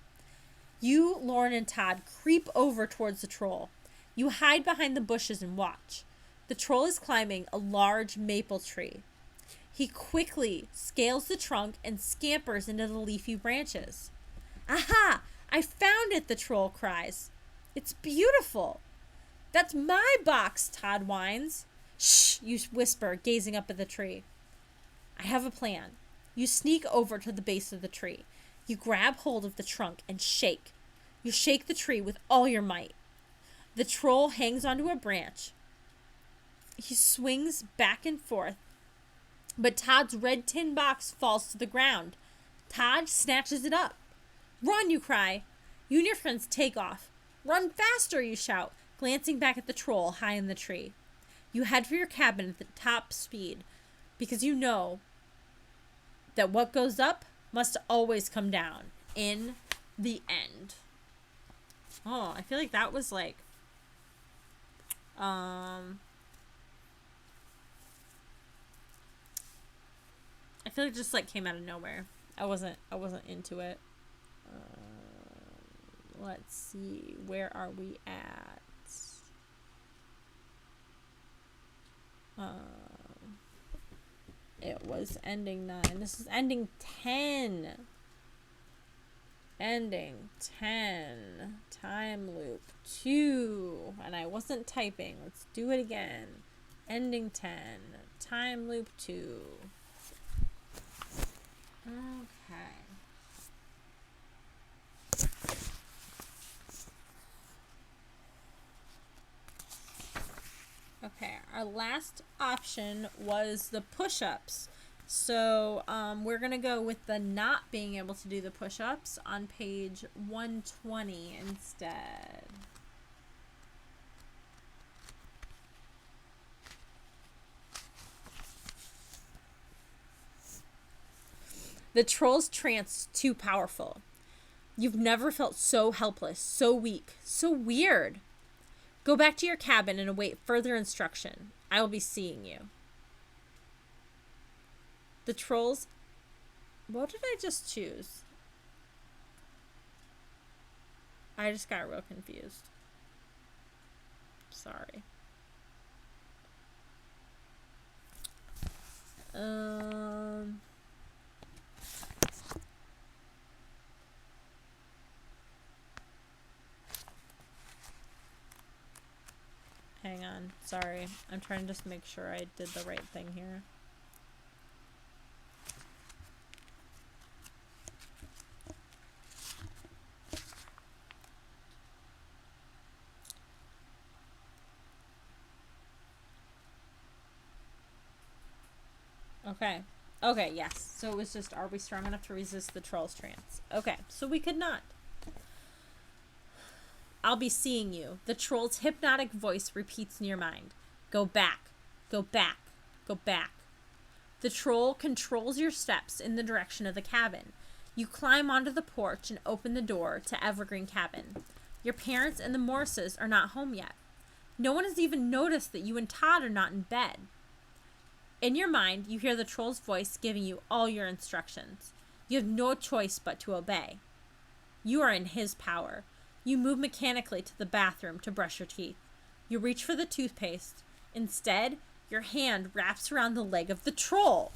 You, Lauren, and Todd creep over towards the troll. You hide behind the bushes and watch. The troll is climbing a large maple tree. He quickly scales the trunk and scampers into the leafy branches. Aha! I found it, the troll cries. It's beautiful. That's my box, Todd whines. Shh, you whisper, gazing up at the tree. I have a plan. You sneak over to the base of the tree. You grab hold of the trunk and shake. You shake the tree with all your might. The troll hangs onto a branch. He swings back and forth, but Todd's red tin box falls to the ground. Todd snatches it up. Run, you cry. You and your friends take off. Run faster, you shout, glancing back at the troll high in the tree. You head for your cabin at the top speed, because you know that what goes up must always come down in the end. Oh, I feel like that was like I feel like it just like came out of nowhere. I wasn't into it. Let's see, where are we at? It was ending 9. This is ending 10. Ending 10. Time loop 2. And I wasn't typing. Let's do it again. Ending 10. Time loop 2. Okay. Okay, our last option was the push-ups. So we're going to go with the not being able to do the push-ups on page 120 instead. The troll's trance too powerful. You've never felt so helpless, so weak, so weird. Go back to your cabin and await further instruction. I will be seeing you. The trolls... What did I just choose? I just got real confused. Sorry. Hang on. Sorry. I'm trying to just make sure I did the right thing here. Okay. Okay, yes. So it was just, are we strong enough to resist the troll's trance? Okay, so we could not. I'll be seeing you. The troll's hypnotic voice repeats in your mind. Go back. Go back. Go back. The troll controls your steps in the direction of the cabin. You climb onto the porch and open the door to Evergreen Cabin. Your parents and the Morses are not home yet. No one has even noticed that you and Todd are not in bed. In your mind, you hear the troll's voice giving you all your instructions. You have no choice but to obey. You are in his power. You move mechanically to the bathroom to brush your teeth. You reach for the toothpaste. Instead, your hand wraps around the leg of the troll.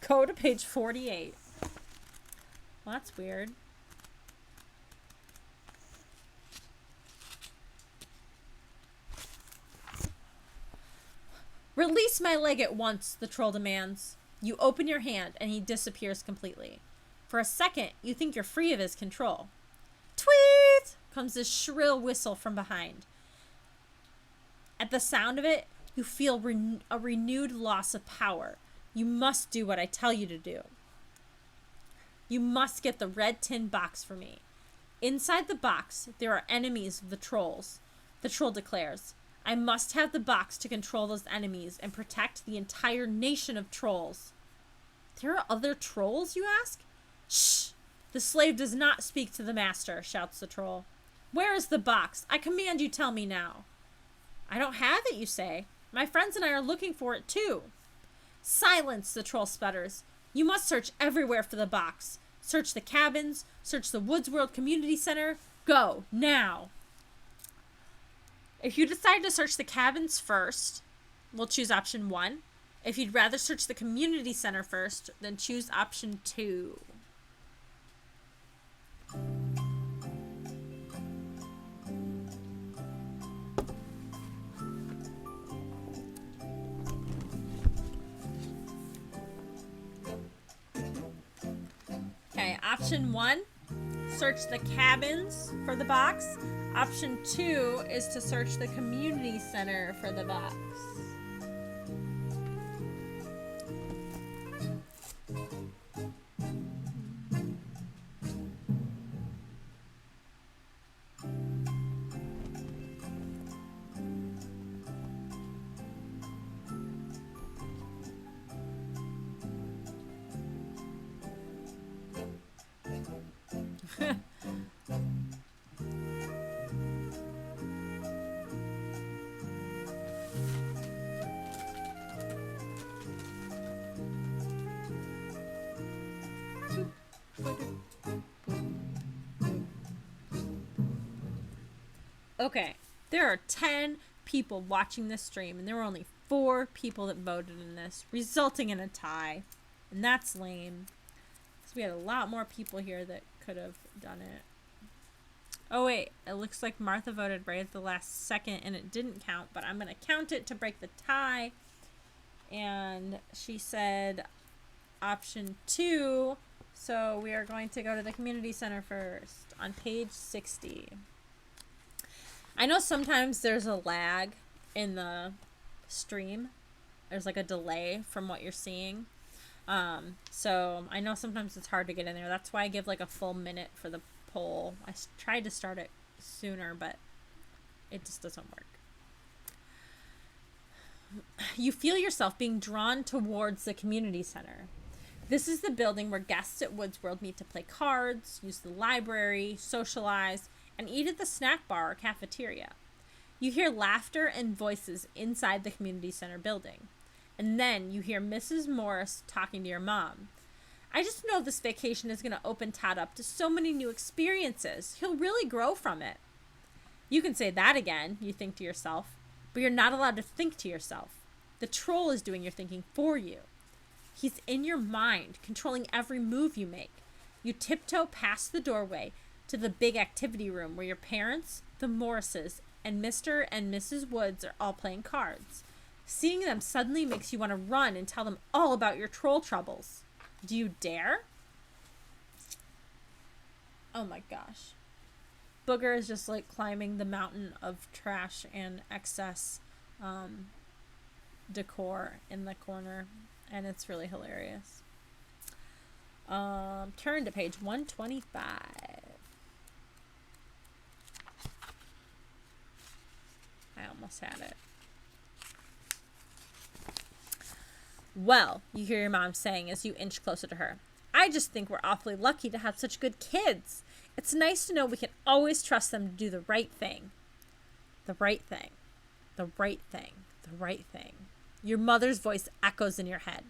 Go to page 48. Well, that's weird. Release my leg at once, the troll demands. You open your hand and he disappears completely. For a second, you think you're free of his control. Tweet! Comes this shrill whistle from behind. At the sound of it, you feel a renewed loss of power. You must do what I tell you to do. You must get the red tin box for me. Inside the box, there are enemies of the trolls. The troll declares, I must have the box to control those enemies and protect the entire nation of trolls. There are other trolls, you ask? Shh! The slave does not speak to the master, shouts the troll. Where is the box? I command you tell me now. I don't have it, you say. My friends and I are looking for it too. Silence, the troll sputters. You must search everywhere for the box. Search the cabins, search the Woods World Community Center. Go, now. If you decide to search the cabins first, we'll choose option 1. If you'd rather search the community center first, then choose option 2. Okay, option 1, search the cabins for the box. Option 2 is to search the community center for the box. Okay, there are 10 people watching this stream, and there were only 4 people that voted in this, resulting in a tie. And that's lame. So we had a lot more people here that could have done it. Oh wait, it looks like Martha voted right at the last second, and it didn't count, but I'm going to count it to break the tie. And she said option 2, so we are going to go to the community center first on page 60. I know sometimes there's a lag in the stream. There's like a delay from what you're seeing. So I know sometimes it's hard to get in there. That's why I give like a full minute for the poll. I tried to start it sooner, but it just doesn't work. You feel yourself being drawn towards the community center. This is the building where guests at Woods World meet to play cards, use the library, socialize, and eat at the snack bar or cafeteria. You hear laughter and voices inside the community center building. And then you hear Mrs. Morris talking to your mom. I just know this vacation is going to open Todd up to so many new experiences. He'll really grow from it. You can say that again, you think to yourself, but you're not allowed to think to yourself. The troll is doing your thinking for you. He's in your mind, controlling every move you make. You tiptoe past the doorway to the big activity room where your parents, the Morrises, and Mr. and Mrs. Woods are all playing cards. Seeing them suddenly makes you want to run and tell them all about your troll troubles. Do you dare? Oh my gosh. Booger is just like climbing the mountain of trash and excess decor in the corner, and it's really hilarious. Turn to page 125. I almost had it. Well, you hear your mom saying as you inch closer to her, I just think we're awfully lucky to have such good kids. It's nice to know we can always trust them to do the right thing. The right thing. The right thing. The right thing. Your mother's voice echoes in your head.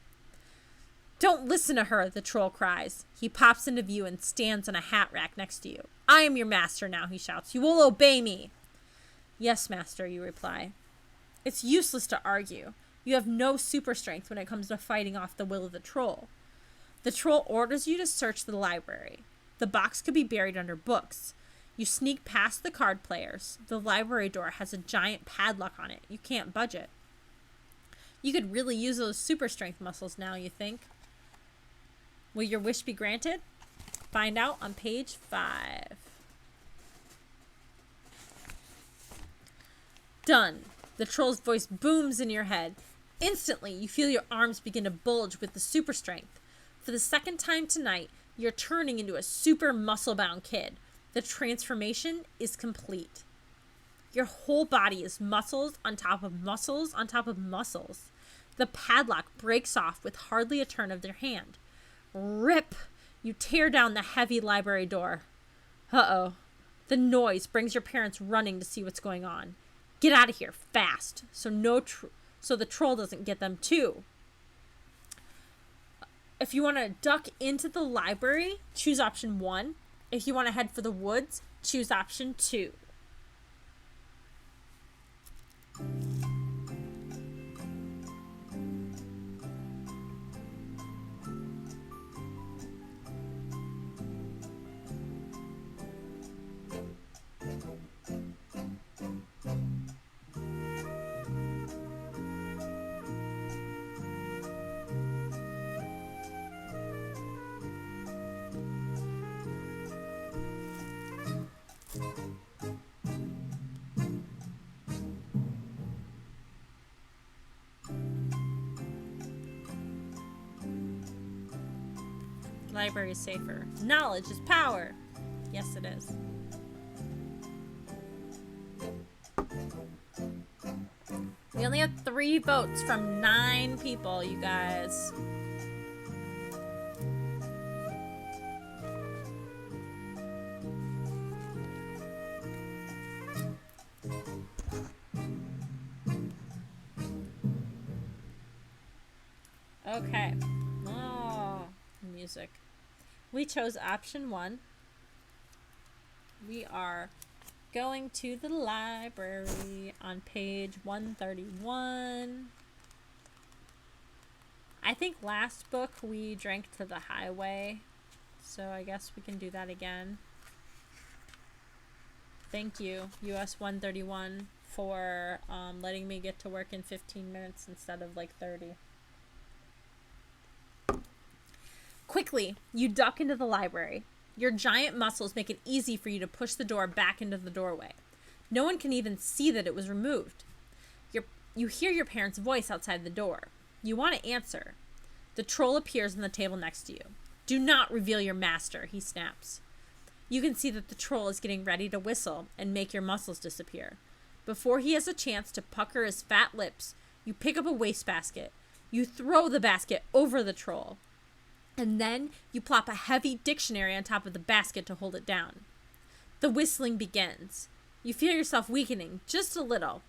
Don't listen to her, the troll cries. He pops into view and stands on a hat rack next to you. I am your master now, he shouts. You will obey me. Yes, master, you reply. It's useless to argue. You have no super strength when it comes to fighting off the will of the troll. The troll orders you to search the library. The box could be buried under books. You sneak past the card players. The library door has a giant padlock on it. You can't budge it. You could really use those super strength muscles now, you think? Will your wish be granted? Find out on page 5. Done. The troll's voice booms in your head. Instantly, you feel your arms begin to bulge with the super strength. For the second time tonight, you're turning into a super muscle-bound kid. The transformation is complete. Your whole body is muscles on top of muscles on top of muscles. The padlock breaks off with hardly a turn of their hand. Rip! You tear down the heavy library door. Uh-oh. The noise brings your parents running to see what's going on. Get out of here, fast, so the troll doesn't get them too. If you want to duck into the library, choose option 1. If you want to head for the woods, choose option 2. Library is safer. Knowledge is power. Yes, it is. We only have 3 votes from 9 people, you guys. Okay. Oh, music. We chose option 1. We are going to the library on page 131. I think last book we drank to the highway, so I guess we can do that again. Thank you, US 131, for letting me get to work in 15 minutes instead of like 30. Quickly, you duck into the library. Your giant muscles make it easy for you to push the door back into the doorway. No one can even see that it was removed. You hear your parents' voice outside the door. You want to answer. The troll appears on the table next to you. Do not reveal your master, he snaps. You can see that the troll is getting ready to whistle and make your muscles disappear. Before he has a chance to pucker his fat lips, you pick up a wastebasket. You throw the basket over the troll. And then you plop a heavy dictionary on top of the basket to hold it down. The whistling begins. You feel yourself weakening just a little.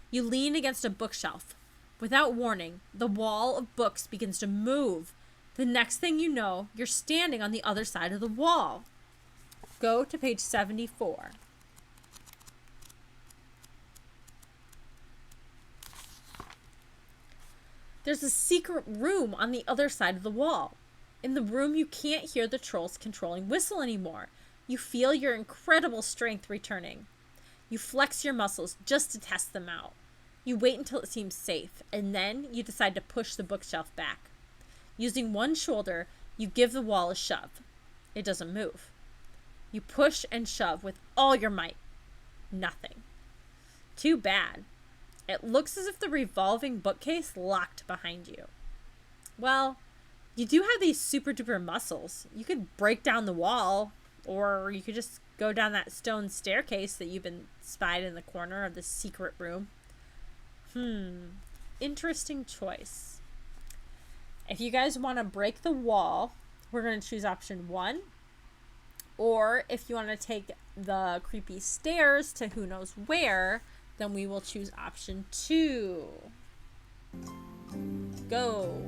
You lean against a bookshelf. Without warning, the wall of books begins to move. The next thing you know, you're standing on the other side of the wall. Go to page 74. There's a secret room on the other side of the wall. In the room, you can't hear the troll's controlling whistle anymore. You feel your incredible strength returning. You flex your muscles just to test them out. You wait until it seems safe, and then you decide to push the bookshelf back. Using one shoulder, you give the wall a shove. It doesn't move. You push and shove with all your might. Nothing. Too bad. It looks as if the revolving bookcase locked behind you. Well, you do have these super duper muscles. You could break down the wall, or you could just go down that stone staircase that you've been spied in the corner of the secret room. Interesting choice. If you guys want to break the wall, we're going to choose option 1. Or if you want to take the creepy stairs to who knows where, then we will choose option 2. Go.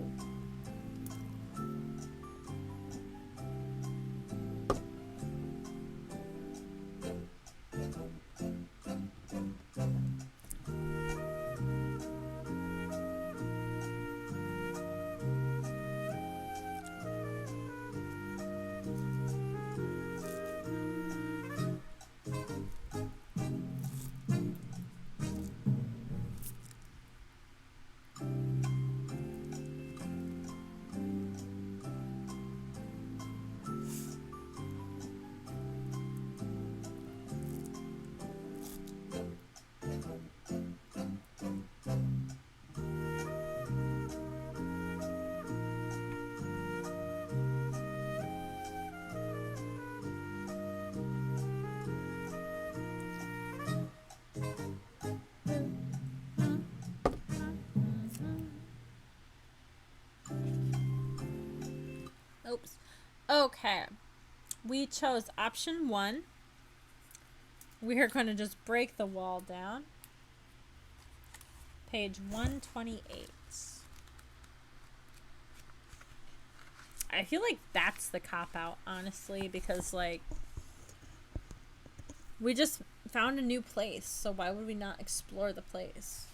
Okay. We chose option 1. We are going to just break the wall down. Page 128. I feel like that's the cop-out, honestly, because, like, we just found a new place, so why would we not explore the place?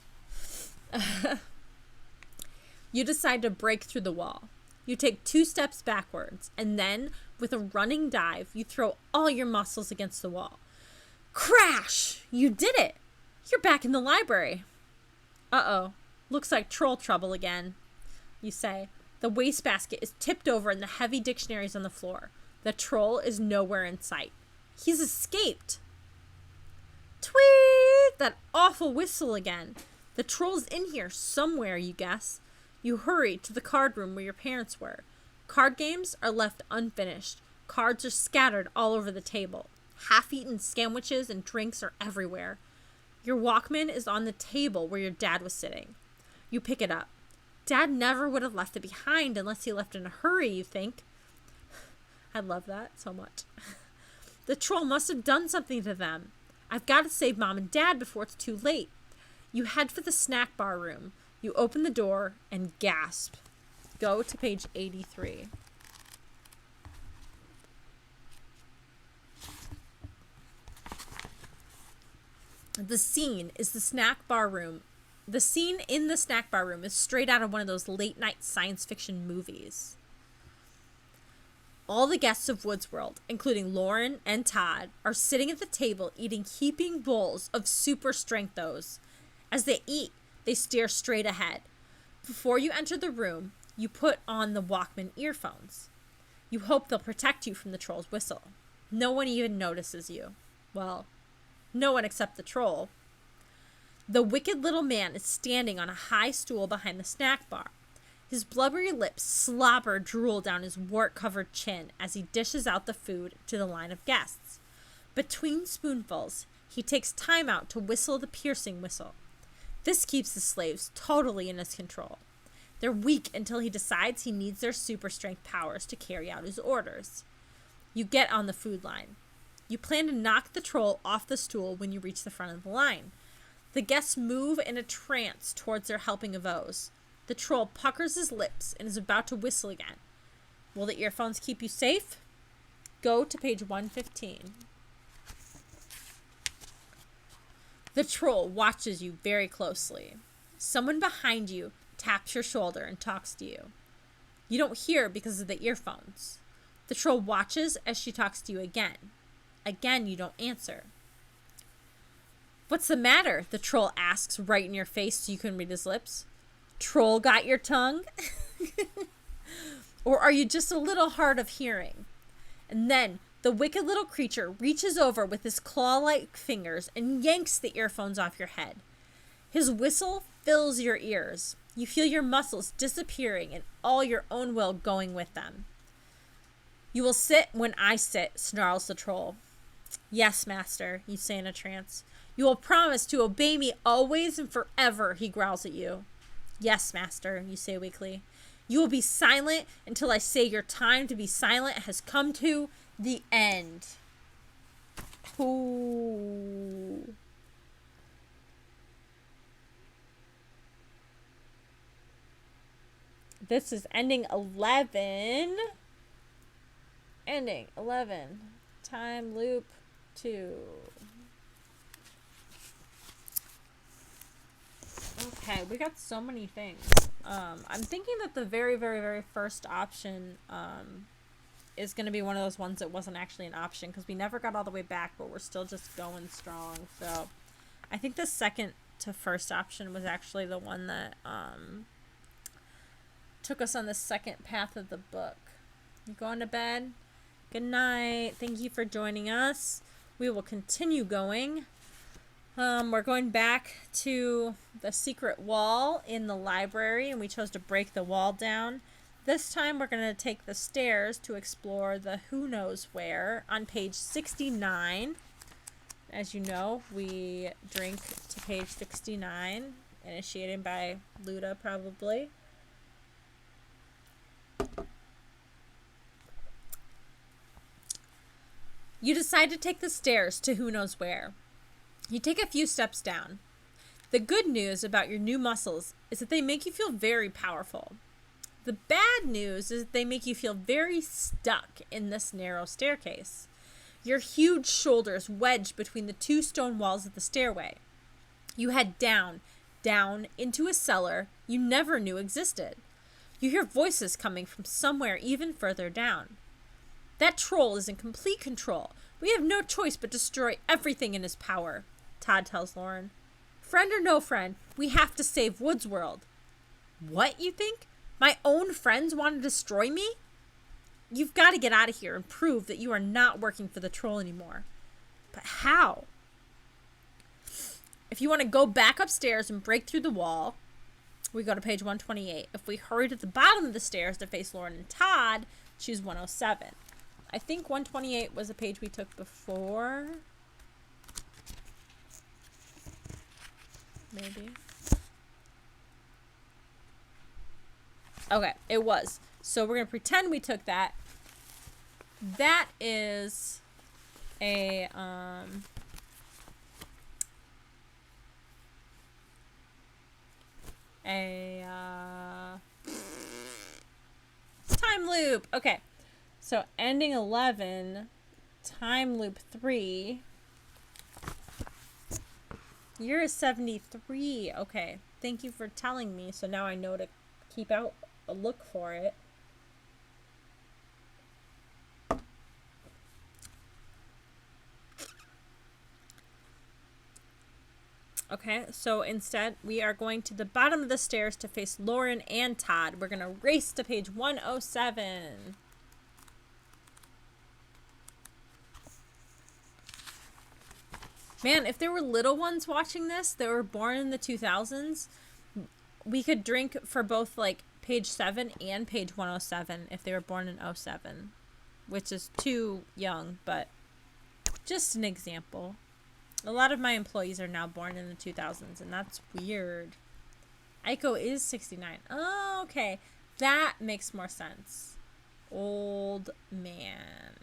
You decide to break through the wall. You take 2 steps backwards, and then, with a running dive, you throw all your muscles against the wall. Crash! You did it! You're back in the library. Uh-oh. Looks like troll trouble again, you say. The wastebasket is tipped over and the heavy dictionaries on the floor. The troll is nowhere in sight. He's escaped. Tweet! That awful whistle again. The troll's in here somewhere, you guess. You hurry to the card room where your parents were. Card games are left unfinished. Cards are scattered all over the table. Half-eaten sandwiches and drinks are everywhere. Your Walkman is on the table where your dad was sitting. You pick it up. Dad never would have left it behind unless he left in a hurry, you think. I love that so much. The troll must have done something to them. I've got to save Mom and Dad before it's too late. You head for the snack bar room. You open the door and gasp. Go to page 83. The scene is the snack bar room. The scene in the snack bar room is straight out of one of those late night science fiction movies. All the guests of Woods World, including Lauren and Todd, are sitting at the table eating heaping bowls of super strength O's. As they eat, they stare straight ahead. Before you enter the room, you put on the Walkman earphones. You hope they'll protect you from the troll's whistle. No one even notices you. Well, no one except the troll. The wicked little man is standing on a high stool behind the snack bar. His blubbery lips slobber drool down his wart-covered chin as he dishes out the food to the line of guests. Between spoonfuls, he takes time out to whistle the piercing whistle. This keeps the slaves totally in his control. They're weak until he decides he needs their super strength powers to carry out his orders. You get on the food line. You plan to knock the troll off the stool when you reach the front of the line. The guests move in a trance towards their helping of O's. The troll puckers his lips and is about to whistle again. Will the earphones keep you safe? Go to page 115. The troll watches you very closely. Someone behind you taps your shoulder and talks to you. You don't hear because of the earphones. The troll watches as she talks to you again. Again, you don't answer. What's the matter? The troll asks right in your face so you can read his lips. Troll got your tongue? Or are you just a little hard of hearing? And then the wicked little creature reaches over with his claw-like fingers and yanks the earphones off your head. His whistle fills your ears. You feel your muscles disappearing and all your own will going with them. You will sit when I sit, snarls the troll. Yes, master, you say in a trance. You will promise to obey me always and forever, he growls at you. Yes, master, you say weakly. You will be silent until I say your time to be silent has come to the end. Ooh. This is ending 11. Ending 11. Time loop 2. Okay, we got so many things. I'm thinking that the very, very, very first option is going to be one of those ones that wasn't actually an option because we never got all the way back, but we're still just going strong. So I think the second to first option was actually the one that took us on the second path of the book. You going to bed? Good night. Thank you for joining us. We will continue going. We're going back to the secret wall in the library, and we chose to break the wall down. This time we're going to take the stairs to explore the who knows where on page 69. As you know, we drink to page 69, initiated by Luda probably. You decide to take the stairs to who knows where. You take a few steps down. The good news about your new muscles is that they make you feel very powerful. The bad news is that they make you feel very stuck in this narrow staircase. Your huge shoulders wedged between the two stone walls of the stairway. You head down into a cellar you never knew existed. You hear voices coming from somewhere even further down. That troll is in complete control. We have no choice but destroy everything in his power, Todd tells Lauren. Friend or no friend, we have to save Woods World. What, you think? My own friends want to destroy me? You've got to get out of here and prove that you are not working for the troll anymore. But how? If you want to go back upstairs and break through the wall, we go to page 128. If we hurry to the bottom of the stairs to face Lauren and Todd, choose 107. I think 128 was a page we took before. Maybe. Okay, it was. So we're going to pretend we took that. That is a time loop. Okay. So ending 11, time loop 3. Year is 73. Okay. Thank you for telling me. So now I know to keep out a look for it. Okay, so instead we are going to the bottom of the stairs to face Lauren and Todd. We're going to race to page 107. Man, if there were little ones watching this that were born in the 2000s, we could drink for both like page 7 and page 107 if they were born in 07, which is too young, but just an example. A lot of my employees are now born in the 2000s, and that's weird. Aiko is 69. Oh, okay. That makes more sense. Old man.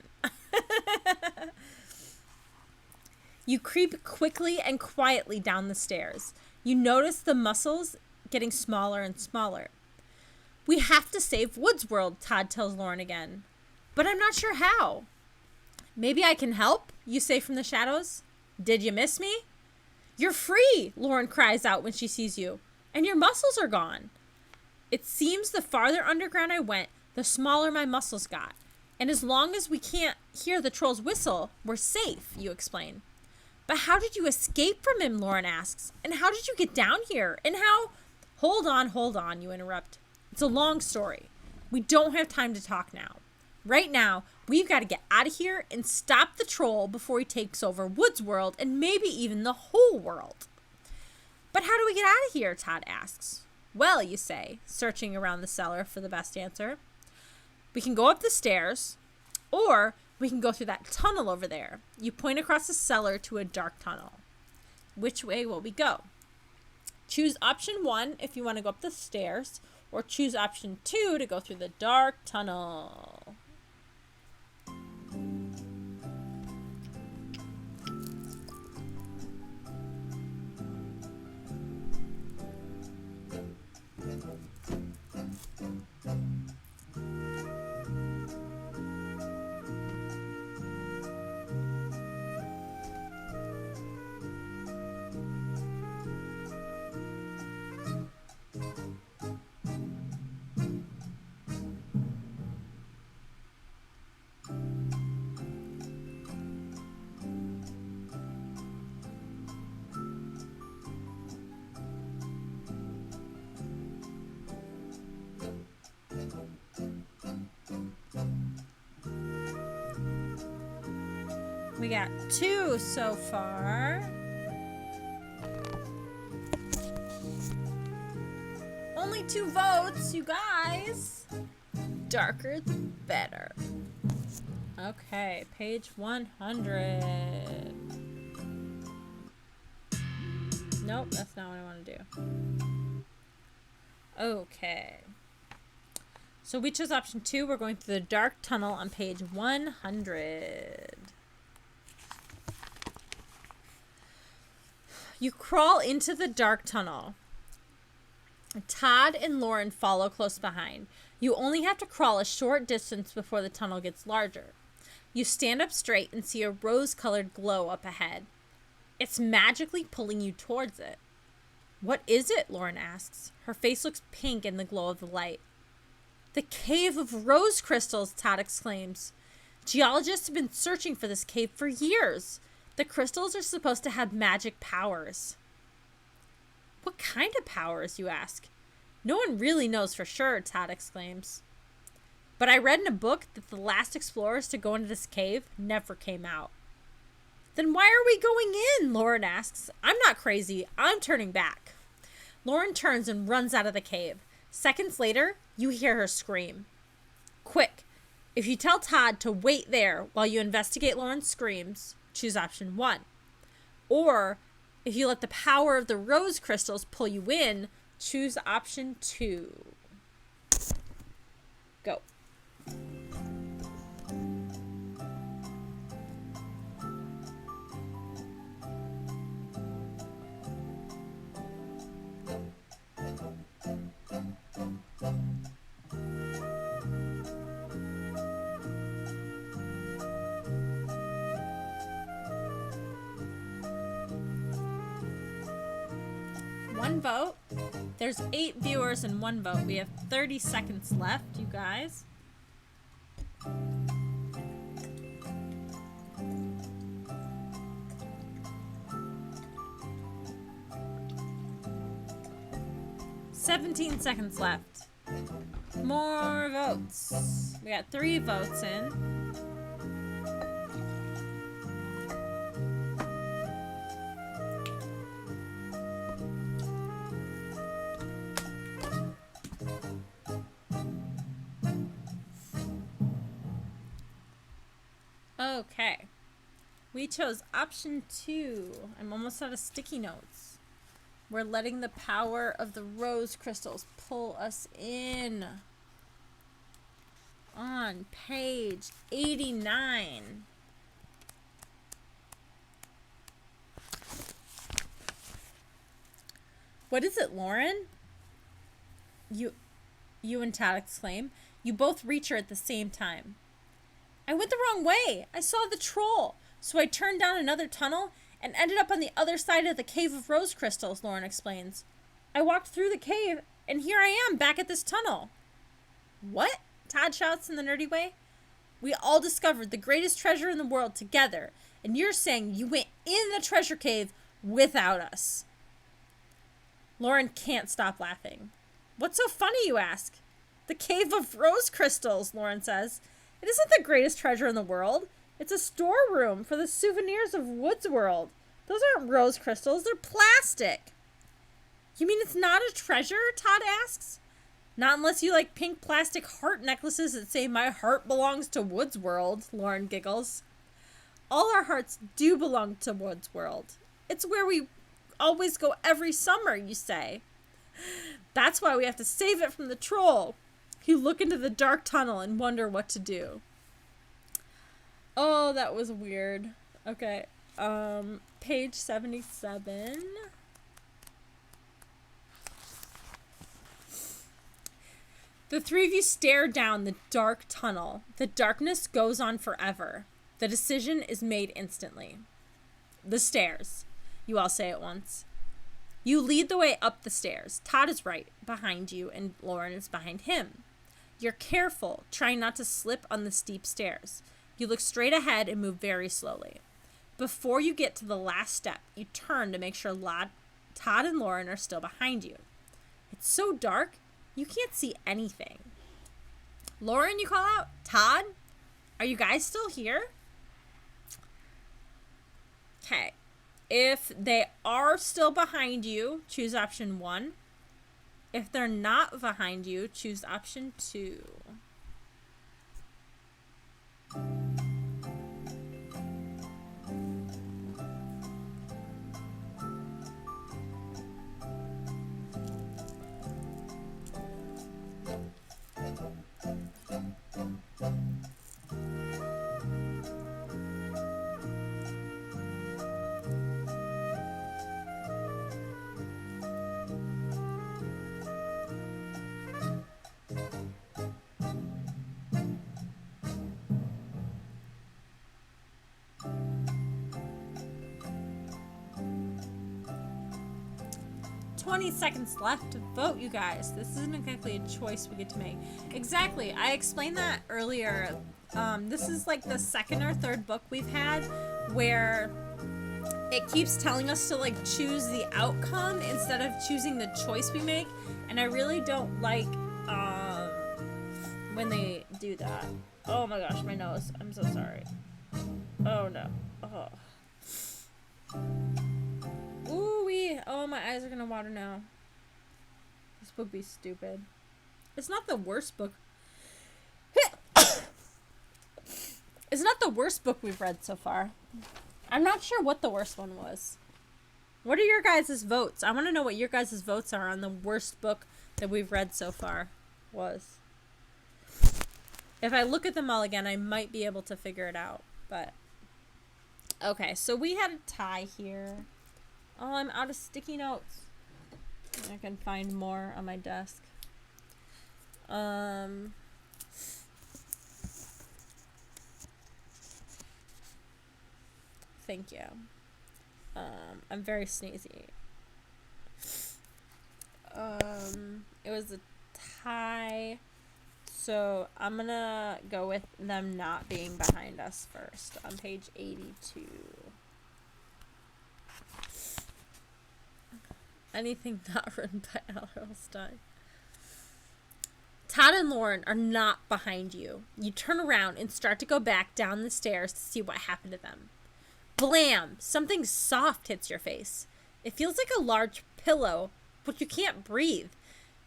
You creep quickly and quietly down the stairs. You notice the muscles getting smaller and smaller. We have to save Woods World, Todd tells Lauren again. But I'm not sure how. Maybe I can help, you say from the shadows. Did you miss me? You're free, Lauren cries out when she sees you. And your muscles are gone. It seems the farther underground I went, the smaller my muscles got. And as long as we can't hear the troll's whistle, we're safe, you explain. But how did you escape from him, Lauren asks. And how did you get down here? And how... Hold on, you interrupt. It's a long story. We don't have time to talk now. Right now, we've got to get out of here and stop the troll before he takes over Woods World and maybe even the whole world. But how do we get out of here, Todd asks. Well, you say, searching around the cellar for the best answer. We can go up the stairs, or we can go through that tunnel over there. You point across the cellar to a dark tunnel. Which way will we go? Choose option 1 if you want to go up the stairs, or choose option 2 to go through the dark tunnel. We got 2 so far. Only 2 votes, you guys. Darker the better. Okay, page 100. Nope, that's not what I want to do. Okay. So we chose option 2. We're going through the dark tunnel on page 100. You crawl into the dark tunnel. Todd and Lauren follow close behind. You only have to crawl a short distance before the tunnel gets larger. You stand up straight and see a rose-colored glow up ahead. It's magically pulling you towards it. What is it? Lauren asks. Her face looks pink in the glow of the light. The cave of rose crystals, Todd exclaims. Geologists have been searching for this cave for years. The crystals are supposed to have magic powers. What kind of powers, you ask? No one really knows for sure, Todd exclaims. But I read in a book that the last explorers to go into this cave never came out. Then why are we going in? Lauren asks. I'm not crazy. I'm turning back. Lauren turns and runs out of the cave. Seconds later, you hear her scream. Quick, if you tell Todd to wait there while you investigate Lauren's screams, choose option 1. Or, if you let the power of the rose crystals pull you in, choose option 2. Go. One vote. There's 8 viewers and 1 vote. We have 30 seconds left, you guys. "17 seconds left. More votes. We got 3 votes in. Okay. We chose option 2. I'm almost out of sticky notes. We're letting the power of the rose crystals pull us in. On page 89. What is it, Lauren? You and Todd exclaim. You both reach her at the same time. I went the wrong way. I saw the troll. So I turned down another tunnel and ended up on the other side of the cave of rose crystals, Lauren explains. I walked through the cave, and here I am back at this tunnel. What? Todd shouts in the nerdy way. We all discovered the greatest treasure in the world together, and you're saying you went in the treasure cave without us. Lauren can't stop laughing. What's so funny, you ask? The cave of rose crystals, Lauren says. It isn't the greatest treasure in the world. It's a storeroom for the souvenirs of Woods World. Those aren't rose crystals, they're plastic. You mean it's not a treasure? Todd asks. Not unless you like pink plastic heart necklaces that say my heart belongs to Woods World, Lauren giggles. All our hearts do belong to Woods World. It's where we always go every summer, you say. That's why we have to save it from the troll. You look into the dark tunnel and wonder what to do. Oh, that was weird. Okay. Page 77. The 3 of you stare down the dark tunnel. The darkness goes on forever. The decision is made instantly. The stairs, you all say at once. You lead the way up the stairs. Todd is right behind you and Lauren is behind him. You're careful, trying not to slip on the steep stairs. You look straight ahead and move very slowly. Before you get to the last step, you turn to make sure Todd and Lauren are still behind you. It's so dark, you can't see anything. Lauren, you call out. Todd, are you guys still here? Okay. If they are still behind you, choose option 1. If they're not behind you, choose option 2. 20 seconds left to vote, you guys. This isn't exactly a choice we get to make. Exactly. I explained that earlier. This is like the second or third book we've had where it keeps telling us to like choose the outcome instead of choosing the choice we make. And I really don't like when they do that. Oh my gosh, my nose. I'm so sorry. Oh no. Oh. Ooh-wee. Oh, my eyes are gonna water now. This book be stupid. It's not the worst book. It's not the worst book we've read so far. I'm not sure what the worst one was. What are your guys' votes? I want to know what your guys' votes are on the worst book that we've read so far was. If I look at them all again, I might be able to figure it out. But okay, so we had a tie here. Oh, I'm out of sticky notes. I can find more on my desk. Thank you. I'm very sneezy. It was a tie. So I'm gonna go with them not being behind us first on page 82. Anything not written by L.R. Stein. Todd and Lauren are not behind you. You turn around and start to go back down the stairs to see what happened to them. Blam! Something soft hits your face. It feels like a large pillow, but you can't breathe.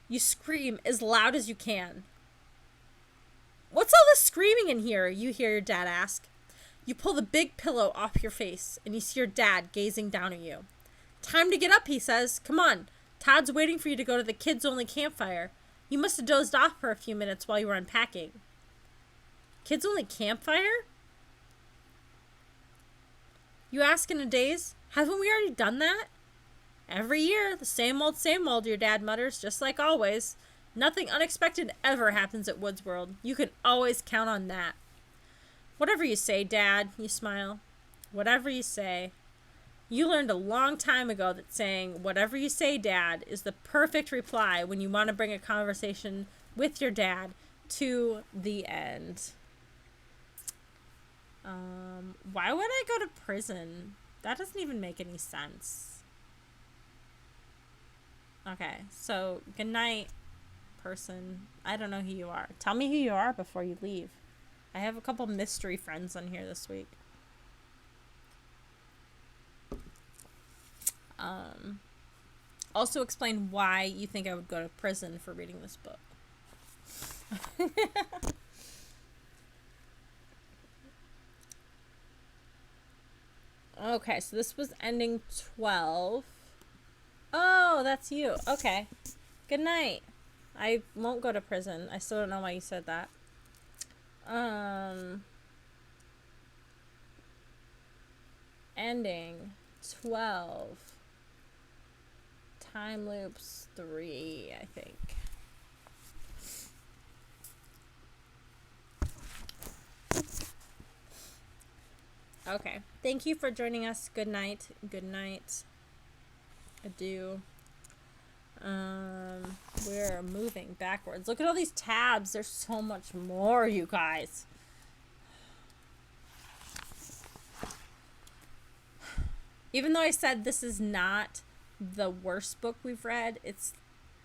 You scream as loud as you can. What's all this screaming in here? You hear your dad ask. You pull the big pillow off your face, and you see your dad gazing down at you. Time to get up, he says. Come on. Todd's waiting for you to go to the kids-only campfire. You must have dozed off for a few minutes while you were unpacking. Kids-only campfire? You ask in a daze. Haven't we already done that? Every year, the same old, your dad mutters, just like always. Nothing unexpected ever happens at Woods World. You can always count on that. Whatever you say, Dad, you smile. Whatever you say. You learned a long time ago that saying, whatever you say, Dad, is the perfect reply when you want to bring a conversation with your dad to the end. Why would I go to prison? That doesn't even make any sense. Okay, so good night, person. I don't know who you are. Tell me who you are before you leave. I have a couple mystery friends on here this week. Also explain why you think I would go to prison for reading this book. Okay, so this was ending 12. Oh, that's you. Okay. Good night. I won't go to prison. I still don't know why you said that. Ending 12. Time loops 3, I think. Okay. Thank you for joining us. Good night. Good night. Adieu. We're moving backwards. Look at all these tabs. There's so much more, you guys. Even though I said this is not the worst book we've read, it's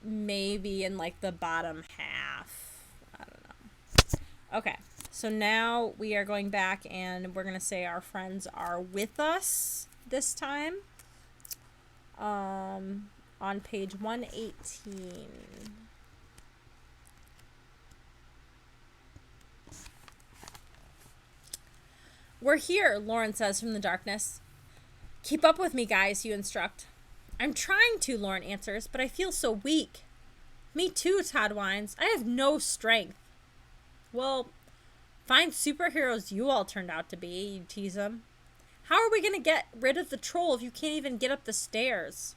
maybe in like the bottom half. I don't know. Okay. So now we are going back and we're going to say our friends are with us this time. On page 118. We're here, Lauren says from the darkness. Keep up with me, guys, you instruct. I'm trying to, Lauren answers, but I feel so weak. Me too, Todd whines. I have no strength. Well, fine superheroes you all turned out to be, you tease him. How are we going to get rid of the troll if you can't even get up the stairs?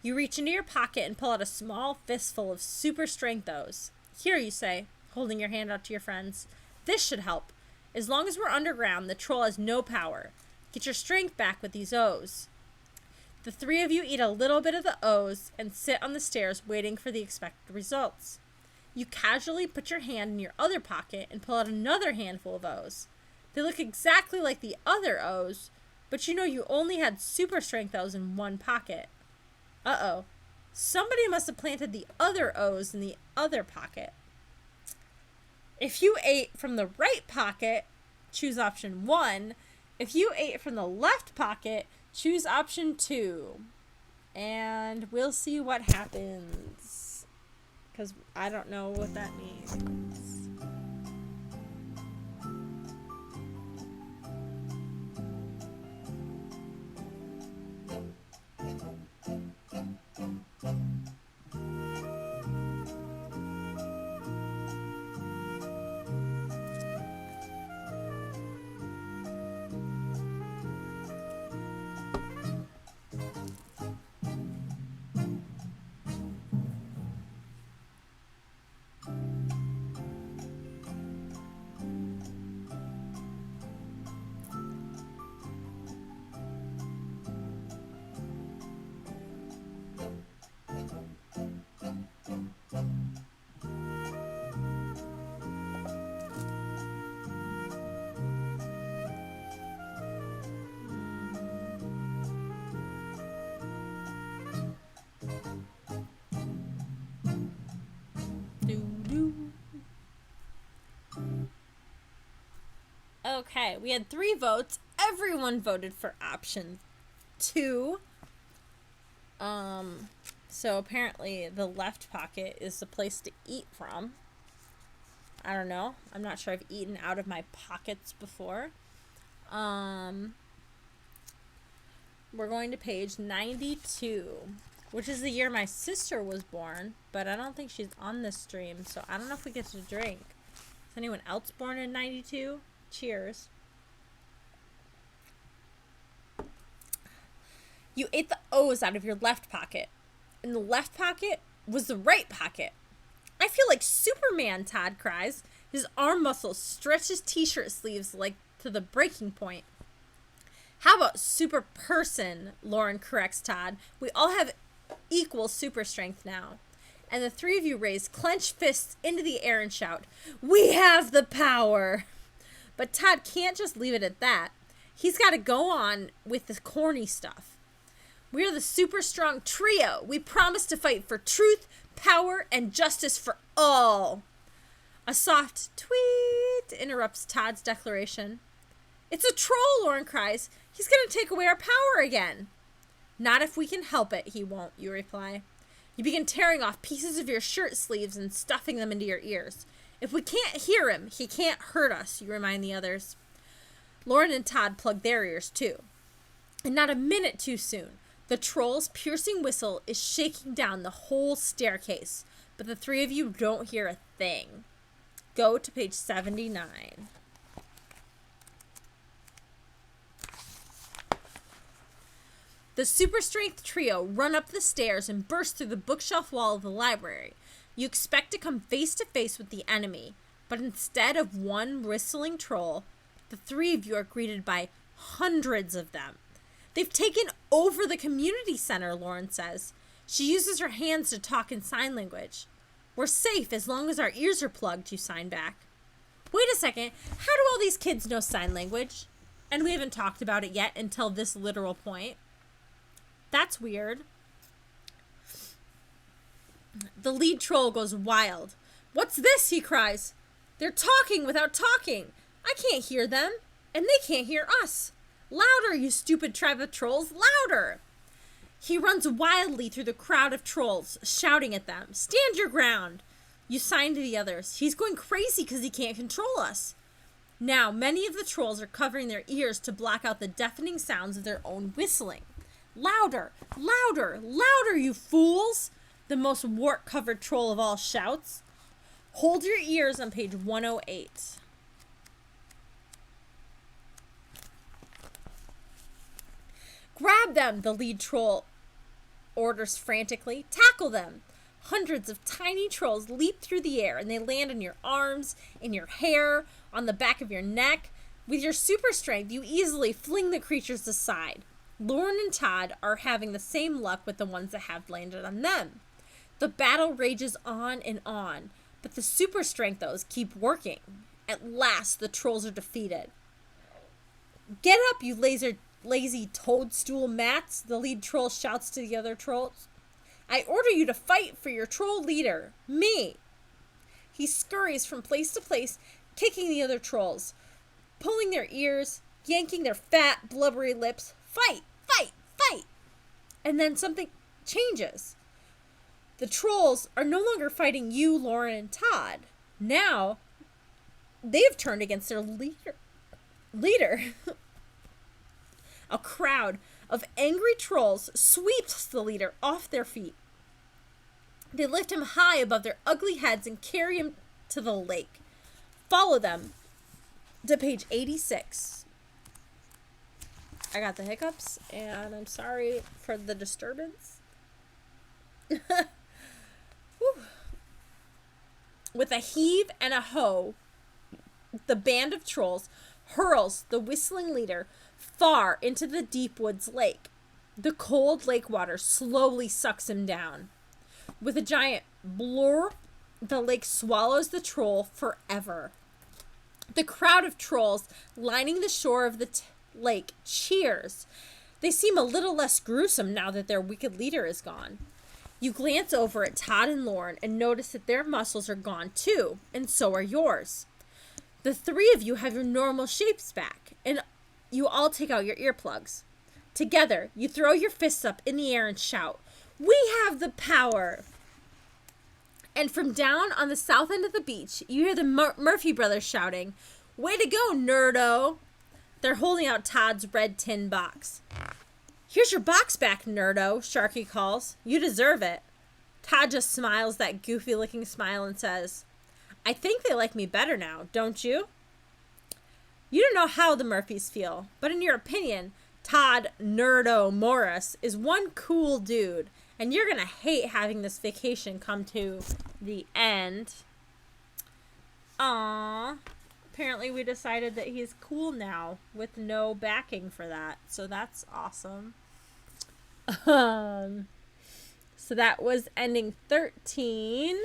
You reach into your pocket and pull out a small fistful of super strength O's. Here, you say, holding your hand out to your friends. This should help. As long as we're underground, the troll has no power. Get your strength back with these O's. The three of you eat a little bit of the O's and sit on the stairs waiting for the expected results. You casually put your hand in your other pocket and pull out another handful of O's. They look exactly like the other O's, but you know you only had super strength O's in one pocket. Uh-oh. Somebody must have planted the other O's in the other pocket. If you ate from the right pocket, choose option 1. If you ate from the left pocket, choose option 2. And we'll see what happens. Because I don't know what that means. Okay, we had 3 votes. Everyone voted for option 2. So apparently the left pocket is the place to eat from. I don't know. I'm not sure I've eaten out of my pockets before. We're going to page 92, which is the year my sister was born, but I don't think she's on this stream, so I don't know if we get to drink. Is anyone else born in 92? Cheers. You ate the O's out of your left pocket, and the left pocket was the right pocket. I feel like Superman, Todd cries. His arm muscles stretch his t-shirt sleeves like to the breaking point. How about super person, Lauren corrects Todd. We all have equal super strength now. And the 3 of you raise clenched fists into the air and shout, "We have the power!" But Todd can't just leave it at that. He's got to go on with the corny stuff. We are the super strong trio. We promise to fight for truth, power, and justice for all. A soft tweet interrupts Todd's declaration. It's a troll, Lauren cries. He's going to take away our power again. Not if we can help it, he won't, you reply. You begin tearing off pieces of your shirt sleeves and stuffing them into your ears. If we can't hear him, he can't hurt us, you remind the others. Lauren and Todd plug their ears, too. And not a minute too soon, the troll's piercing whistle is shaking down the whole staircase, but the 3 of you don't hear a thing. Go to page 79. The super strength trio run up the stairs and burst through the bookshelf wall of the library. You expect to come face to face with the enemy, but instead of one whistling troll, the 3 of you are greeted by hundreds of them. They've taken over the community center, Lauren says. She uses her hands to talk in sign language. We're safe as long as our ears are plugged, you sign back. Wait a second, how do all these kids know sign language? And we haven't talked about it yet until this literal point. That's weird. The lead troll goes wild. What's this? He cries. They're talking without talking. I can't hear them, and they can't hear us. Louder, you stupid tribe of trolls, louder! He runs wildly through the crowd of trolls, shouting at them. Stand your ground! You sign to the others. He's going crazy because he can't control us. Now, many of the trolls are covering their ears to block out the deafening sounds of their own whistling. Louder, louder, louder, you fools! The most wart-covered troll of all shouts. Hold your ears on page 108. Grab them, the lead troll orders frantically. Tackle them. Hundreds of tiny trolls leap through the air and they land in your arms, in your hair, on the back of your neck. With your super strength, you easily fling the creatures aside. Lauren and Todd are having the same luck with the ones that have landed on them. The battle rages on, but the super strengthos keep working. At last, the trolls are defeated. Get up, you lazy toadstool mats, the lead troll shouts to the other trolls. I order you to fight for your troll leader, me. He scurries from place to place, kicking the other trolls, pulling their ears, yanking their fat, blubbery lips. Fight, fight, fight. And then something changes. The trolls are no longer fighting you, Lauren, and Todd. Now, they have turned against their leader. A crowd of angry trolls sweeps the leader off their feet. They lift him high above their ugly heads and carry him to the lake. Follow them to page 86. I got the hiccups, and I'm sorry for the disturbance. With a heave and a hoe, the band of trolls hurls the whistling leader far into the deep woods lake. The cold lake water slowly sucks him down. With a giant blur, the lake swallows the troll forever. The crowd of trolls lining the shore of the lake cheers. They seem a little less gruesome now that their wicked leader is gone. You glance over at Todd and Lauren and notice that their muscles are gone too, and so are yours. The three of you have your normal shapes back, and you all take out your earplugs. Together, you throw your fists up in the air and shout, "We have the power!" And from down on the south end of the beach, you hear the Murphy brothers shouting, "Way to go, nerdo!" They're holding out Todd's red tin box. "Here's your box back, nerdo," Sharky calls. "You deserve it." Todd just smiles that goofy-looking smile and says, "I think they like me better now, don't you?" You don't know how the Murphys feel, but in your opinion, Todd Nerdo Morris is one cool dude, and you're gonna hate having this vacation come to the end. Aww. Apparently we decided that he's cool now with no backing for that, so that's awesome. So that was ending 13.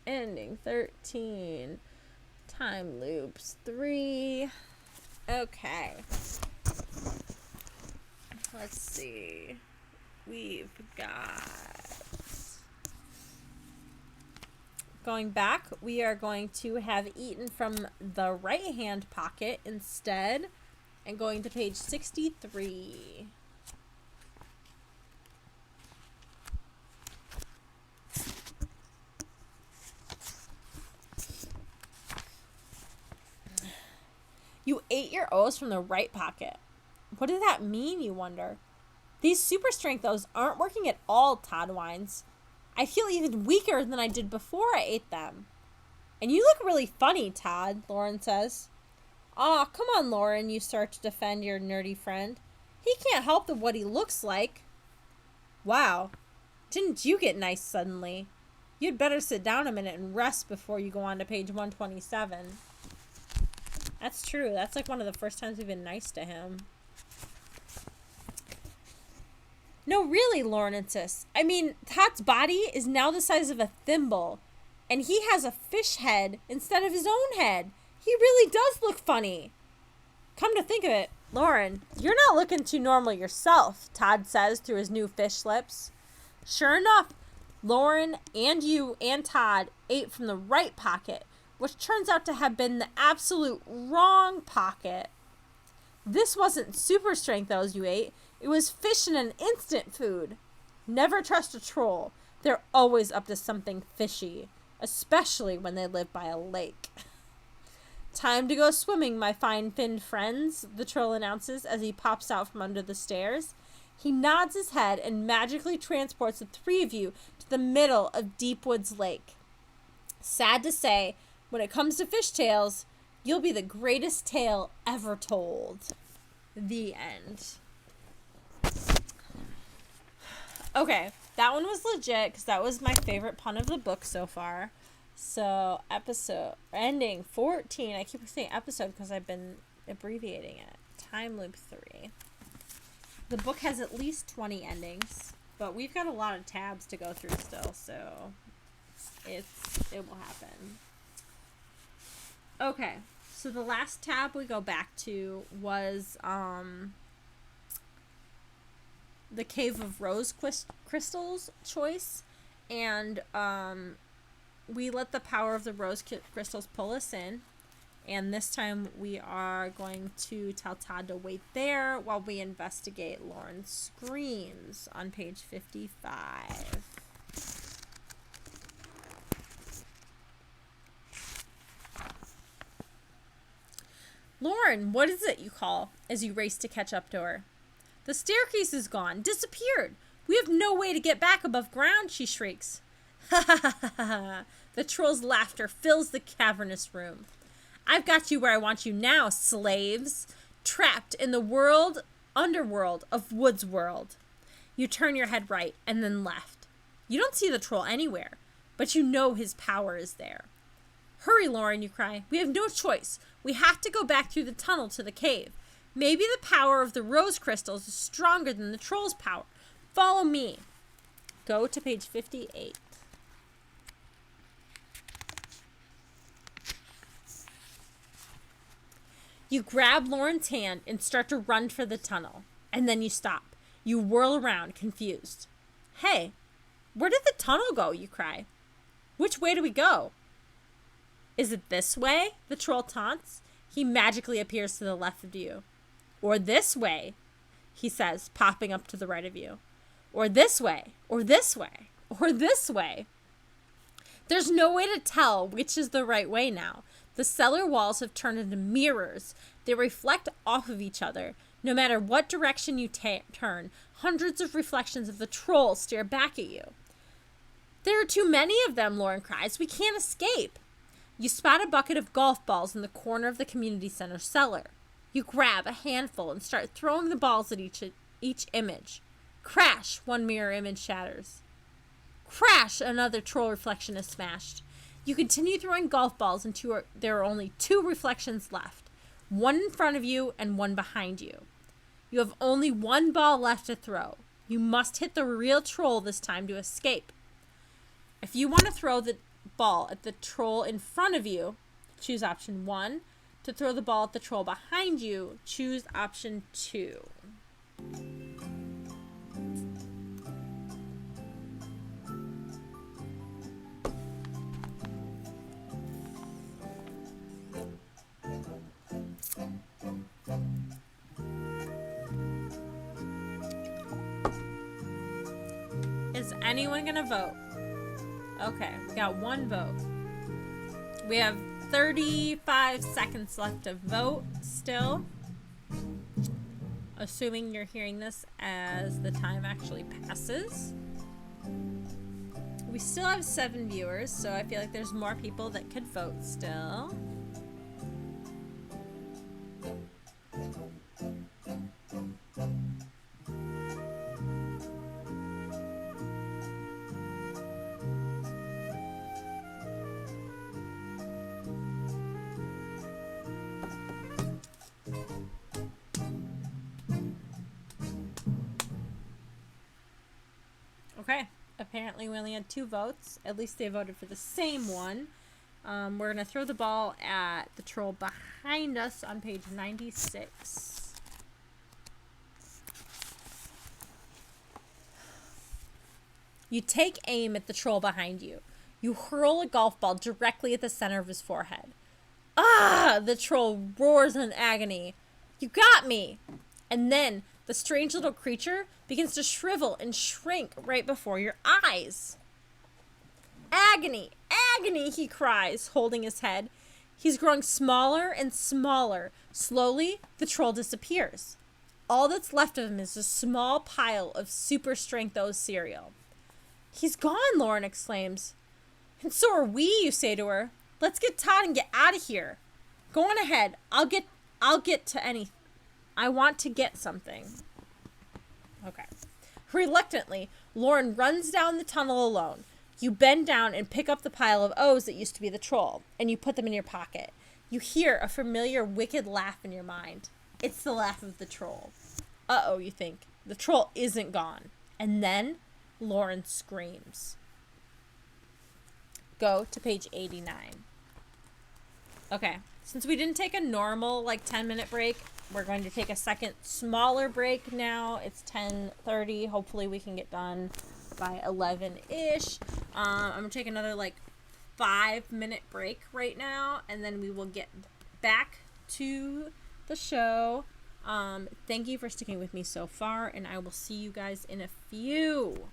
Ending 13. Time loops 3. Okay. Let's see. We've got... Going back, we are going to have eaten from the right hand pocket instead, and going to page 63. You ate your O's from the right pocket. What did that mean, you wonder? These super strength O's aren't working at all, Todd whines. I feel even weaker than I did before I ate them. And you look really funny, Todd, Lauren says. Aw, come on, Lauren, you start to defend your nerdy friend. He can't help what he looks like. Wow, didn't you get nice suddenly? You'd better sit down a minute and rest before you go on to page 127. That's true. That's like one of the first times we've been nice to him. No, really, Lauren insists. I mean, Todd's body is now the size of a thimble, and he has a fish head instead of his own head. He really does look funny. Come to think of it, Lauren, you're not looking too normal yourself, Todd says through his new fish lips. Sure enough, Lauren and you and Todd ate from the right pocket, which turns out to have been the absolute wrong pocket. This wasn't super strength O's you ate. It was fish and an instant food. Never trust a troll. They're always up to something fishy, especially when they live by a lake. Time to go swimming, my fine-finned friends, the troll announces as he pops out from under the stairs. He nods his head and magically transports the three of you to the middle of Deep Woods Lake. Sad to say, when it comes to fish tales, you'll be the greatest tale ever told. The end. Okay, that one was legit because that was my favorite pun of the book so far. So, ending 14. I keep saying episode because I've been abbreviating it. Time loop 3. The book has at least 20 endings, but we've got a lot of tabs to go through still, so it will happen. Okay, so the last tab we go back to was the Cave of Rose Crystals choice, and we let the power of the rose crystals pull us in, and this time we are going to tell Todd to wait there while we investigate Lauren's screams on page 55. Lauren, what is it, you call as you race to catch up to her. The staircase is gone, disappeared. We have no way to get back above ground, she shrieks. Ha ha ha ha ha. The troll's laughter fills the cavernous room. I've got you where I want you now, slaves. Trapped in the underworld of Wood's world. You turn your head right and then left. You don't see the troll anywhere, but you know his power is there. Hurry, Lauren, you cry. We have no choice. We have to go back through the tunnel to the cave. Maybe the power of the rose crystals is stronger than the troll's power. Follow me. Go to page 58. You grab Lauren's hand and start to run for the tunnel. And then you stop. You whirl around, confused. Hey, where did the tunnel go? You cry. Which way do we go? Is it this way? The troll taunts. He magically appears to the left of you. Or this way, he says, popping up to the right of you. Or this way, or this way, or this way. There's no way to tell which is the right way now. The cellar walls have turned into mirrors. They reflect off of each other. No matter what direction you turn, hundreds of reflections of the troll stare back at you. There are too many of them, Lauren cries. We can't escape. You spot a bucket of golf balls in the corner of the community center cellar. You grab a handful and start throwing the balls at each image. Crash, one mirror image shatters. Crash, another troll reflection is smashed. You continue throwing golf balls until there are only 2 reflections left. One in front of you and one behind you. You have only 1 ball left to throw. You must hit the real troll this time to escape. If you want to throw the ball at the troll in front of you, choose option 1. To throw the ball at the troll behind you, choose option 2. Is anyone gonna vote? Okay, we got 1 vote. We have 35 seconds left to vote still. Assuming you're hearing this as the time actually passes. We still have 7 viewers, so I feel like there's more people that could vote still. Okay, apparently we only had 2 votes. At least they voted for the same one. We're going to throw the ball at the troll behind us on page 96. You take aim at the troll behind you. You hurl a golf ball directly at the center of his forehead. Ah! The troll roars in agony. You got me! And then the strange little creature begins to shrivel and shrink right before your eyes. Agony! Agony! He cries, holding his head. He's growing smaller and smaller. Slowly, the troll disappears. All that's left of him is a small pile of super strength O cereal. He's gone, Lauren exclaims. And so are we, you say to her. Let's get Todd and get out of here. Go on ahead. I'll get to anything. I want to get something. Okay. Reluctantly, Lauren runs down the tunnel alone. You bend down and pick up the pile of O's that used to be the troll, and you put them in your pocket. You hear a familiar wicked laugh in your mind. It's the laugh of the troll. Uh-oh, you think. The troll isn't gone. And then Lauren screams. Go to page 89. Okay, since we didn't take a normal 10-minute break, we're going to take a second smaller break now. It's 10:30. Hopefully we can get done by 11-ish. I'm going to take another 5-minute break right now, and then we will get back to the show. Thank you for sticking with me so far, and I will see you guys in a few.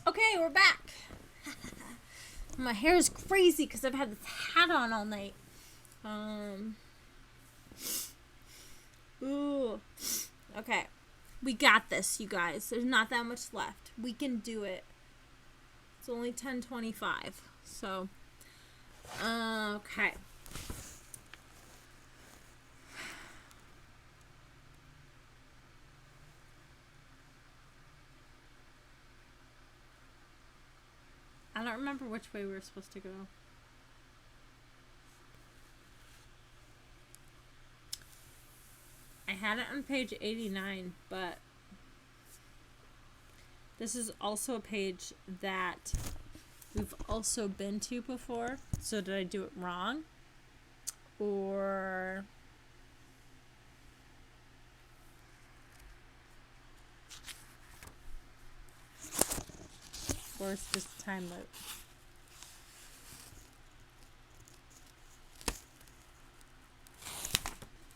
Okay, we're back. My hair is crazy because I've had this hat on all night. Ooh. Okay. We got this, you guys. There's not that much left. We can do it. It's only 10:25. So, okay. I don't remember which way we were supposed to go. I had it on page 89, but this is also a page that we've also been to before. So did I do it wrong? Or Or it's just a time loop.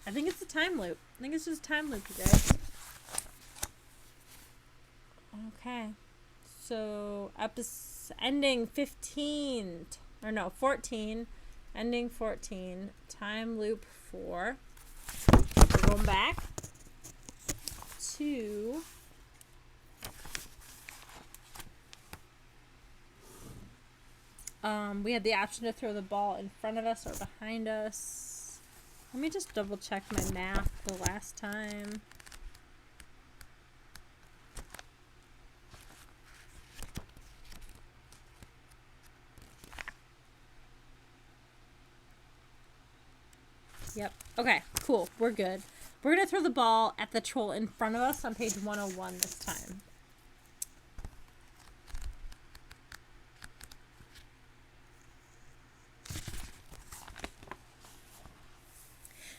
I think it's a time loop. I think it's just a time loop, you guys. Okay. So, ending 15. Or no, 14. Ending 14. Time loop 4. We're going back to... we had the option to throw the ball in front of us or behind us. Let me just double check my math the last time. Yep. Okay, cool. We're good. We're going to throw the ball at the troll in front of us on page 101 this time.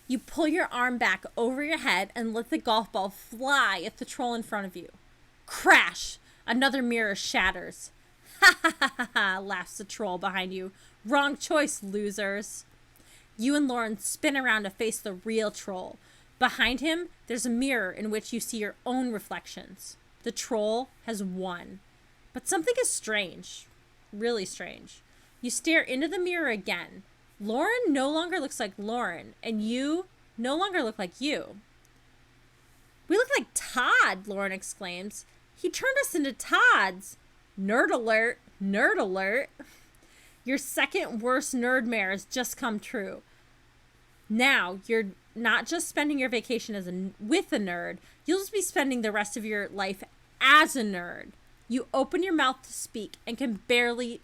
You pull your arm back over your head and let the golf ball fly at the troll in front of you. Crash! Another mirror shatters. Ha ha ha ha ha, laughs the troll behind you. Wrong choice, losers. You and Lauren spin around to face the real troll. Behind him, there's a mirror in which you see your own reflections. The troll has won. But something is strange. Really strange. You stare into the mirror again. Lauren no longer looks like Lauren, and you no longer look like you. We look like Todd, Lauren exclaims. He turned us into Todds. Nerd alert, nerd alert. Your second worst nerdmare has just come true. Now, you're not just spending your vacation with a nerd, you'll just be spending the rest of your life as a nerd. You open your mouth to speak and can barely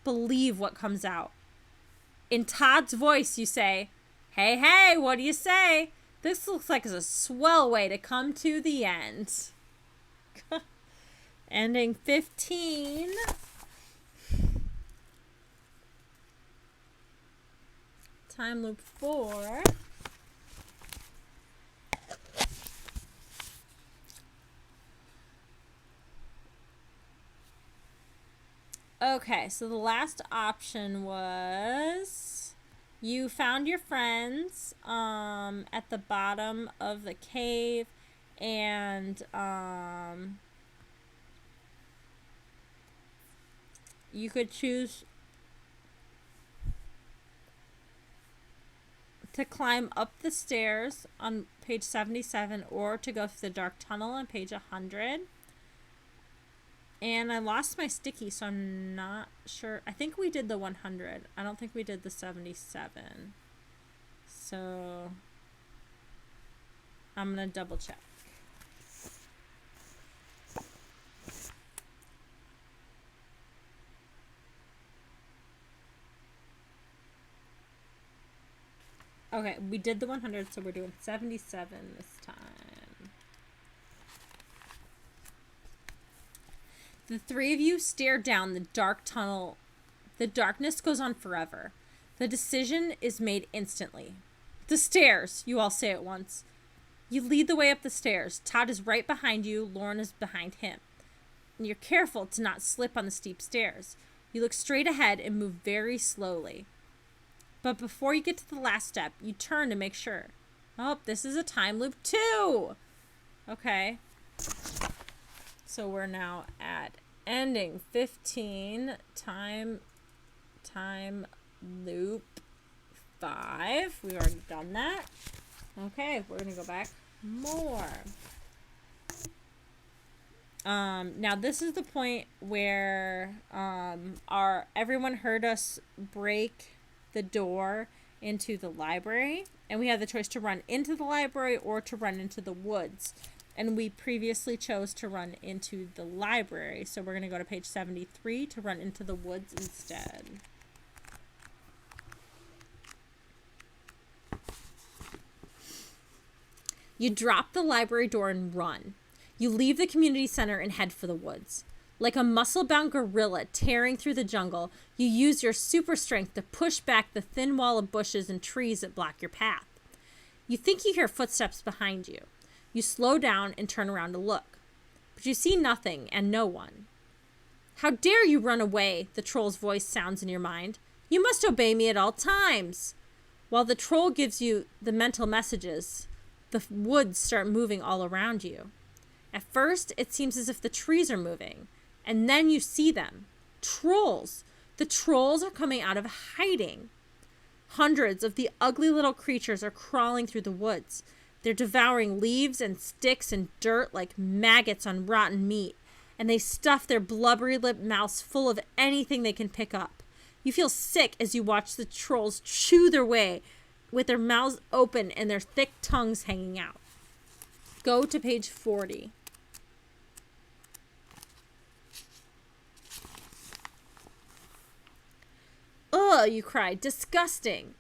believe what comes out. In Todd's voice, you say, "Hey, hey, what do you say? This looks like a swell way to come to the end." Ending 15. Time loop 4. Okay, so the last option was you found your friends at the bottom of the cave, and you could choose to climb up the stairs on page 77 or to go through the dark tunnel on page 100. And I lost my sticky, so I'm not sure. I think we did the 100. I don't think we did the 77. So I'm going to double check. Okay, we did the 100, so we're doing 77 this time. The three of you stare down the dark tunnel. The darkness goes on forever. The decision is made instantly. The stairs, you all say at once. You lead the way up the stairs. Todd is right behind you. Lauren is behind him. And you're careful to not slip on the steep stairs. You look straight ahead and move very slowly. But before you get to the last step, you turn to make sure. Oh, this is a time loop too. Okay. So we're now at ending 15, time loop 5. We've already done that. Okay, we're going to go back more. Now this is the point where everyone heard us break the door into the library, and we had the choice to run into the library or to run into the woods. And we previously chose to run into the library. So we're going to go to page 73 to run into the woods instead. You drop the library door and run. You leave the community center and head for the woods. Like a muscle-bound gorilla tearing through the jungle, you use your super strength to push back the thin wall of bushes and trees that block your path. You think you hear footsteps behind you. You slow down and turn around to look. But you see nothing and no one. How dare you run away? The troll's voice sounds in your mind. You must obey me at all times. While the troll gives you the mental messages, the woods start moving all around you. At first, it seems as if the trees are moving, and then you see them. Trolls. The trolls are coming out of hiding. Hundreds of the ugly little creatures are crawling through the woods. They're devouring leaves and sticks and dirt like maggots on rotten meat, and they stuff their blubbery lipped mouths full of anything they can pick up. You feel sick as you watch the trolls chew their way with their mouths open and their thick tongues hanging out. Go to page 40. Ugh, you cry. Disgusting.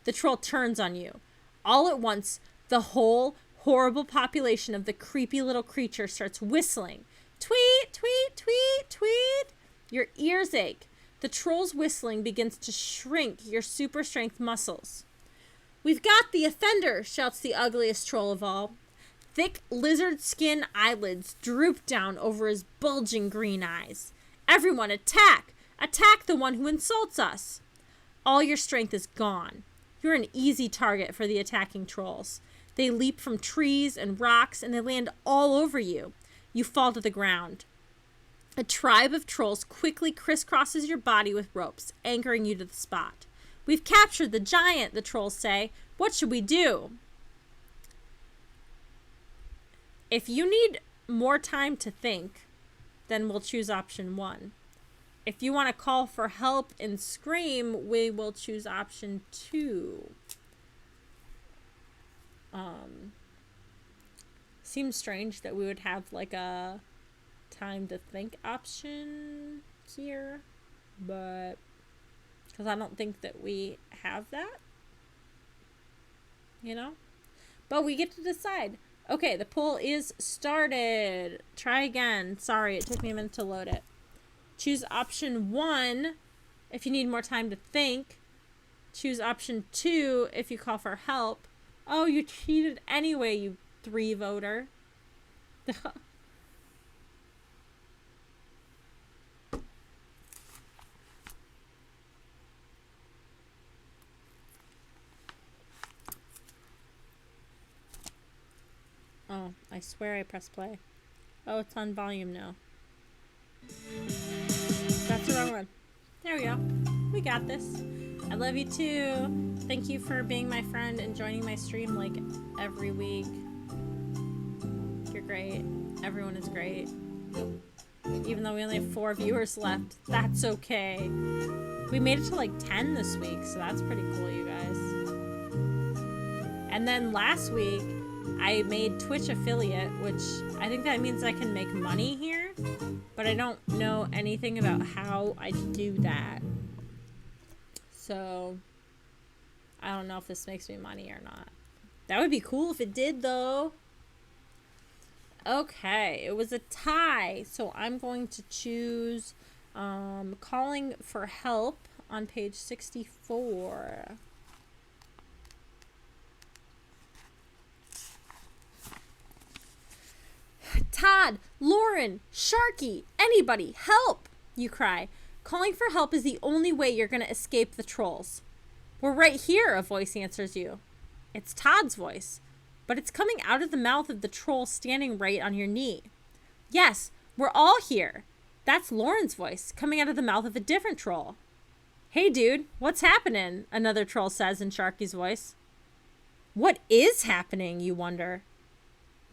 The troll turns on you. All at once, the whole horrible population of the creepy little creature starts whistling. Tweet, tweet, tweet, tweet. Your ears ache. The troll's whistling begins to shrink your super strength muscles. We've got the offender, shouts the ugliest troll of all. Thick lizard skin eyelids droop down over his bulging green eyes. Everyone attack! Attack the one who insults us! All your strength is gone. You're an easy target for the attacking trolls. They leap from trees and rocks and they land all over you. You fall to the ground. A tribe of trolls quickly crisscrosses your body with ropes, anchoring you to the spot. We've captured the giant, the trolls say. What should we do? If you need more time to think, then we'll choose option 1. If you want to call for help and scream, we will choose option 2. Seems strange that we would have like a time to think option here, but because I don't think that we have that, you know, but we get to decide. Okay, the poll is started. Try again. Sorry, it took me a minute to load it. Choose option 1 if you need more time to think. Choose option 2 if you call for help. Oh, you cheated anyway, you 3 voter. Oh, I swear I pressed play. Oh, it's on volume now. That's the wrong one. There we go. We got this. I love you too. Thank you for being my friend and joining my stream like every week. You're great. Everyone is great. Even though we only have 4 viewers left, that's okay. We made it to like 10 this week, so that's pretty cool, you guys. And then last week, I made Twitch affiliate, which I think that means I can make money here, but I don't know anything about how I do that. So, I don't know if this makes me money or not. That would be cool if it did, though. Okay, it was a tie, so I'm going to choose calling for help on page 64. Todd, Lauren, Sharky, anybody, help! You cry. Calling for help is the only way you're going to escape the trolls. We're right here, a voice answers you. It's Todd's voice, but it's coming out of the mouth of the troll standing right on your knee. Yes, we're all here. That's Lauren's voice, coming out of the mouth of a different troll. Hey, dude, what's happening? Another troll says in Sharky's voice. What is happening, you wonder?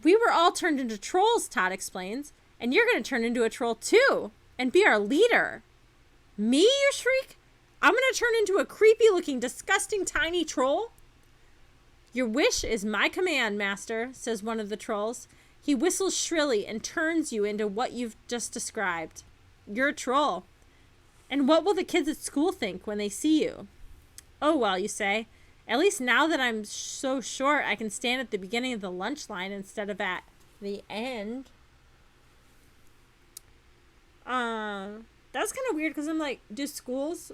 We were all turned into trolls, Todd explains, and you're going to turn into a troll too, and be our leader. Me, you shriek? I'm going to turn into a creepy-looking, disgusting, tiny troll? Your wish is my command, master, says one of the trolls. He whistles shrilly and turns you into what you've just described. You're a troll. And what will the kids at school think when they see you? Oh, well, you say. At least now that I'm so short, I can stand at the beginning of the lunch line instead of at the end. That's kind of weird because I'm like, did schools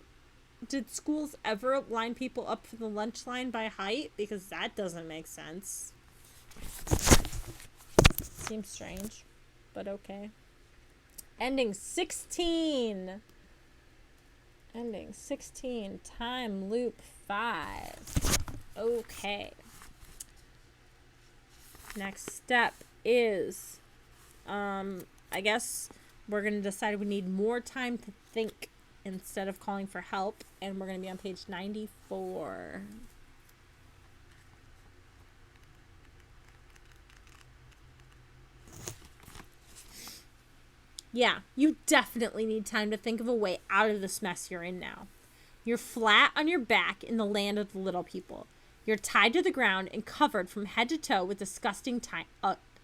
ever line people up for the lunch line by height? Because that doesn't make sense. Seems strange, but okay. Ending 16. Ending 16. Time loop 5. Okay. Next step is, I guess we're going to decide we need more time to think instead of calling for help. And we're going to be on page 94. Yeah, you definitely need time to think of a way out of this mess you're in now. You're flat on your back in the land of the little people. You're tied to the ground and covered from head to toe with disgusting,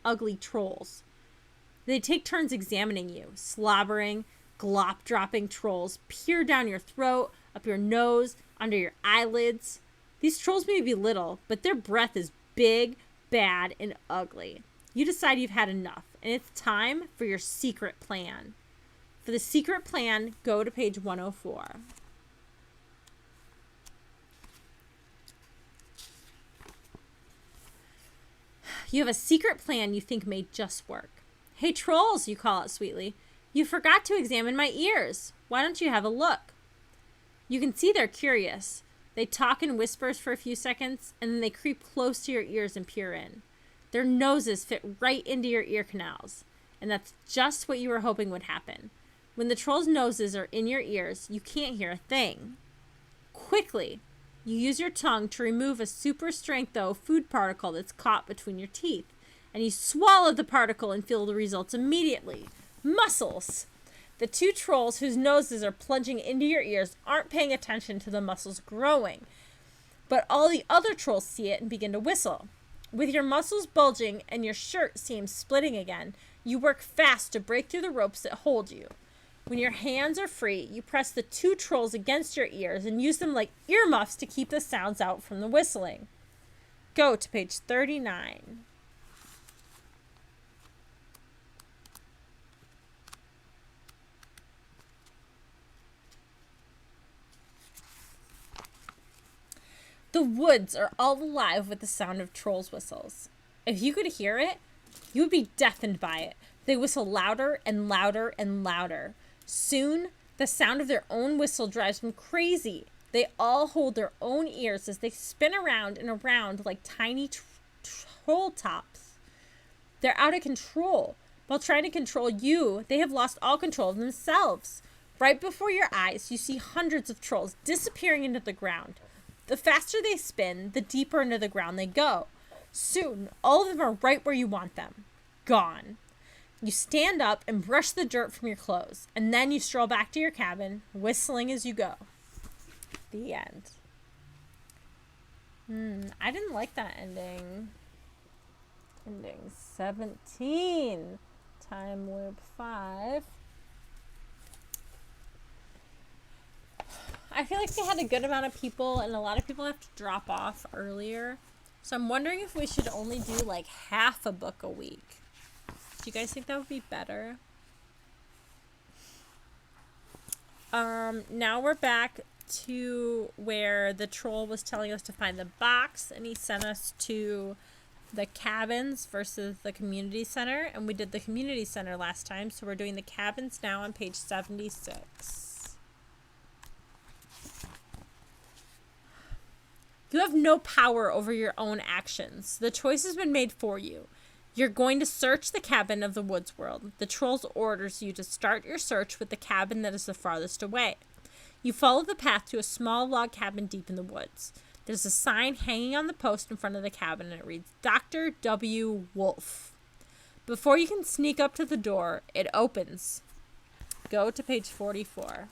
ugly trolls. They take turns examining you. Slobbering, glop-dropping trolls peer down your throat, up your nose, under your eyelids. These trolls may be little, but their breath is big, bad, and ugly. You decide you've had enough, and it's time for your secret plan. For the secret plan, go to page 104. You have a secret plan you think may just work. Hey, trolls, you call out sweetly. You forgot to examine my ears. Why don't you have a look? You can see they're curious. They talk in whispers for a few seconds, and then they creep close to your ears and peer in. Their noses fit right into your ear canals, and that's just what you were hoping would happen. When the trolls' noses are in your ears, you can't hear a thing. Quickly, you use your tongue to remove a super strength, food particle that's caught between your teeth, and you swallow the particle and feel the results immediately. Muscles! The two trolls whose noses are plunging into your ears aren't paying attention to the muscles growing, but all the other trolls see it and begin to whistle. With your muscles bulging and your shirt seams splitting again, you work fast to break through the ropes that hold you. When your hands are free, you press the two trolls against your ears and use them like earmuffs to keep the sounds out from the whistling. Go to page 39. The woods are all alive with the sound of trolls' whistles. If you could hear it, you would be deafened by it. They whistle louder and louder and louder. Soon, the sound of their own whistle drives them crazy. They all hold their own ears as they spin around and around like tiny troll tops. They're out of control. While trying to control you, they have lost all control of themselves. Right before your eyes, you see hundreds of trolls disappearing into the ground. The faster they spin, the deeper into the ground they go. Soon, all of them are right where you want them. Gone. You stand up and brush the dirt from your clothes, and then you stroll back to your cabin, whistling as you go. The end. I didn't like that ending. Ending 17. Time loop 5. I feel like we had a good amount of people, and a lot of people have to drop off earlier. So I'm wondering if we should only do like half a book a week. Do you guys think that would be better? Now we're back to where the troll was telling us to find the box, and he sent us to the cabins versus the community center, and we did the community center last time, so we're doing the cabins now on page 76. You have no power over your own actions. The choice has been made for you. You're going to search the cabin of the woods world. The trolls orders you to start your search with the cabin that is the farthest away. You follow the path to a small log cabin deep in the woods. There's a sign hanging on the post in front of the cabin, and it reads, Dr. W. Wolf. Before you can sneak up to the door, it opens. Go to page 44.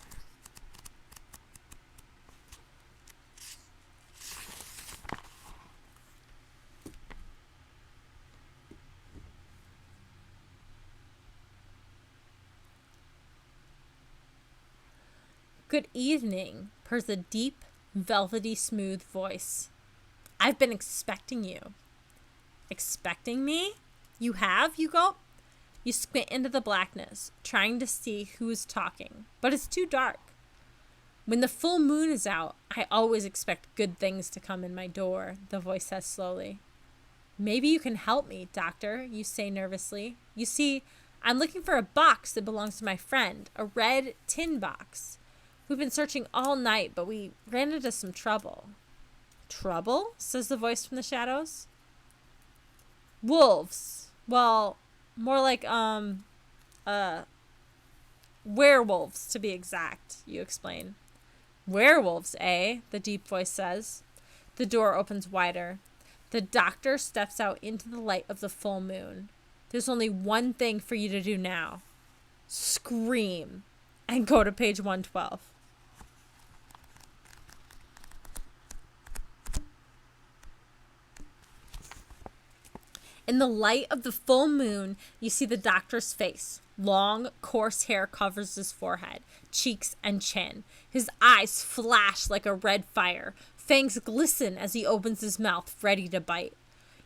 Good evening, purrs a deep, velvety, smooth voice. I've been expecting you. Expecting me? You have, you gulp? You squint into the blackness, trying to see who's talking, but it's too dark. When the full moon is out, I always expect good things to come in my door, the voice says slowly. Maybe you can help me, doctor, you say nervously. You see, I'm looking for a box that belongs to my friend, a red tin box. We've been searching all night, but we ran into some trouble. Trouble? Says the voice from the shadows. Wolves. Well, more like, werewolves, to be exact, you explain. Werewolves, eh? The deep voice says. The door opens wider. The doctor steps out into the light of the full moon. There's only one thing for you to do now. Scream. And go to page 112. In the light of the full moon, you see the doctor's face. Long, coarse hair covers his forehead, cheeks, and chin. His eyes flash like a red fire. Fangs glisten as he opens his mouth, ready to bite.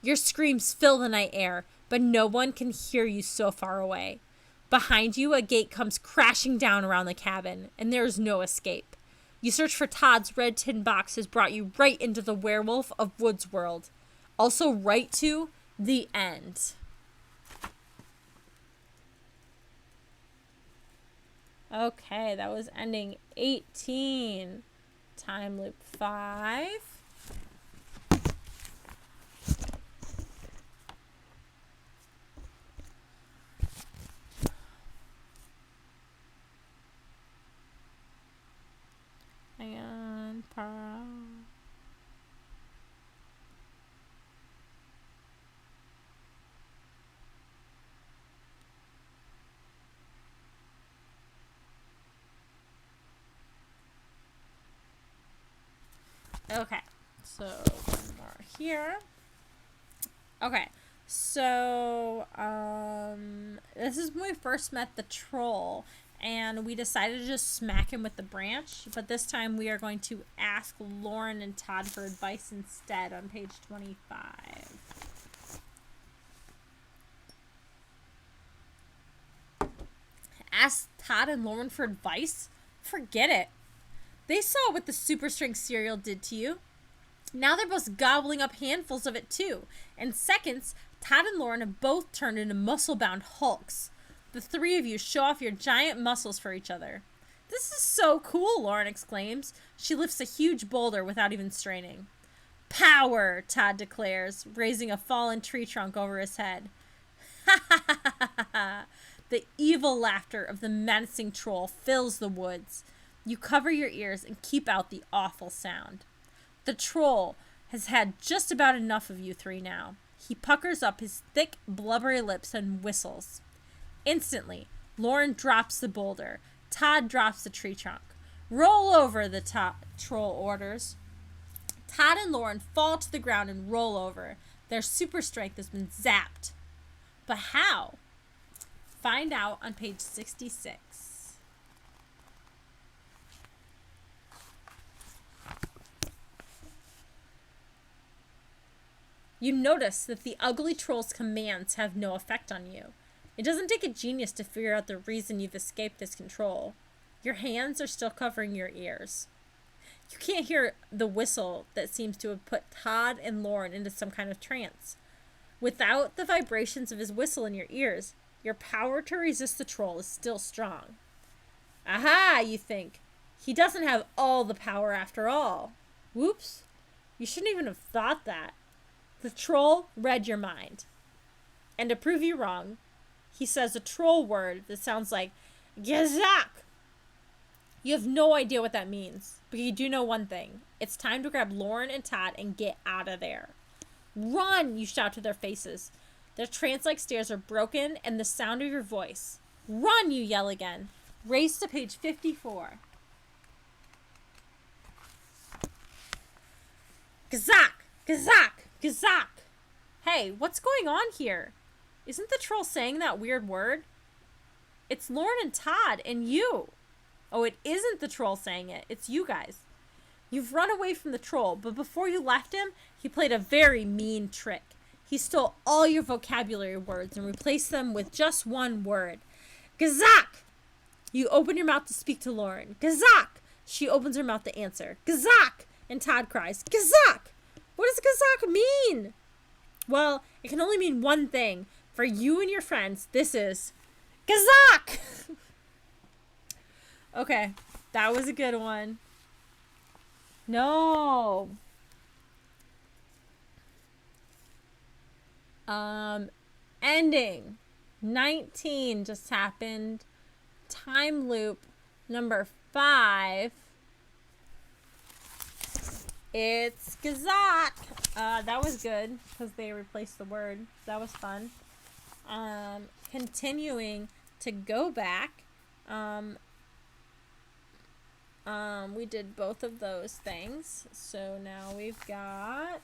Your screams fill the night air, but no one can hear you so far away. Behind you, a gate comes crashing down around the cabin, and there is no escape. You search for Todd's red tin box has brought you right into the Werewolf of Woods world. Also right to the end. Okay, that was ending 18. Time loop 5. And okay, so one more here. Okay, so this is when we first met the troll, and we decided to just smack him with the branch, but this time we are going to ask Lauren and Todd for advice instead on page 25. Ask Todd and Lauren for advice? Forget it. They saw what the super strength cereal did to you. Now they're both gobbling up handfuls of it too. In seconds, Todd and Lauren have both turned into muscle-bound hulks. The three of you show off your giant muscles for each other. This is so cool, Lauren exclaims. She lifts a huge boulder without even straining. Power, Todd declares, raising a fallen tree trunk over his head. Ha ha ha ha ha ha. The evil laughter of the menacing troll fills the woods. You cover your ears and keep out the awful sound. The troll has had just about enough of you three now. He puckers up his thick, blubbery lips and whistles. Instantly, Lauren drops the boulder. Todd drops the tree trunk. Roll over, the troll orders. Todd and Lauren fall to the ground and roll over. Their super strength has been zapped. But how? Find out on page 66. You notice that the ugly troll's commands have no effect on you. It doesn't take a genius to figure out the reason you've escaped his control. Your hands are still covering your ears. You can't hear the whistle that seems to have put Todd and Lauren into some kind of trance. Without the vibrations of his whistle in your ears, your power to resist the troll is still strong. Aha, you think. He doesn't have all the power after all. Whoops. You shouldn't even have thought that. The troll read your mind. And to prove you wrong, he says a troll word that sounds like Gazak. You have no idea what that means, but you do know one thing. It's time to grab Lauren and Todd and get out of there. Run, you shout to their faces. Their trance-like stares are broken and the sound of your voice. Run, you yell again. Race to page 54. Gazak! Gazak! Gazak! Hey, what's going on here? Isn't the troll saying that weird word? It's Lauren and Todd and you. Oh, it isn't the troll saying it. It's you guys. You've run away from the troll, but before you left him, he played a very mean trick. He stole all your vocabulary words and replaced them with just one word. Gazak! You open your mouth to speak to Lauren. Gazak! She opens her mouth to answer. Gazak! And Todd cries, Gazak! What does Gazak mean? Well, it can only mean one thing. For you and your friends, this is Gazak! Okay, that was a good one. No. Ending. 19 just happened. Time loop number 5. It's Gazak. That was good because they replaced the word. That was fun. Continuing to go back. We did both of those things. So now we've got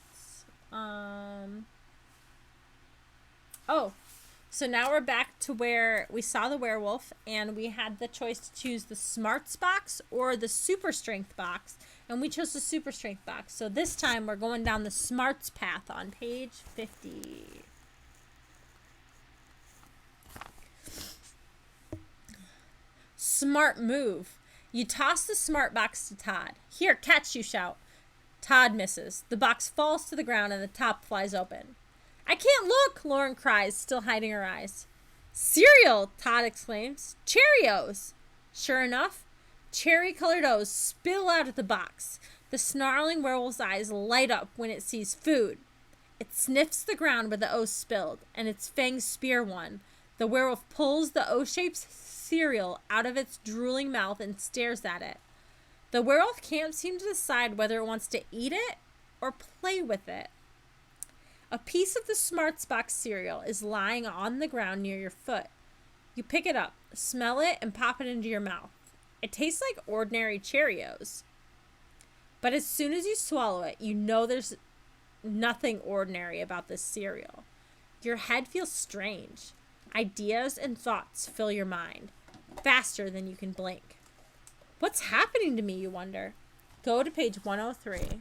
so now we're back to where we saw the werewolf and we had the choice to choose the smarts box or the super strength box, and we chose the super strength box. So this time we're going down the smarts path on page 50. Smart move. You toss the smart box to Todd. Here, catch, you shout. Todd misses. The box falls to the ground and the top flies open. I can't look, Lauren cries, still hiding her eyes. Cereal, Todd exclaims. Cheerios. Sure enough, cherry-colored O's spill out of the box. The snarling werewolf's eyes light up when it sees food. It sniffs the ground where the O's spilled, and its fangs spear one. The werewolf pulls the O-shaped cereal out of its drooling mouth and stares at it. The werewolf can't seem to decide whether it wants to eat it or play with it. A piece of the Smarts Box cereal is lying on the ground near your foot. You pick it up, smell it, and pop it into your mouth. It tastes like ordinary Cheerios. But as soon as you swallow it, you know there's nothing ordinary about this cereal. Your head feels strange. Ideas and thoughts fill your mind, faster than you can blink. What's happening to me, you wonder? Go to page 103.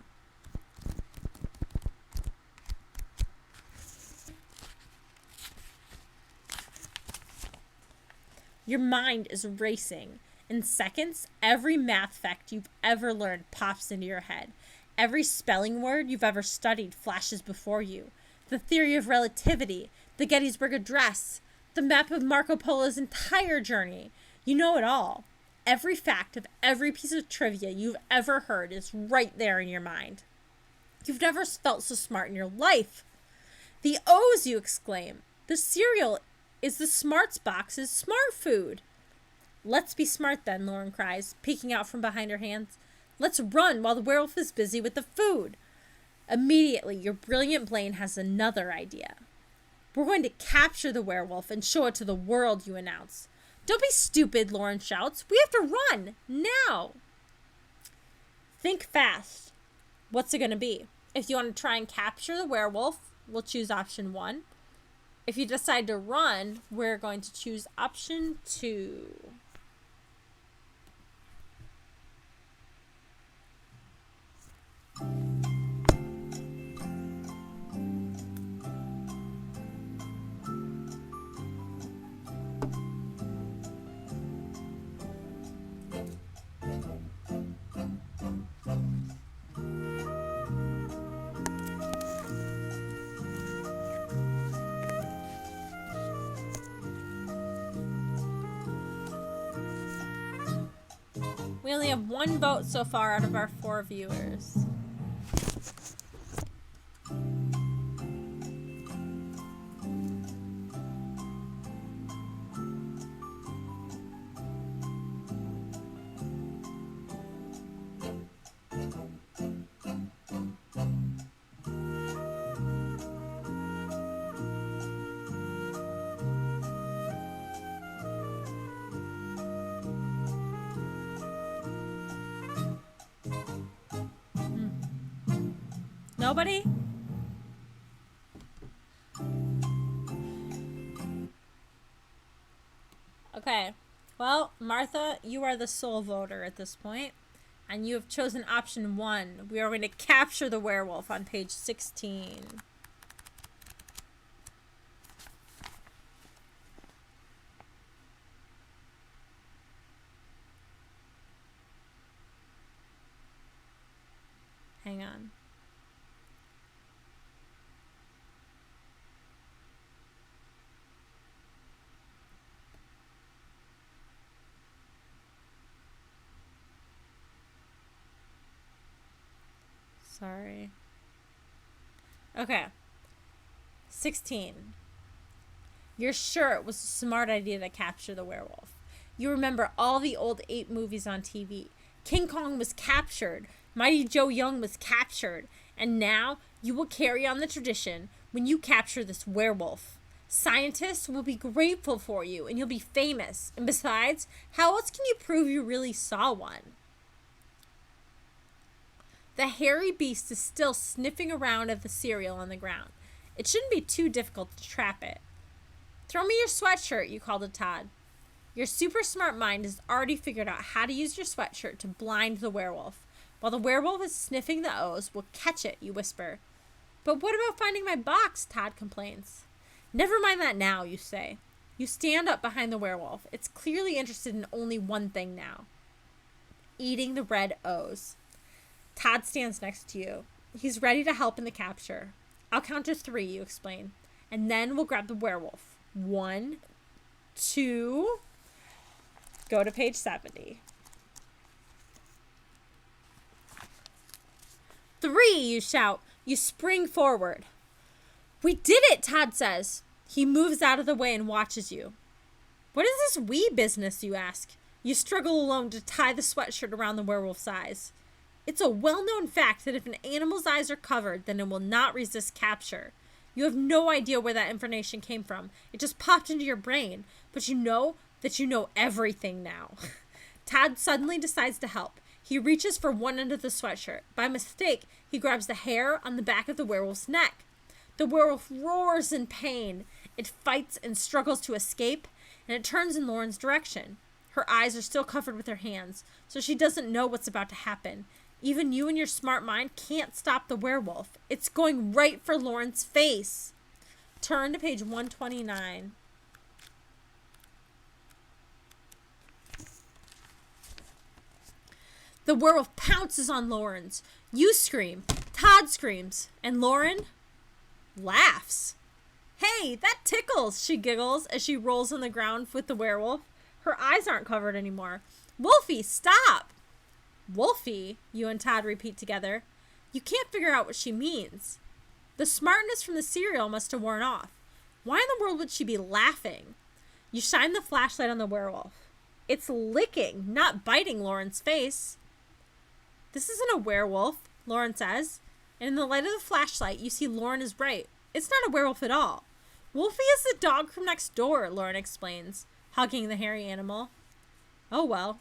Your mind is racing. In seconds, every math fact you've ever learned pops into your head. Every spelling word you've ever studied flashes before you. The theory of relativity, the Gettysburg Address, the map of Marco Polo's entire journey. You know it all. Every fact of every piece of trivia you've ever heard is right there in your mind. You've never felt so smart in your life. The O's, you exclaim. The cereal is the Smarts Box's smart food. Let's be smart then, Lauren cries, peeking out from behind her hands. Let's run while the werewolf is busy with the food. Immediately, your brilliant brain has another idea. We're going to capture the werewolf and show it to the world, you announce. Don't be stupid, Lauren shouts. We have to run, now. Think fast. What's it going to be? If you want to try and capture the werewolf, we'll choose option 1. If you decide to run, we're going to choose option 2. We only have 1 vote so far out of our 4 viewers. Nobody? Okay. Well, Martha, you are the sole voter at this point, and you have chosen option 1. We are going to capture the werewolf on page 16. Hang on. Sorry. Okay. 16. You're sure it was a smart idea to capture the werewolf. You remember all the old ape movies on TV. King Kong was captured. Mighty Joe Young was captured. And now you will carry on the tradition when you capture this werewolf. Scientists will be grateful for you and you'll be famous. And besides, how else can you prove you really saw one? The hairy beast is still sniffing around at the cereal on the ground. It shouldn't be too difficult to trap it. Throw me your sweatshirt, you called to Todd. Your super smart mind has already figured out how to use your sweatshirt to blind the werewolf. While the werewolf is sniffing the O's, we'll catch it, you whisper. But what about finding my box? Todd complains. Never mind that now, you say. You stand up behind the werewolf. It's clearly interested in only one thing now. Eating the red O's. Todd stands next to you. He's ready to help in the capture. I'll count to 3, you explain. And then we'll grab the werewolf. 1, 2... Go to page 70. 3, you shout. You spring forward. We did it, Todd says. He moves out of the way and watches you. What is this we business, you ask? You struggle alone to tie the sweatshirt around the werewolf's eyes. It's a well-known fact that if an animal's eyes are covered, then it will not resist capture. You have no idea where that information came from. It just popped into your brain. But you know that you know everything now. Todd suddenly decides to help. He reaches for one end of the sweatshirt. By mistake, he grabs the hair on the back of the werewolf's neck. The werewolf roars in pain. It fights and struggles to escape, and it turns in Lauren's direction. Her eyes are still covered with her hands, so she doesn't know what's about to happen. Even you and your smart mind can't stop the werewolf. It's going right for Lauren's face. Turn to page 129. The werewolf pounces on Lauren's. You scream. Todd screams. And Lauren laughs. Hey, that tickles, she giggles as she rolls on the ground with the werewolf. Her eyes aren't covered anymore. Wolfie, stop! Wolfie, you and Todd repeat together. You can't figure out what she means. The smartness from the cereal must have worn off. Why in the world would she be laughing? You shine the flashlight on the werewolf. It's licking, not biting Lauren's face. This isn't a werewolf, Lauren says. And in the light of the flashlight, you see Lauren is right. It's not a werewolf at all. Wolfie is the dog from next door, Lauren explains, hugging the hairy animal. Oh well.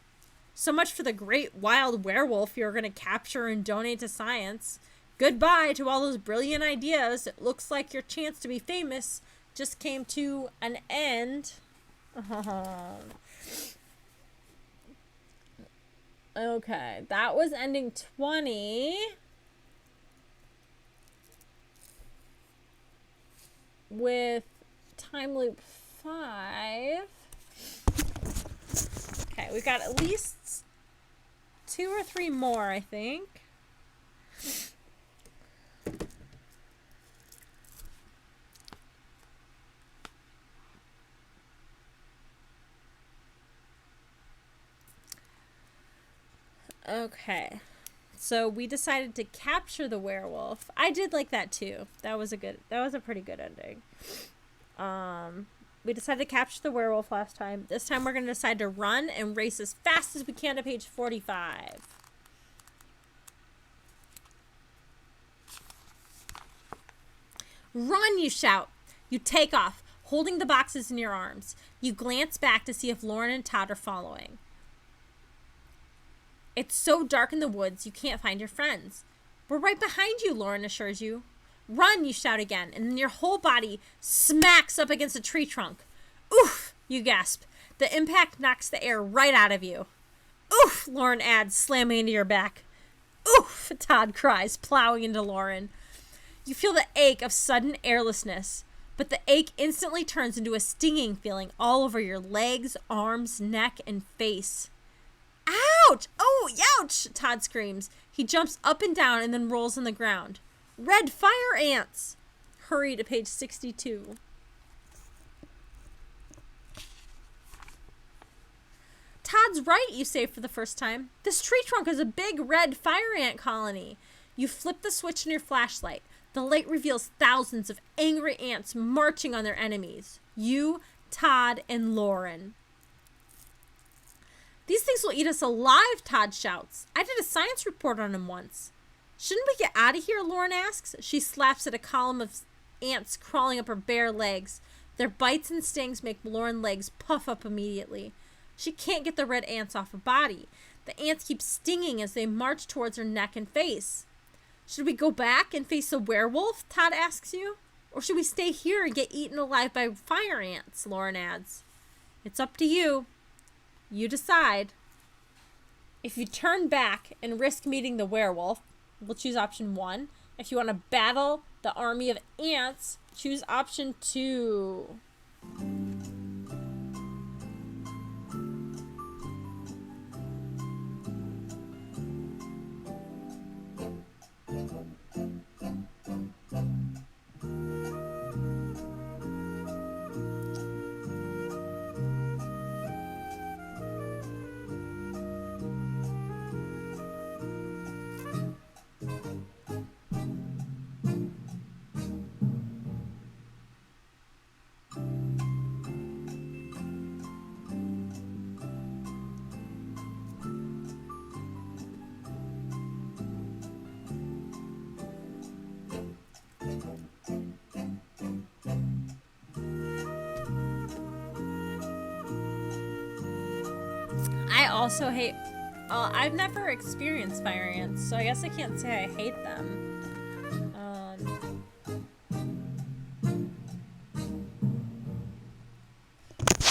So much for the great wild werewolf you're going to capture and donate to science. Goodbye to all those brilliant ideas. It looks like your chance to be famous just came to an end. Okay, that was ending 20. With time loop 5. Okay, we've got at least 2 or 3 more, I think. Okay, so we decided to capture the werewolf. I did like that too. That was a pretty good ending. We decided to capture the werewolf last time. This time we're going to decide to run and race as fast as we can to page 45. Run, you shout. You take off, holding the boxes in your arms. You glance back to see if Lauren and Todd are following. It's so dark in the woods, you can't find your friends. We're right behind you, Lauren assures you. Run, you shout again, and then your whole body smacks up against a tree trunk. Oof, you gasp. The impact knocks the air right out of you. Oof, Lauren adds, slamming into your back. Oof, Todd cries, plowing into Lauren. You feel the ache of sudden airlessness, but the ache instantly turns into a stinging feeling all over your legs, arms, neck, and face. Ouch! Oh, ouch! Todd screams. He jumps up and down and then rolls on the ground. Red fire ants! Hurry to page 62. Todd's right, you say for the first time. This tree trunk is a big red fire ant colony. You flip the switch in your flashlight. The light reveals thousands of angry ants marching on their enemies. You, Todd, and Lauren. These things will eat us alive, Todd shouts. I did a science report on them once. Shouldn't we get out of here, Lauren asks. She slaps at a column of ants crawling up her bare legs. Their bites and stings make Lauren's legs puff up immediately. She can't get the red ants off her body. The ants keep stinging as they march towards her neck and face. Should we go back and face a werewolf, Todd asks you? Or should we stay here and get eaten alive by fire ants, Lauren adds. It's up to you. You decide. If you turn back and risk meeting the werewolf, we'll choose option 1. If you want to battle the army of ants, choose option 2. I also hate... I've never experienced fire ants, so I guess I can't say I hate them.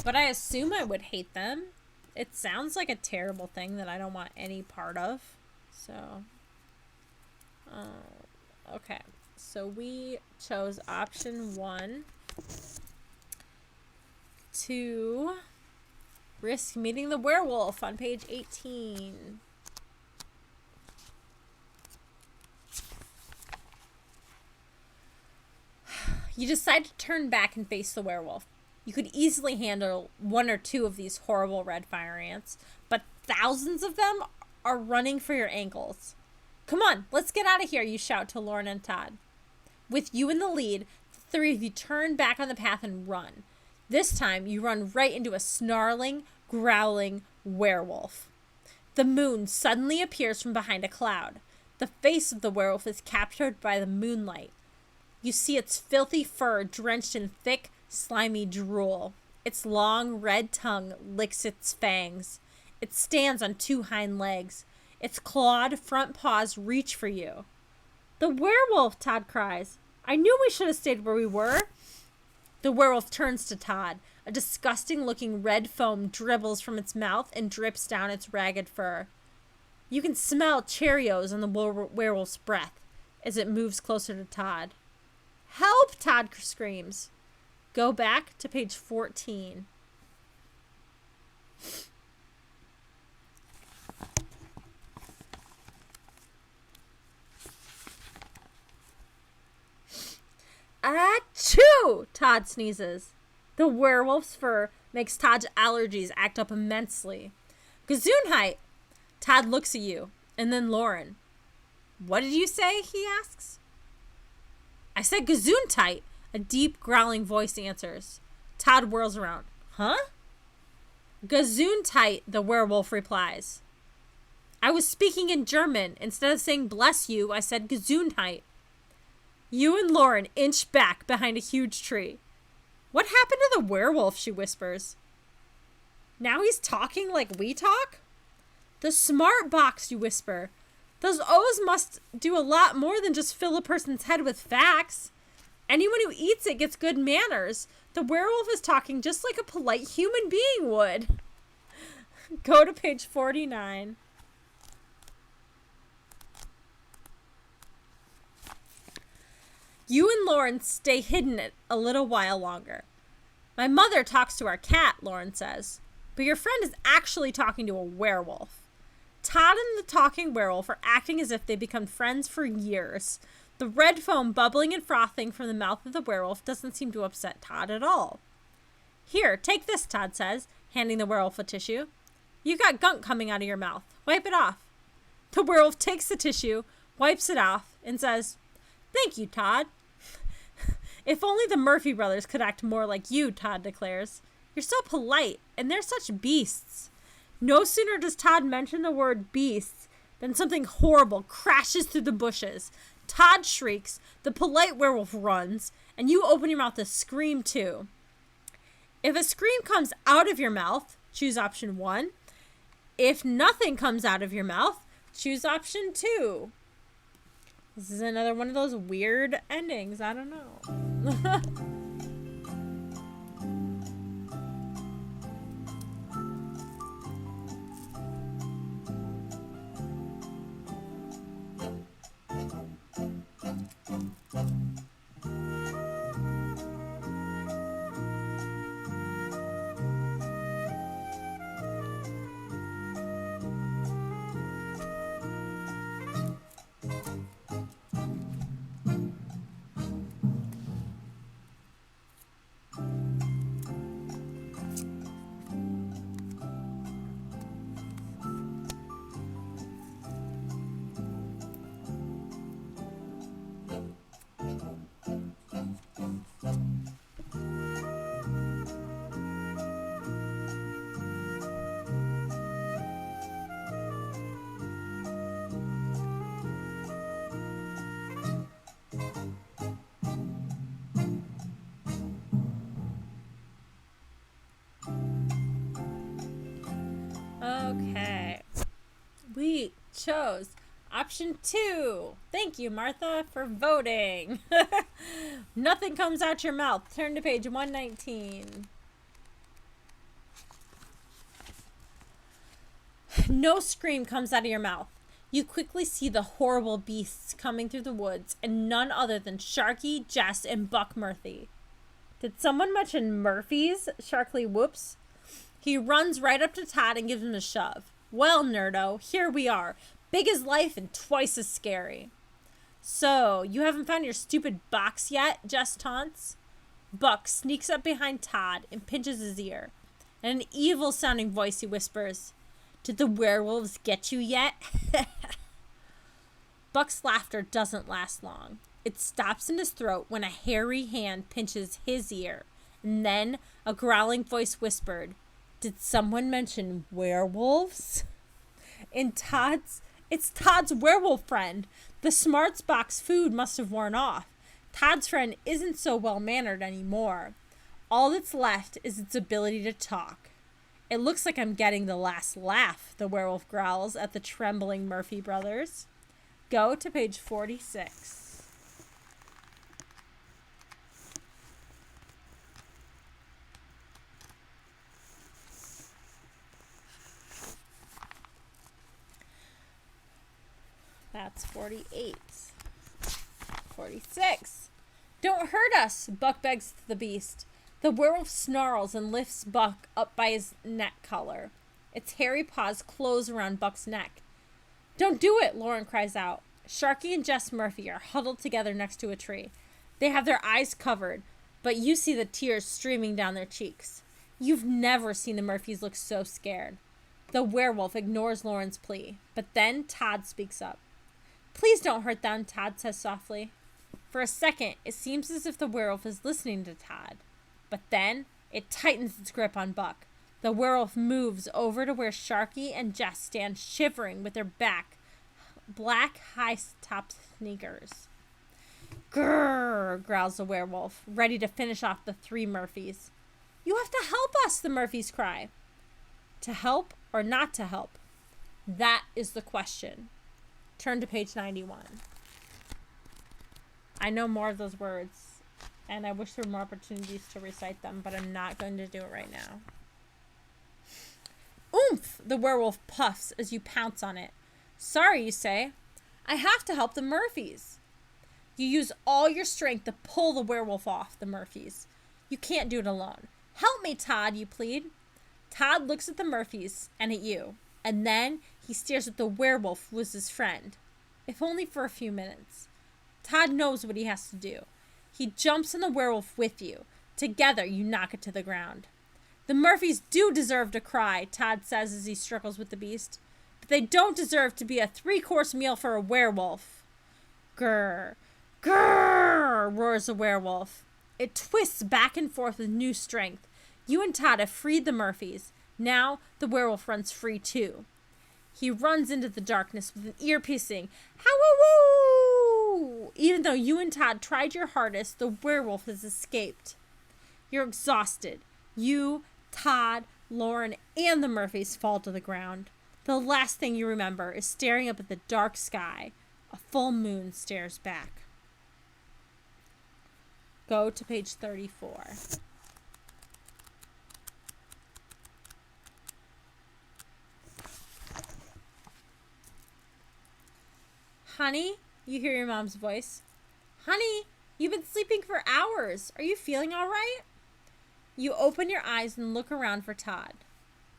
But I assume I would hate them. It sounds like a terrible thing that I don't want any part of. So... okay. So we chose option 1 to risk meeting the werewolf on page 18. You decide to turn back and face the werewolf. You could easily handle 1 or 2 of these horrible red fire ants, but thousands of them are running for your ankles. Come on, let's get out of here, you shout to Lauren and Todd. With you in the lead, the 3 of you turn back on the path and run. This time, you run right into a snarling, growling werewolf. The moon suddenly appears from behind a cloud. The face of the werewolf is captured by the moonlight. You see its filthy fur drenched in thick, slimy drool. Its long, red tongue licks its fangs. It stands on 2 hind legs. Its clawed front paws reach for you. The werewolf, Todd cries. I knew we should have stayed where we were. The werewolf turns to Todd. A disgusting-looking red foam dribbles from its mouth and drips down its ragged fur. You can smell Cheerios on the werewolf's breath as it moves closer to Todd. Help! Todd screams. Go back to page 14. Achoo! Todd sneezes. The werewolf's fur makes Todd's allergies act up immensely. Gesundheit! Todd looks at you, and then Lauren. What did you say? He asks. I said Gesundheit, a deep, growling voice answers. Todd whirls around. Huh? Gesundheit, the werewolf replies. I was speaking in German. Instead of saying bless you, I said Gesundheit. You and Lauren inch back behind a huge tree. What happened to the werewolf? She whispers. Now he's talking like we talk? The smart box, you whisper. Those O's must do a lot more than just fill a person's head with facts. Anyone who eats it gets good manners. The werewolf is talking just like a polite human being would. Go to page 49. You and Lauren stay hidden a little while longer. My mother talks to our cat, Lauren says. But your friend is actually talking to a werewolf. Todd and the talking werewolf are acting as if they've become friends for years. The red foam bubbling and frothing from the mouth of the werewolf doesn't seem to upset Todd at all. Here, take this, Todd says, handing the werewolf a tissue. You got gunk coming out of your mouth. Wipe it off. The werewolf takes the tissue, wipes it off, and says, "Thank you, Todd." "If only the Murphy brothers could act more like you," Todd declares. "You're so polite, and they're such beasts." No sooner does Todd mention the word beasts than something horrible crashes through the bushes. Todd shrieks, the polite werewolf runs, and you open your mouth to scream too. If a scream comes out of your mouth, choose option 1. If nothing comes out of your mouth, choose option 2. This is another one of those weird endings. I don't know. Okay. We chose option 2. Thank you, Martha, for voting. Nothing comes out your mouth. Turn to page 119. No scream comes out of your mouth. You quickly see the horrible beasts coming through the woods, and none other than Sharky, Jess, and Buck Murphy. Did someone mention Murphy's? Sharkly whoops. He runs right up to Todd and gives him a shove. "Well, nerdo, here we are. Big as life and twice as scary." "So, you haven't found your stupid box yet?" Jess taunts. Buck sneaks up behind Todd and pinches his ear. In an evil-sounding voice, he whispers, "Did the werewolves get you yet?" Buck's laughter doesn't last long. It stops in his throat when a hairy hand pinches his ear. And then a growling voice whispered, "Did someone mention werewolves?" It's Todd's werewolf friend. The Smarts box food must have worn off. Todd's friend isn't so well-mannered anymore. All that's left is its ability to talk. "It looks like I'm getting the last laugh," the werewolf growls at the trembling Murphy brothers. Go to page 46. That's 48. 46. "Don't hurt us," Buck begs the beast. The werewolf snarls and lifts Buck up by his neck collar. Its hairy paws close around Buck's neck. "Don't do it," Lauren cries out. Sharky and Jess Murphy are huddled together next to a tree. They have their eyes covered, but you see the tears streaming down their cheeks. You've never seen the Murphys look so scared. The werewolf ignores Lauren's plea, but then Todd speaks up. "Please don't hurt them," Todd says softly. For a second, it seems as if the werewolf is listening to Todd. But then, it tightens its grip on Buck. The werewolf moves over to where Sharky and Jess stand shivering with their black high-topped sneakers. "Grrr," growls the werewolf, ready to finish off the three Murphys. "You have to help us," the Murphys cry. To help or not to help? That is the question. Turn to page 91. I know more of those words, and I wish there were more opportunities to recite them, but I'm not going to do it right now. "Oomph!" the werewolf puffs as you pounce on it. "Sorry," you say. "I have to help the Murphys." You use all your strength to pull the werewolf off the Murphys. You can't do it alone. "Help me, Todd," you plead. Todd looks at the Murphys and at you, and then he stares at the werewolf who was his friend, if only for a few minutes. Todd knows what he has to do. He jumps on the werewolf with you. Together, you knock it to the ground. "The Murphys do deserve to cry," Todd says as he struggles with the beast. "But they don't deserve to be a 3-course meal for a werewolf." Grr, grr, roars the werewolf. It twists back and forth with new strength. You and Todd have freed the Murphys. Now the werewolf runs free too. He runs into the darkness with an ear-piercing "How-woo-woo!" Even though you and Todd tried your hardest, the werewolf has escaped. You're exhausted. You, Todd, Lauren, and the Murphys fall to the ground. The last thing you remember is staring up at the dark sky. A full moon stares back. Go to page 34. Honey, you hear your mom's voice. Honey, you've been sleeping for hours. Are you feeling all right? You open your eyes and look around for Todd.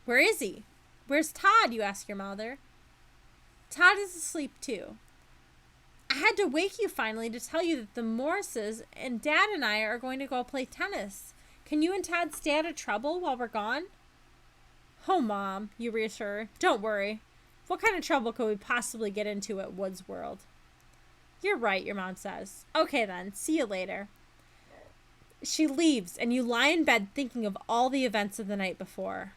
Where is he? Where's Todd? You ask your mother. Todd is asleep too. I had to wake you finally to tell you that the Morrises and Dad and I are going to go play tennis. Can you and Todd stay out of trouble while we're gone? Oh, Mom, you reassure her. Don't worry. What kind of trouble could we possibly get into at Woods World? You're right, your mom says. Okay then, see you later. She leaves, and you lie in bed thinking of all the events of the night before.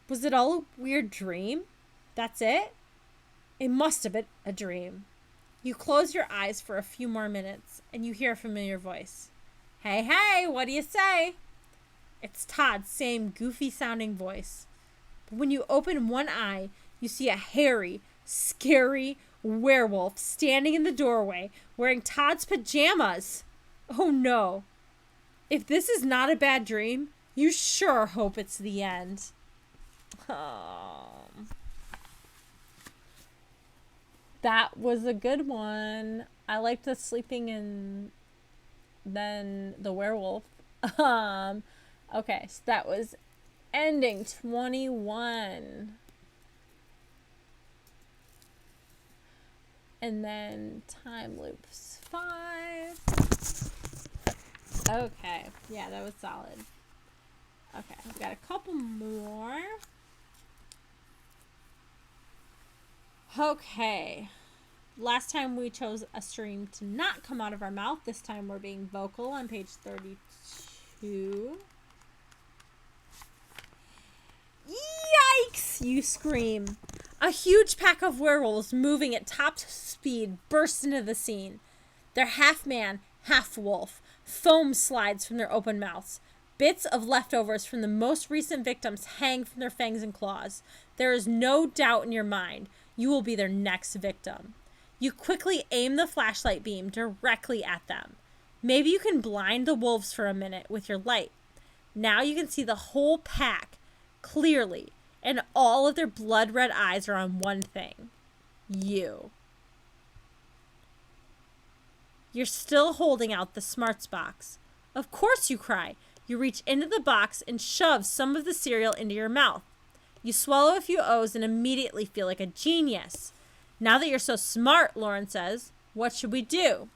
Was it all a weird dream? That's it? It must have been a dream. You close your eyes for a few more minutes, and you hear a familiar voice. Hey, hey, what do you say? It's Todd's same goofy-sounding voice. But when you open one eye, you see a hairy, scary werewolf standing in the doorway wearing Todd's pajamas. Oh no. If this is not a bad dream, you sure hope it's the end. Oh. That was a good one. I liked the sleeping and then the werewolf. Okay, so that was ending 21. And then time loops 5. Okay, yeah, that was solid. Okay, we got a couple more. Okay. Last time we chose a stream to not come out of our mouth. This time we're being vocal on page 32. Yikes! You scream. A huge pack of werewolves moving at top speed burst into the scene. They're half man, half wolf. Foam slides from their open mouths. Bits of leftovers from the most recent victims hang from their fangs and claws. There is no doubt in your mind you will be their next victim. You quickly aim the flashlight beam directly at them. Maybe you can blind the wolves for a minute with your light. Now you can see the whole pack clearly, and all of their blood-red eyes are on one thing. You. You're still holding out the smarts box. Of course you cry. You reach into the box and shove some of the cereal into your mouth. You swallow a few O's and immediately feel like a genius. Now that you're so smart, Lauren says, what should we do?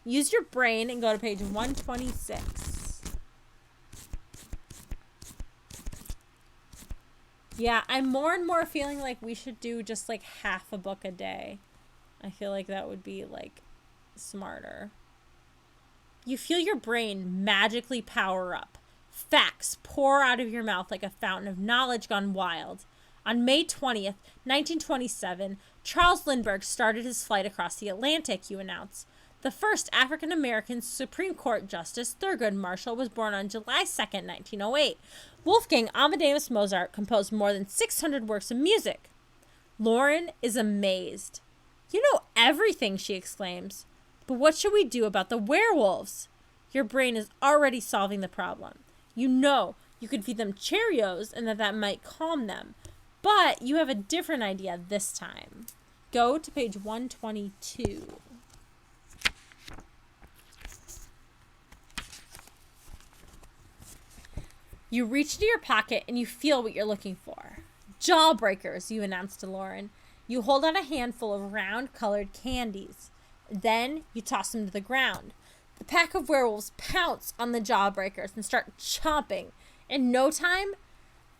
Use your brain and go to page 126. Yeah, I'm more and more feeling like we should do just like half a book a day. I feel like that would be like smarter. You feel your brain magically power up. Facts pour out of your mouth like a fountain of knowledge gone wild. On May 20th, 1927, Charles Lindbergh started his flight across the Atlantic, you announce. The first African-American Supreme Court Justice, Thurgood Marshall, was born on July 2nd, 1908. Wolfgang Amadeus Mozart composed more than 600 works of music. Lauren is amazed. You know everything, she exclaims. But what should we do about the werewolves? Your brain is already solving the problem. You know you could feed them Cheerios and that might calm them. But you have a different idea this time. Go to page 122. You reach into your pocket and you feel what you're looking for. Jawbreakers, you announce to Lauren. You hold out a handful of round colored candies. Then you toss them to the ground. The pack of werewolves pounce on the jawbreakers and start chomping. In no time,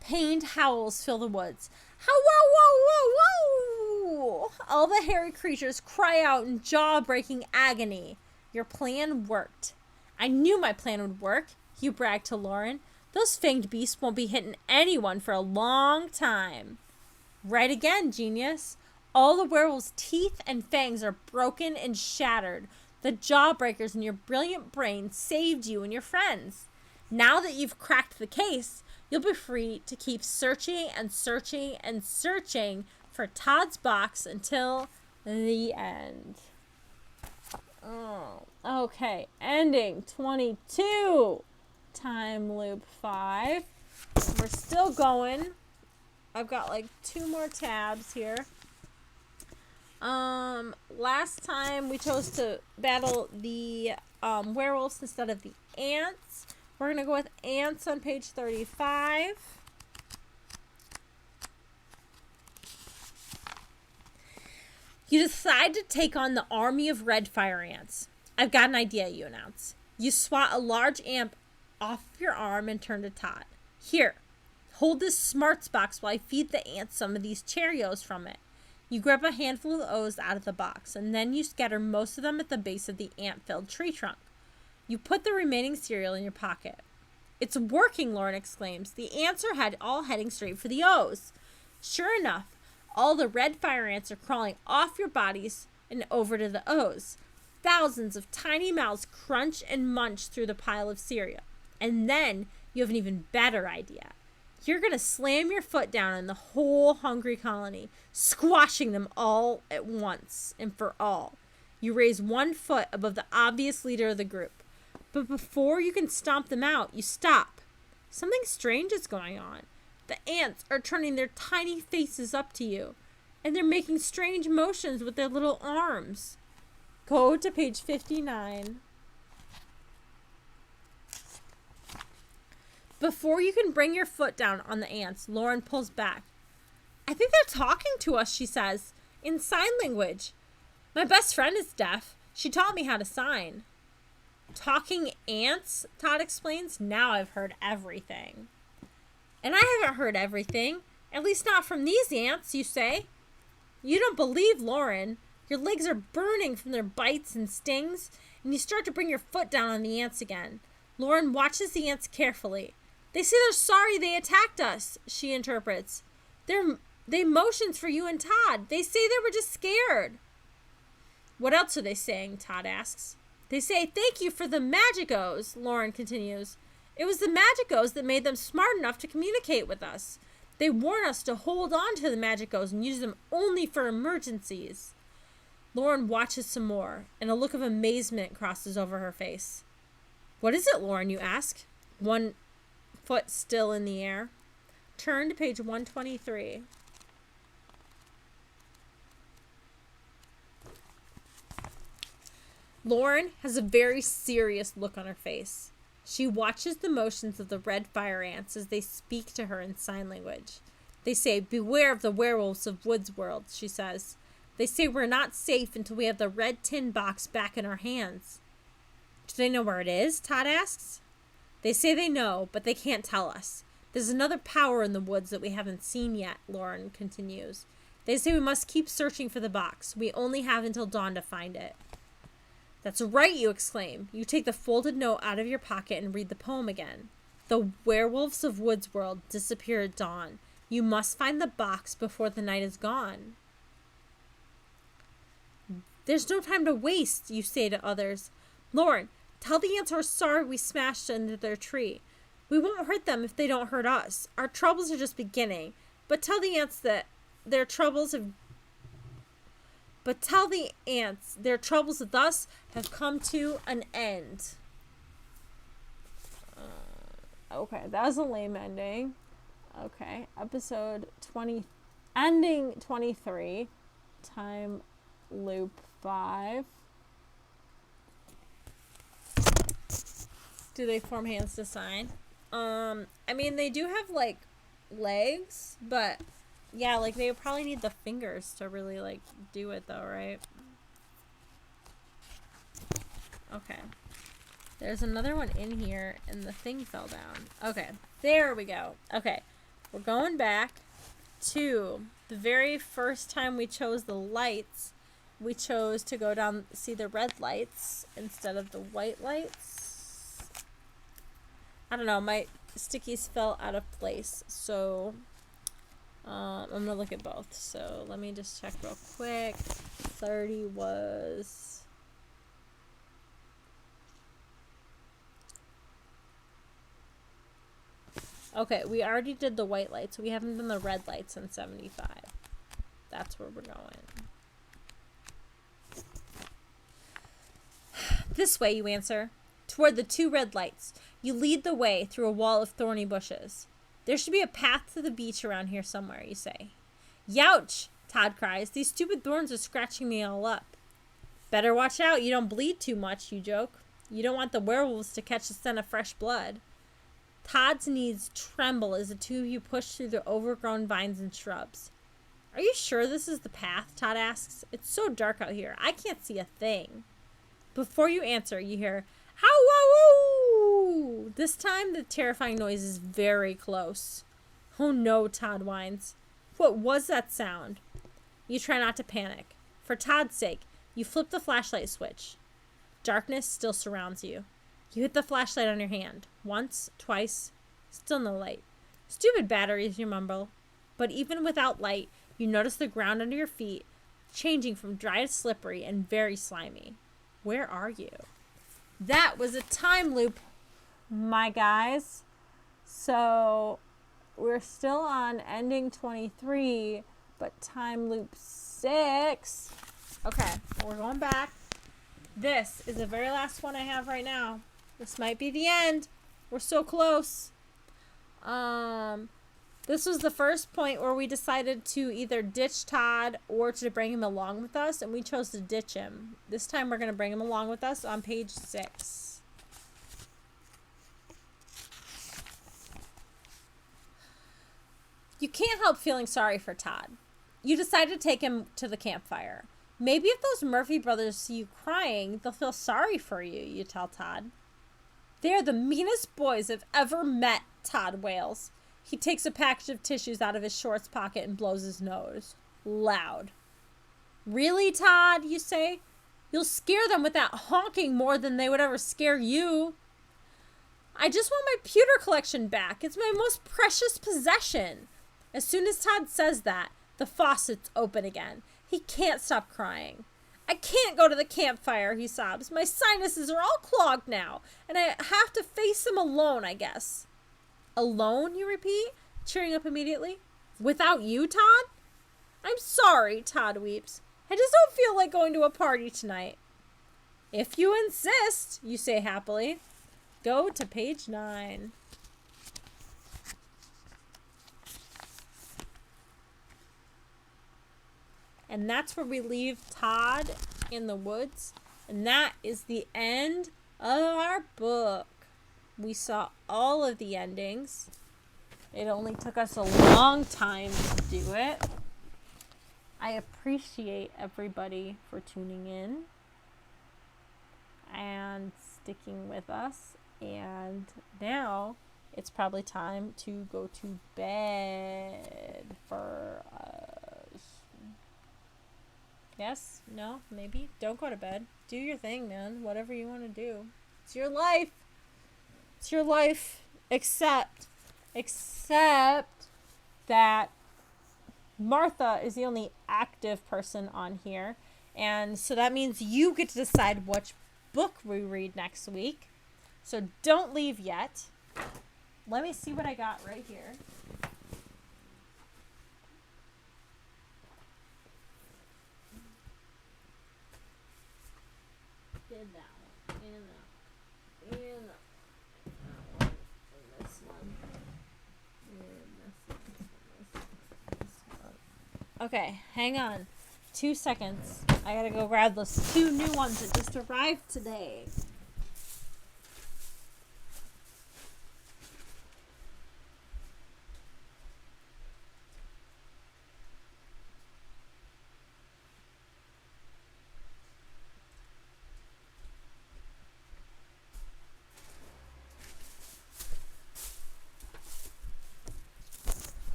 pained howls fill the woods. How, whoa, whoa, whoa, All the hairy creatures cry out in jaw-breaking agony. Your plan worked. I knew my plan would work, you bragged to Lauren. Those fanged beasts won't be hitting anyone for a long time. Right again, genius. All the werewolves' teeth and fangs are broken and shattered. The jawbreakers in your brilliant brain saved you and your friends. Now that you've cracked the case, you'll be free to keep searching and searching and searching for Todd's box until the end. Oh, okay. Ending 22. Time loop 5. We're still going. I've got like 2 more tabs here. Last time we chose to battle the werewolves instead of the ants. We're going to go with ants on page 35. You decide to take on the army of red fire ants. I've got an idea, you announce. You swat a large ant off your arm and turn to Todd. Here, hold this smarts box while I feed the ants some of these Cheerios from it. You grab a handful of O's out of the box, and then you scatter most of them at the base of the ant-filled tree trunk. You put the remaining cereal in your pocket. It's working, Lauren exclaims. The ants are all heading straight for the O's. Sure enough, all the red fire ants are crawling off your bodies and over to the O's. Thousands of tiny mouths crunch and munch through the pile of cereal. And then you have an even better idea. You're going to slam your foot down on the whole hungry colony, squashing them all at once and for all. You raise one foot above the obvious leader of the group. But before you can stomp them out, you stop. Something strange is going on. The ants are turning their tiny faces up to you, and they're making strange motions with their little arms. Go to page 59. Before you can bring your foot down on the ants, Lauren pulls back. I think they're talking to us, she says, in sign language. My best friend is deaf. She taught me how to sign. Talking ants, Todd explains. Now I've heard everything. And I haven't heard everything. At least not from these ants, you say. You don't believe Lauren. Your legs are burning from their bites and stings, and you start to bring your foot down on the ants again. Lauren watches the ants carefully. They say they're sorry they attacked us, she interprets. They motions for you and Todd. They say they were just scared. What else are they saying? Todd asks. They say thank you for the magicos, Lauren continues. It was the magicos that made them smart enough to communicate with us. They warn us to hold on to the magicos and use them only for emergencies. Lauren watches some more, and a look of amazement crosses over her face. What is it, Lauren, you ask? One foot still in the air. Turn to page 123. Lauren has a very serious look on her face. She watches the motions of the red fire ants as they speak to her in sign language. They say, beware of the werewolves of Woods World, she says. They say we're not safe until we have the red tin box back in our hands. Do they know where it is? Todd asks. They say they know, but they can't tell us. There's another power in the woods that we haven't seen yet, Lauren continues. They say we must keep searching for the box. We only have until dawn to find it. That's right, you exclaim. You take the folded note out of your pocket and read the poem again. The werewolves of Woods World disappear at dawn. You must find the box before the night is gone. There's no time to waste, you say to others. Lauren, tell the ants we're sorry we smashed into their tree. We won't hurt them if they don't hurt us. Our troubles are just beginning. But tell the ants their troubles with us have come to an end. Okay, that was a lame ending. Okay, episode 20, ending 23, time loop 5. Do they form hands to sign? I mean, they do have, like, legs, but, yeah, like, they would probably need the fingers to really, like, do it, though, right? Okay. There's another one in here, and the thing fell down. Okay, there we go. Okay, we're going back 2. The very first time we chose the lights, we chose to go down, see the red lights instead of the white lights. I don't know, my stickies fell out of place, so I'm gonna look at both. So let me just check real quick. 30 was... Okay, we already did the white lights. We haven't done the red lights in 75. That's where we're going. This way, you answer. Toward the 2 red lights. You lead the way through a wall of thorny bushes. There should be a path to the beach around here somewhere, you say. Youch! Todd cries. These stupid thorns are scratching me all up. Better watch out you don't bleed too much, you joke. You don't want the werewolves to catch the scent of fresh blood. Todd's knees tremble as the 2 of you push through the overgrown vines and shrubs. Are you sure this is the path? Todd asks. It's so dark out here. I can't see a thing. Before you answer, you hear, "How-wow-woo!" This time, the terrifying noise is very close. Oh no, Todd whines. What was that sound? You try not to panic. For Todd's sake, you flip the flashlight switch. Darkness still surrounds you. You hit the flashlight on your hand. Once, twice, still no light. Stupid batteries, you mumble. But even without light, you notice the ground under your feet changing from dry to slippery and very slimy. Where are you? That was a time loop, my guys. So we're still on ending 23, but time loop 6. Okay, we're going back. This is the very last one I have right now. This might be the end. We're so close. This was the first point where we decided to either ditch Todd or to bring him along with us, and we chose to ditch him. This time we're going to bring him along with us on page 6. You can't help feeling sorry for Todd. You decide to take him to the campfire. Maybe if those Murphy brothers see you crying, they'll feel sorry for you, you tell Todd. They're the meanest boys I've ever met, Todd wails. He takes a package of tissues out of his shorts pocket and blows his nose. Loud. Really, Todd, you say? You'll scare them with that honking more than they would ever scare you. I just want my pewter collection back. It's my most precious possession. As soon as Todd says that, the faucets open again. He can't stop crying. I can't go to the campfire, he sobs. My sinuses are all clogged now, and I have to face them alone, I guess. Alone, you repeat, cheering up immediately. Without you, Todd? I'm sorry, Todd weeps. I just don't feel like going to a party tonight. If you insist, you say happily. Go to page 9. And that's where we leave Todd in the woods. And that is the end of our book. We saw all of the endings. It only took us a long time to do it. I appreciate everybody for tuning in and sticking with us. And now it's probably time to go to bed for us. Yes? No? Maybe? Don't go to bed. Do your thing, man. Whatever you want to do. It's your life. It's your life. Except that Martha is the only active person on here. And so that means you get to decide which book we read next week. So don't leave yet. Let me see what I got right here. Did that one. And that one. And this one. And this one. Okay, hang on. 2 seconds. I gotta go grab those 2 new ones that just arrived today.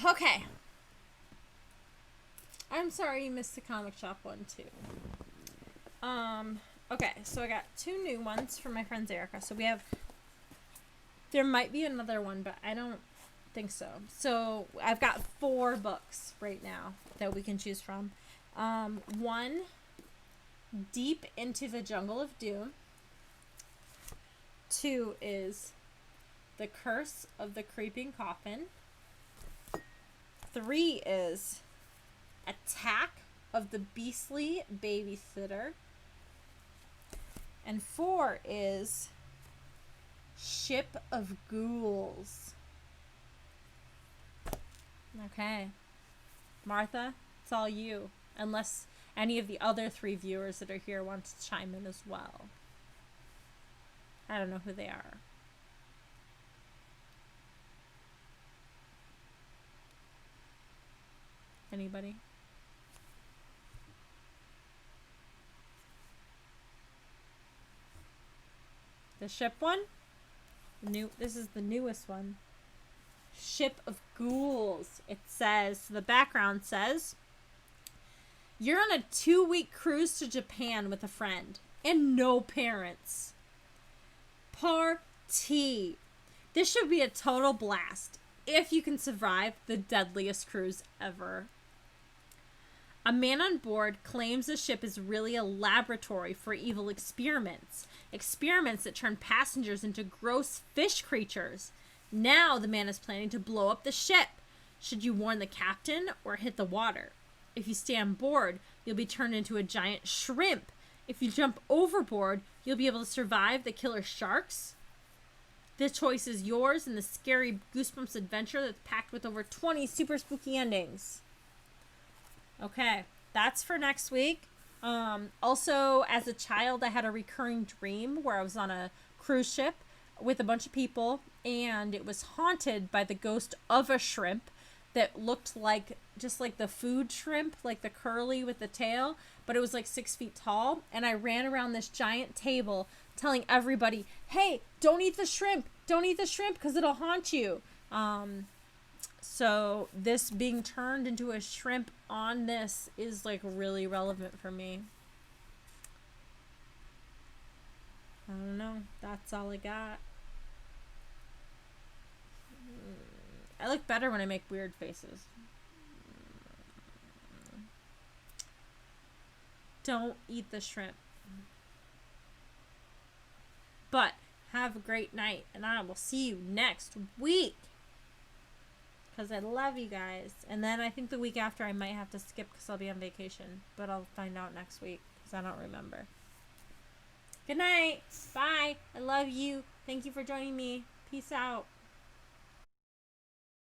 Okay, I'm sorry you missed the comic shop one too. Okay, so I got 2 new ones from my friends Erica. So we have, there might be another one, but I don't think so. So I've got 4 books right now that we can choose from. 1, Deep into the Jungle of Doom. 2 is The Curse of the Creeping Coffin. 3 is Attack of the Beastly Babysitter. And 4 is Ship of Ghouls. Okay. Martha, it's all you. Unless any of the other 3 viewers that are here want to chime in as well. I don't know who they are. Anybody? The ship one? This is the newest one. Ship of Ghouls. It says, the background says, you're on a 2-week cruise to Japan with a friend and no parents. Party. This should be a total blast if you can survive the deadliest cruise ever. A man on board claims the ship is really a laboratory for evil experiments. Experiments that turn passengers into gross fish creatures. Now the man is planning to blow up the ship. Should you warn the captain or hit the water? If you stay on board, you'll be turned into a giant shrimp. If you jump overboard, you'll be able to survive the killer sharks. The choice is yours in the scary Goosebumps adventure that's packed with over 20 super spooky endings. Okay, that's for next week. Also, as a child, I had a recurring dream where I was on a cruise ship with a bunch of people, and it was haunted by the ghost of a shrimp that looked like, just like the food shrimp, like the curly with the tail, but it was like 6 feet tall. And I ran around this giant table telling everybody, hey, don't eat the shrimp. Don't eat the shrimp because it'll haunt you. So this being turned into a shrimp on this is like really relevant for me. I don't know. That's all I got. I look better when I make weird faces. Don't eat the shrimp. But have a great night, and I will see you next week. Because I love you guys. And then I think the week after I might have to skip because I'll be on vacation. But I'll find out next week because I don't remember. Good night. Bye. I love you. Thank you for joining me. Peace out.